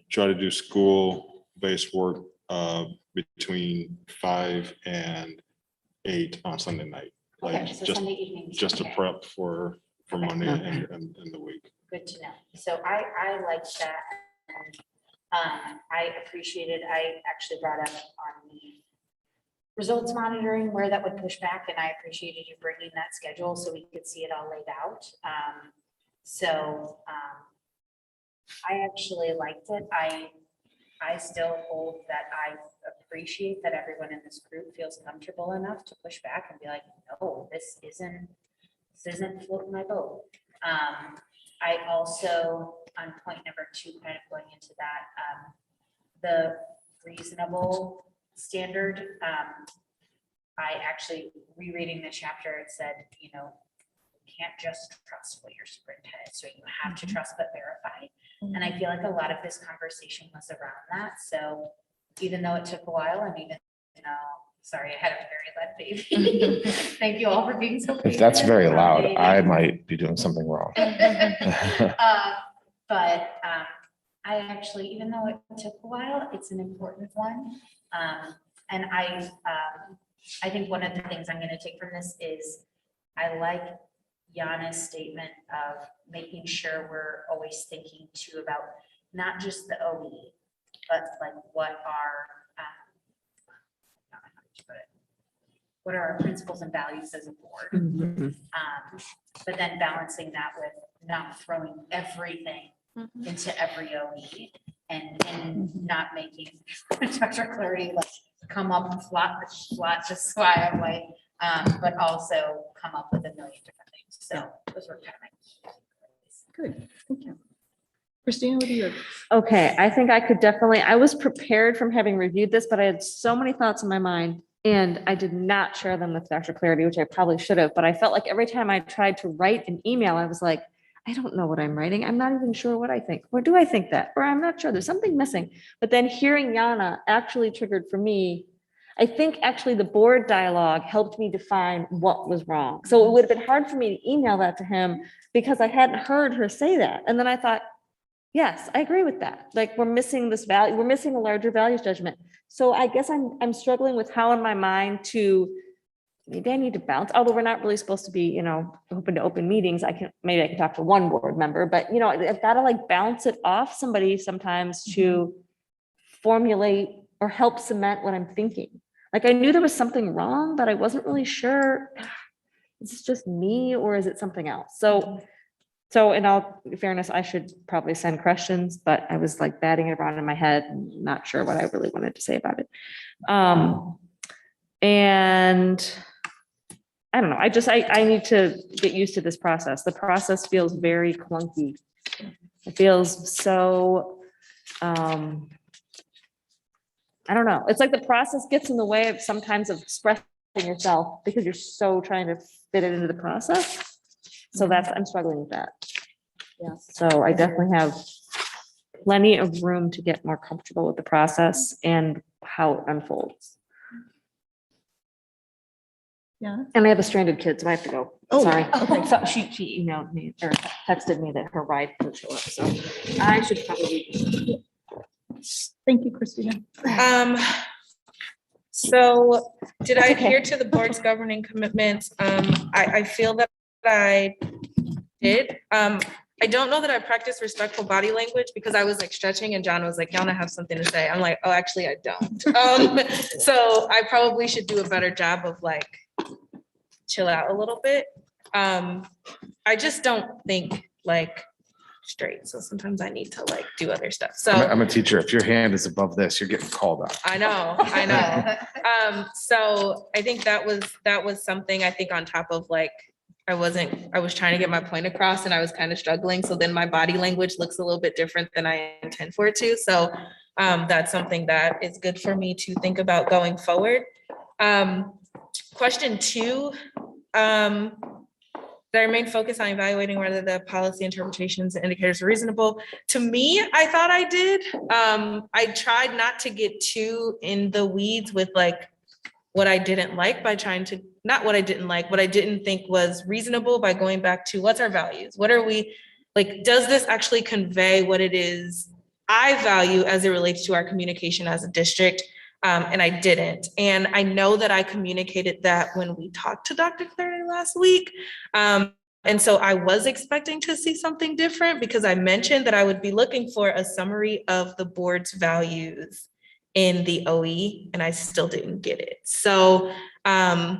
try to do school-based work between 5 and 8 on Sunday night. Okay, Like so just Sunday evenings. just to okay. prep for Okay. Monday and the week. Good to know. So I like that. And I appreciated, I actually brought up on the results monitoring where that would push back, and I appreciated you bringing that schedule so we could see it all laid out. I actually liked it. I still hold that I appreciate that everyone in this group feels comfortable enough to push back and be like, no, this isn't floating my boat. I also, on point number 2, kind of going into that, the reasonable standard, I actually rereading the chapter, it said, you can't just trust what your superintendent, so you have to trust but verify. And I feel like a lot of this conversation was around that. So even though it took a while, and even, sorry, I had a very loud baby. Thank you all for being so patient. If that's very and loud, accommodating. I might be doing something wrong. But I actually, even though it took a while, it's an important one. And I think one of the things I'm going to take from this is I like Yana's statement of making sure we're always thinking too about not just the OE, but like what are our principles and values as a board. But then balancing that with not throwing everything into every OE and not making Dr. Clarity like come up flat just why I'm like, but also come up with a million different things. So those were kind of my Good, thank you. Christina, what do you? Okay, I think I could definitely, I was prepared from having reviewed this, but I had so many thoughts in my mind and I did not share them with Dr. Clarity, which I probably should have, but I felt like every time I tried to write an email, I was like, I don't know what I'm writing. I'm not even sure what I think. Or do I think that? Or I'm not sure. There's something missing. But then hearing Yana actually triggered for me, I think actually the board dialogue helped me define what was wrong. So it would have been hard for me to email that to him because I hadn't heard her say that. And then I thought, yes, I agree with that. Like we're missing this value, we're missing a larger values judgment. So I guess I'm struggling with how in my mind to, maybe I need to bounce, although we're not really supposed to be, open to open meetings. Maybe I can talk to one board member, but I've got to like bounce it off somebody sometimes to formulate or help cement what I'm thinking. Like I knew there was something wrong, but I wasn't really sure. is this just me or is it something else? So in all fairness, I should probably send questions, but I was like batting it around in my head and not sure what I really wanted to say about it. And I don't know, I need to get used to this process. The process feels very clunky. It feels so, I don't know. It's like the process gets in the way of sometimes of expressing yourself because you're so trying to fit it into the process. So I'm struggling with that. Yeah. So I definitely have plenty of room to get more comfortable with the process and how it unfolds. Yeah. And I have a stranded kid, so I have to go. Oh, Sorry. okay. So she emailed me or texted me that her ride didn't show up, so I should probably. Thank you, Christina. So did I okay. adhere to the board's governing commitments? I feel that I did. I don't know that I practiced respectful body language because I was like stretching and John was like, Yana, I have something to say. I'm like, oh, actually I don't. So I probably should do a better job of like chill out a little bit. I just don't think like straight. So sometimes I need to like do other stuff. So I'm a teacher. If your hand is above this, you're getting called out. I know. So I think that was something I think on top of like, I was trying to get my point across and I was kind of struggling. So then my body language looks a little bit different than I intend for it to. So that's something that is good for me to think about going forward. Question 2, did I remain focused on evaluating whether the policy interpretations and indicators are reasonable? To me, I thought I did. I tried not to get too in the weeds with like what I didn't like by trying to, not what I didn't like, what I didn't think was reasonable by going back to what's our values? What are we, like, does this actually convey what it is I value as it relates to our communication as a district? And I didn't. And I know that I communicated that when we talked to Dr. Clary last week. And so I was expecting to see something different because I mentioned that I would be looking for a summary of the board's values in the OE, and I still didn't get it. So I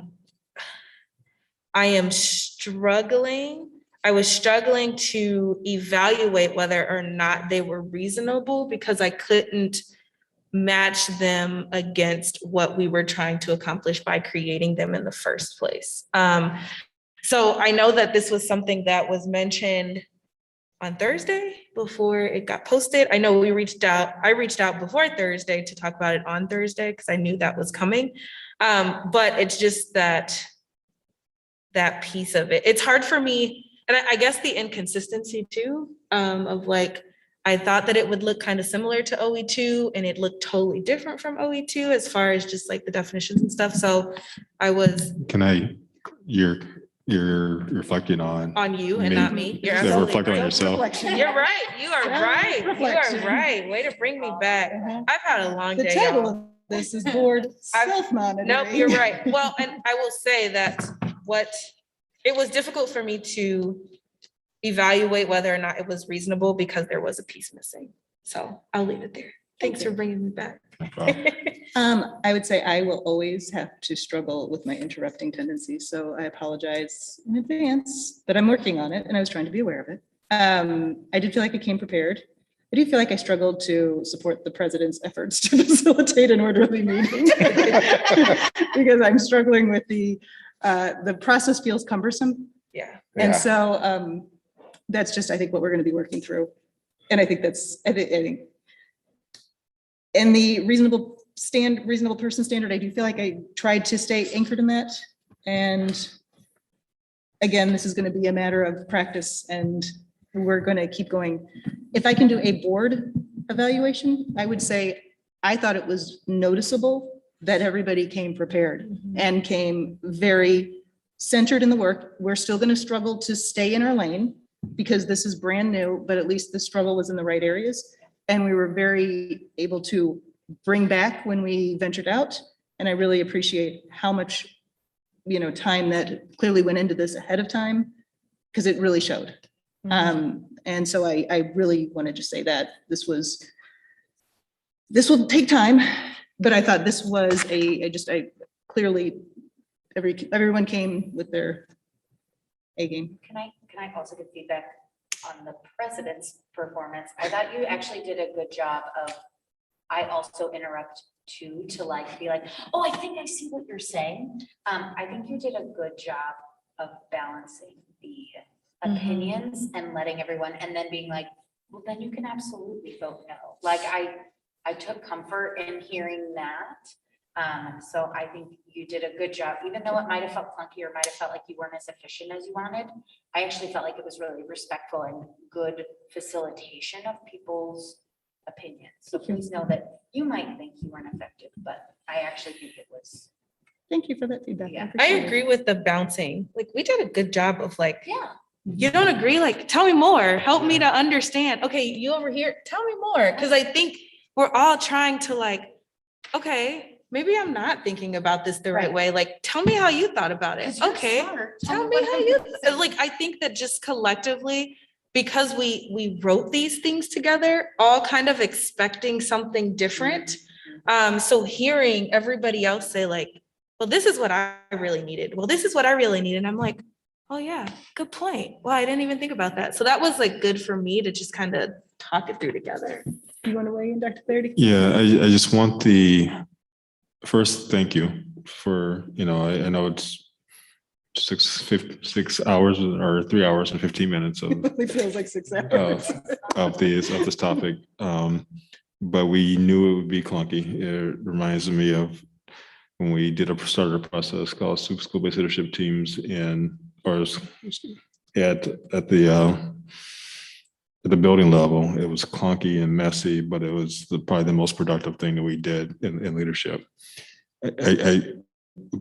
am struggling. I was struggling to evaluate whether or not they were reasonable because I couldn't match them against what we were trying to accomplish by creating them in the first place. So I know that this was something that was mentioned on Thursday before it got posted. I know I reached out before Thursday to talk about it on Thursday because I knew that was coming. But it's just that piece of it. It's hard for me, and I guess the inconsistency too, of like, I thought that it would look kind of similar to OE2 and it looked totally different from OE2 as far as just like the definitions and stuff. So I was You're reflecting on you and not me. You're Yeah, absolutely reflecting on right. yourself. You're right. You are right. You Reflection. are right. Way to bring me back. I've had a long The day. title y'all. of this is board self-monitoring. Nope, you're right. Well, and I will say that it was difficult for me to evaluate whether or not it was reasonable because there was a piece missing. So I'll leave it there. Thanks for bringing me back. I would say I will always have to struggle with my interrupting tendencies, so I apologize in advance, but I'm working on it and I was trying to be aware of it. I did feel like I came prepared. I do feel like I struggled to support the president's efforts to facilitate an orderly meeting because I'm struggling with the process feels cumbersome. Yeah. And so that's just, I think, what we're going to be working through. And I think I think in the reasonable person standard, I do feel like I tried to stay anchored in that. And again, this is going to be a matter of practice and we're going to keep going. If I can do a board evaluation, I would say I thought it was noticeable that everybody came prepared and came very centered in the work. We're still going to struggle to stay in our lane because this is brand new, but at least the struggle was in the right areas. And we were very able to bring back when we ventured out. And I really appreciate how much, time that clearly went into this ahead of time, because it really showed. And so I really wanted to say that this will take time, but I thought this was clearly everyone came with their A game. Can I also give feedback on the president's performance? I thought you actually did a good job of, I also interrupt too, to like, be like, oh, I think I see what you're saying. I think you did a good job of balancing the opinions and letting everyone, and then being like, well, then you can absolutely vote no. Like, I took comfort in hearing that. So I think you did a good job, even though it might have felt clunky or might have felt like you weren't as efficient as you wanted. I actually felt like it was really respectful and good facilitation of people's opinions. So please know that you might think you weren't effective, but I actually think it was. Thank you for that feedback. Yeah. I appreciate it. agree with the bouncing. Like, we did a good job of like, Yeah. you don't agree, like, tell me more, help me to understand. Okay, you over here, tell me more. Cause I think we're all trying to like, okay, maybe I'm not thinking about this the right way. Like, tell me how you thought about it. 'Cause you're Okay. smart. Tell me how you, like, I think that just collectively, because we wrote these things together, all kind of expecting something different. So hearing everybody else say like, well, this is what I really needed. Well, this is what I really need. And I'm like, oh yeah, good point. Well, I didn't even think about that. So that was like good for me to just kind of talk it through together. You want to weigh in, Dr. Clarity? Yeah, I just want first, thank you for, I know it's 6 hours or 3 hours and 15 minutes of It feels like 6 hours. of this topic. But we knew it would be clunky. It reminds me of when we started a process called school-based leadership teams at the building level. It was clunky and messy, but it was probably the most productive thing that we did in leadership. I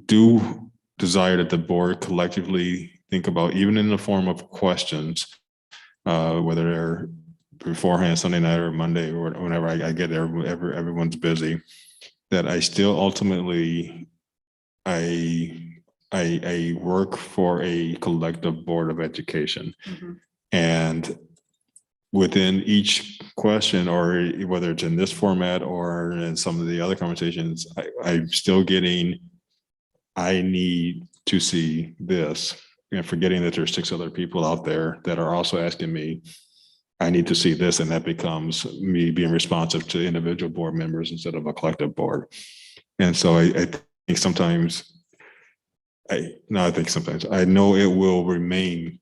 do desire that the board collectively think about, even in the form of questions, whether they're beforehand, Sunday night or Monday or whenever I get there, everyone's busy, that I still ultimately, I work for a collective board of education. And within each question, or whether it's in this format or in some of the other conversations, I'm still getting, I need to see this, and forgetting that there's 6 other people out there that are also asking me, I need to see this, and that becomes me being responsive to individual board members instead of a collective board. And so I think sometimes, I know it will remain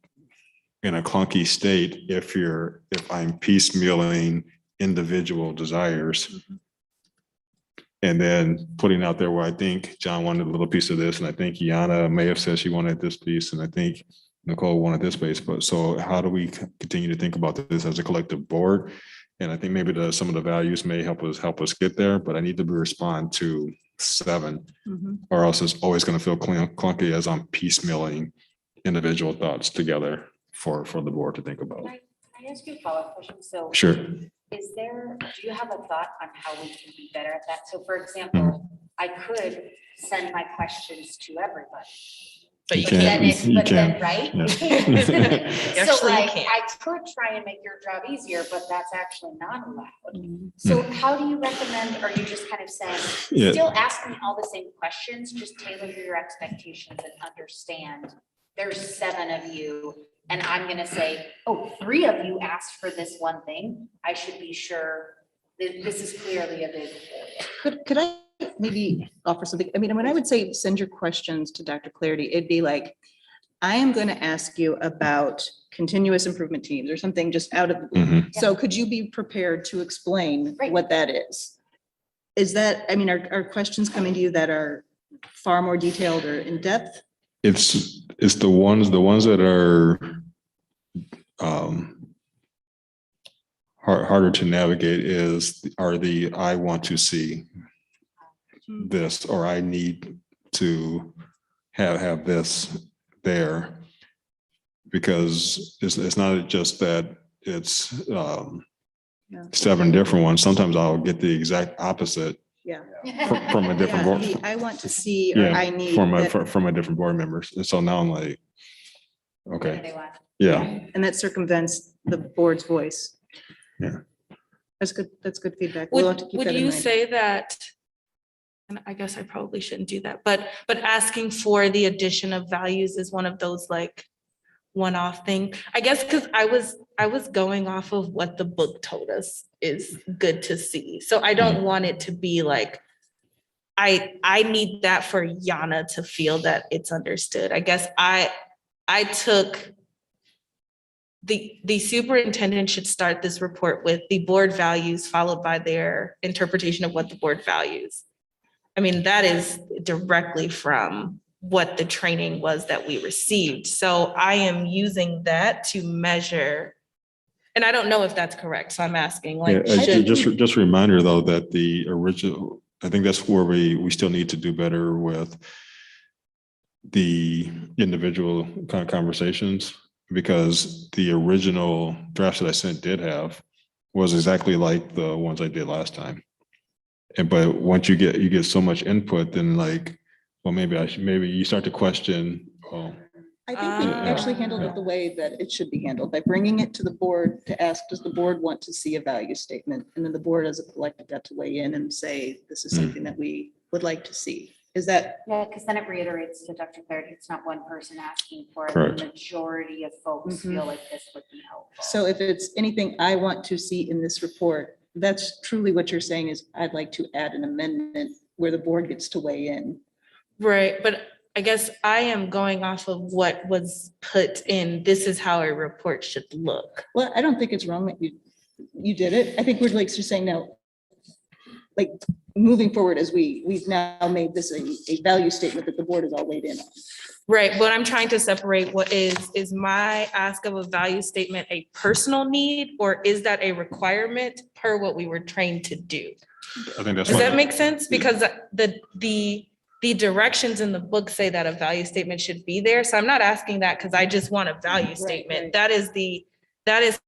in a clunky state if I'm piecemealing individual desires. And then putting out there where I think John wanted a little piece of this, and I think Yana may have said she wanted this piece, and I think Nicole wanted this piece. But so how do we continue to think about this as a collective board? And I think maybe some of the values may help us get there, but I need to respond to 7, or else it's always going to feel clunky as I'm piecemealing individual thoughts together for the board to think about. Can I ask you a follow-up question? So Sure. do you have a thought on how we can be better at that? So for example, I could send my questions to everybody. But you can't. Then, right? Yeah. You can't. So Actually, you like, can't. I could try and make your job easier, but that's actually not allowed. So how do you recommend, are you just kind of saying, Yeah. still ask me all the same questions, just tailor your expectations and understand there's 7 of you, and I'm gonna say, oh, 3 of you asked for this one thing. I should be sure that this is clearly a big. Could I maybe offer something? I mean, when I would say send your questions to Dr. Clarity, it'd be like, I am going to ask you about continuous improvement teams or something just out of the blue. So could you be prepared to explain Right. what that is? Is that, I mean, are questions coming to you that are far more detailed or in depth? It's the ones that are harder to navigate are the I want to see this, or I need to have this there, because it's not just that it's 7 different ones. Sometimes I'll get the exact opposite Yeah. from a different board. I want to see, or I need. from that- a different board members. And so now I'm like, okay, They want. yeah. And that circumvents the board's voice. Yeah. That's good. That's good feedback. We'll have to keep Would that in you mind. say that, and I guess I probably shouldn't do that, but asking for the addition of values is one of those like one-off thing. I guess because I was going off of what the book told us is good to see. So I don't want it to be like, I need that for Yana to feel that it's understood. I guess I took the superintendent should start this report with the board values followed by their interpretation of what the board values. I mean, that is directly from what the training was that we received. So I am using that to measure, and I don't know if that's correct, so I'm asking, like, Yeah, should- just a reminder though, that the original, I think that's where we still need to do better with the individual kind of conversations, because the original drafts that I sent did have was exactly like the ones I did last time. But once you get so much input, then like, well, maybe you start to question, oh, I think we actually handled it the way that it should be handled, by bringing it to the board to ask, does the board want to see a value statement? And then the board as a collective got to weigh in and say, this is something that we would like to see. Is that? Yeah, because then it reiterates to Dr. Clarity, it's not one person asking for it. Correct. The majority of folks feel like this would be helpful. So if it's anything I want to see in this report, that's truly what you're saying is I'd like to add an amendment where the board gets to weigh in. right, but I guess I am going off of what was put in, this is how a report should look. Well, I don't think it's wrong that you did it. I think we're like just saying now, like moving forward as we've now made this a value statement that the board is all weighed in on. Right, but I'm trying to separate what is my ask of a value statement a personal need, or is that a requirement per what we were trained to do? I think that's. Does what- that make sense? Because the directions in the book say that a value statement should be there. So I'm not asking that because I just want a value statement. right. That is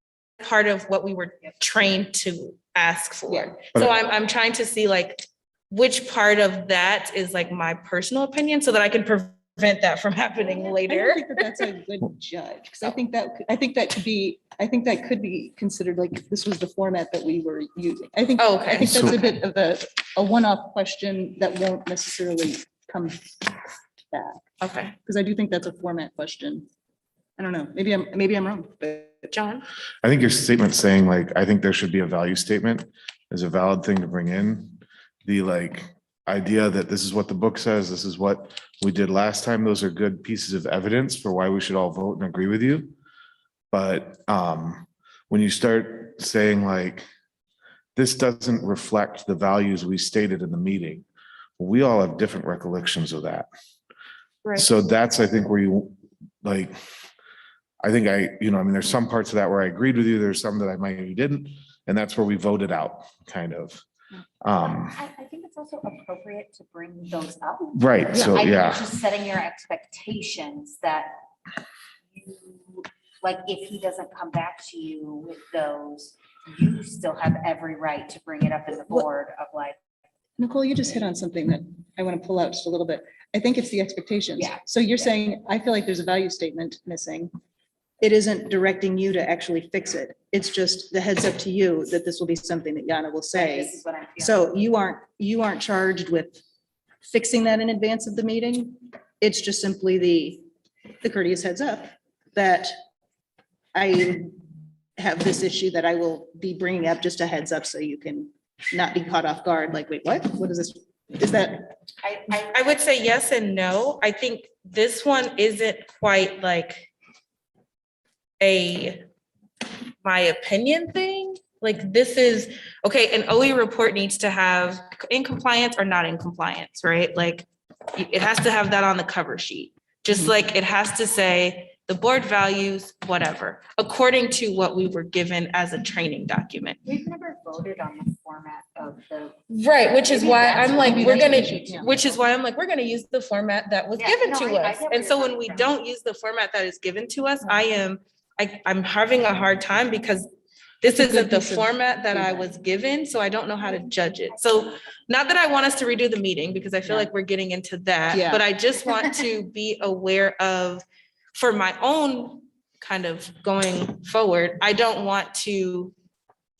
part of what we were trained to ask for. Yeah. So I'm trying to see like which part of that is like my personal opinion so that I can prevent that from happening I don't later. think that that's a good judge, because I think that could be considered like this was the format that we were using. I think Oh, okay. that's a bit of a one-off question that won't necessarily come back, Okay, because I do think that's a format question. I don't know, maybe I'm wrong, but John? I think your statement saying like, I think there should be a value statement is a valid thing to bring in. The like idea that this is what the book says, this is what we did last time, those are good pieces of evidence for why we should all vote and agree with you. But when you start saying like, this doesn't reflect the values we stated in the meeting, we all have different recollections of that. Right. So that's, I think, where you like, I think I mean, there's some parts of that where I agreed with you, there's some that I maybe didn't, and that's where we voted out, kind of. I think it's also appropriate to bring those up. Right, so, I think yeah, just setting your expectations that you, like, if he doesn't come back to you with those, you still have every right to bring it up in the board of like, Nicole, you just hit on something that I want to pull out just a little bit. I think it's the expectations. Yeah. So you're saying, I feel like there's a value statement missing. It isn't directing you to actually fix it. It's just the heads up to you that this will be something that Yana will say. this is what I'm feeling. So you aren't charged with fixing that in advance of the meeting. It's just simply the courteous heads up that I have this issue that I will be bringing up, just a heads up so you can not be caught off guard. Like, wait, what? What is this? Is that? I would say yes and no. I think this one isn't quite like my opinion thing. Like this is, okay, an OE report needs to have in compliance or not in compliance, right? Like it has to have that on the cover sheet. Just like it has to say the board values, whatever, according to what we were given as a training document. We've never voted on the format of the. Right, which is Maybe why that's I'm like, maybe we're that's gonna, what we should, yeah. which is why I'm like, we're gonna use the format that was Yeah, given no, to I get us. where And you're so when coming we from. don't use the format that is given to us, I'm having a hard time because this It's a good isn't the piece of format that I feedback. was given, so I don't know how to judge it. So not that I want us to redo the meeting, because I feel like we're getting into that, Yeah. but I just want to be aware of, for my own kind of going forward, I don't want to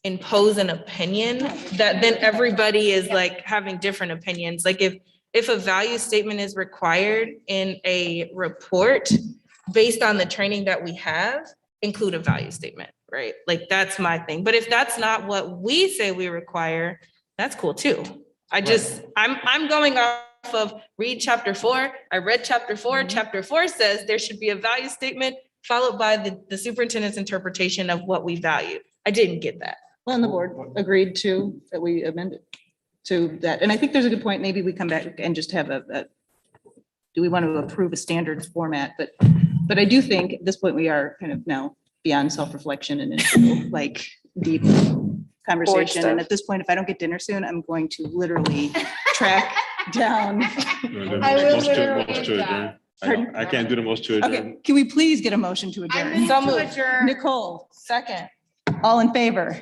impose an opinion that then everybody is like having different opinions. Like if a value statement is required in a report, based on the training that we have, include a value statement, right? Like, that's my thing. But if that's not what we say we require, that's cool too. I'm going off of read chapter 4. I read chapter 4. Chapter 4 says there should be a value statement followed by the superintendent's interpretation of what we value. I didn't get that. Well, and the board agreed to that we amended to that. And I think there's a good point. Maybe we come back and just have do we want to approve a standard format? But I do think at this point we are kind of now beyond self-reflection and into like deep conversation. And at this point, if I don't get dinner soon, I'm going to literally track down. I will Most to- literally most to do that. adjourn. Pardon? I can't do the most to adjourn. Okay, can we please get a motion to adjourn? So moved. Nicole, Second. all in favor?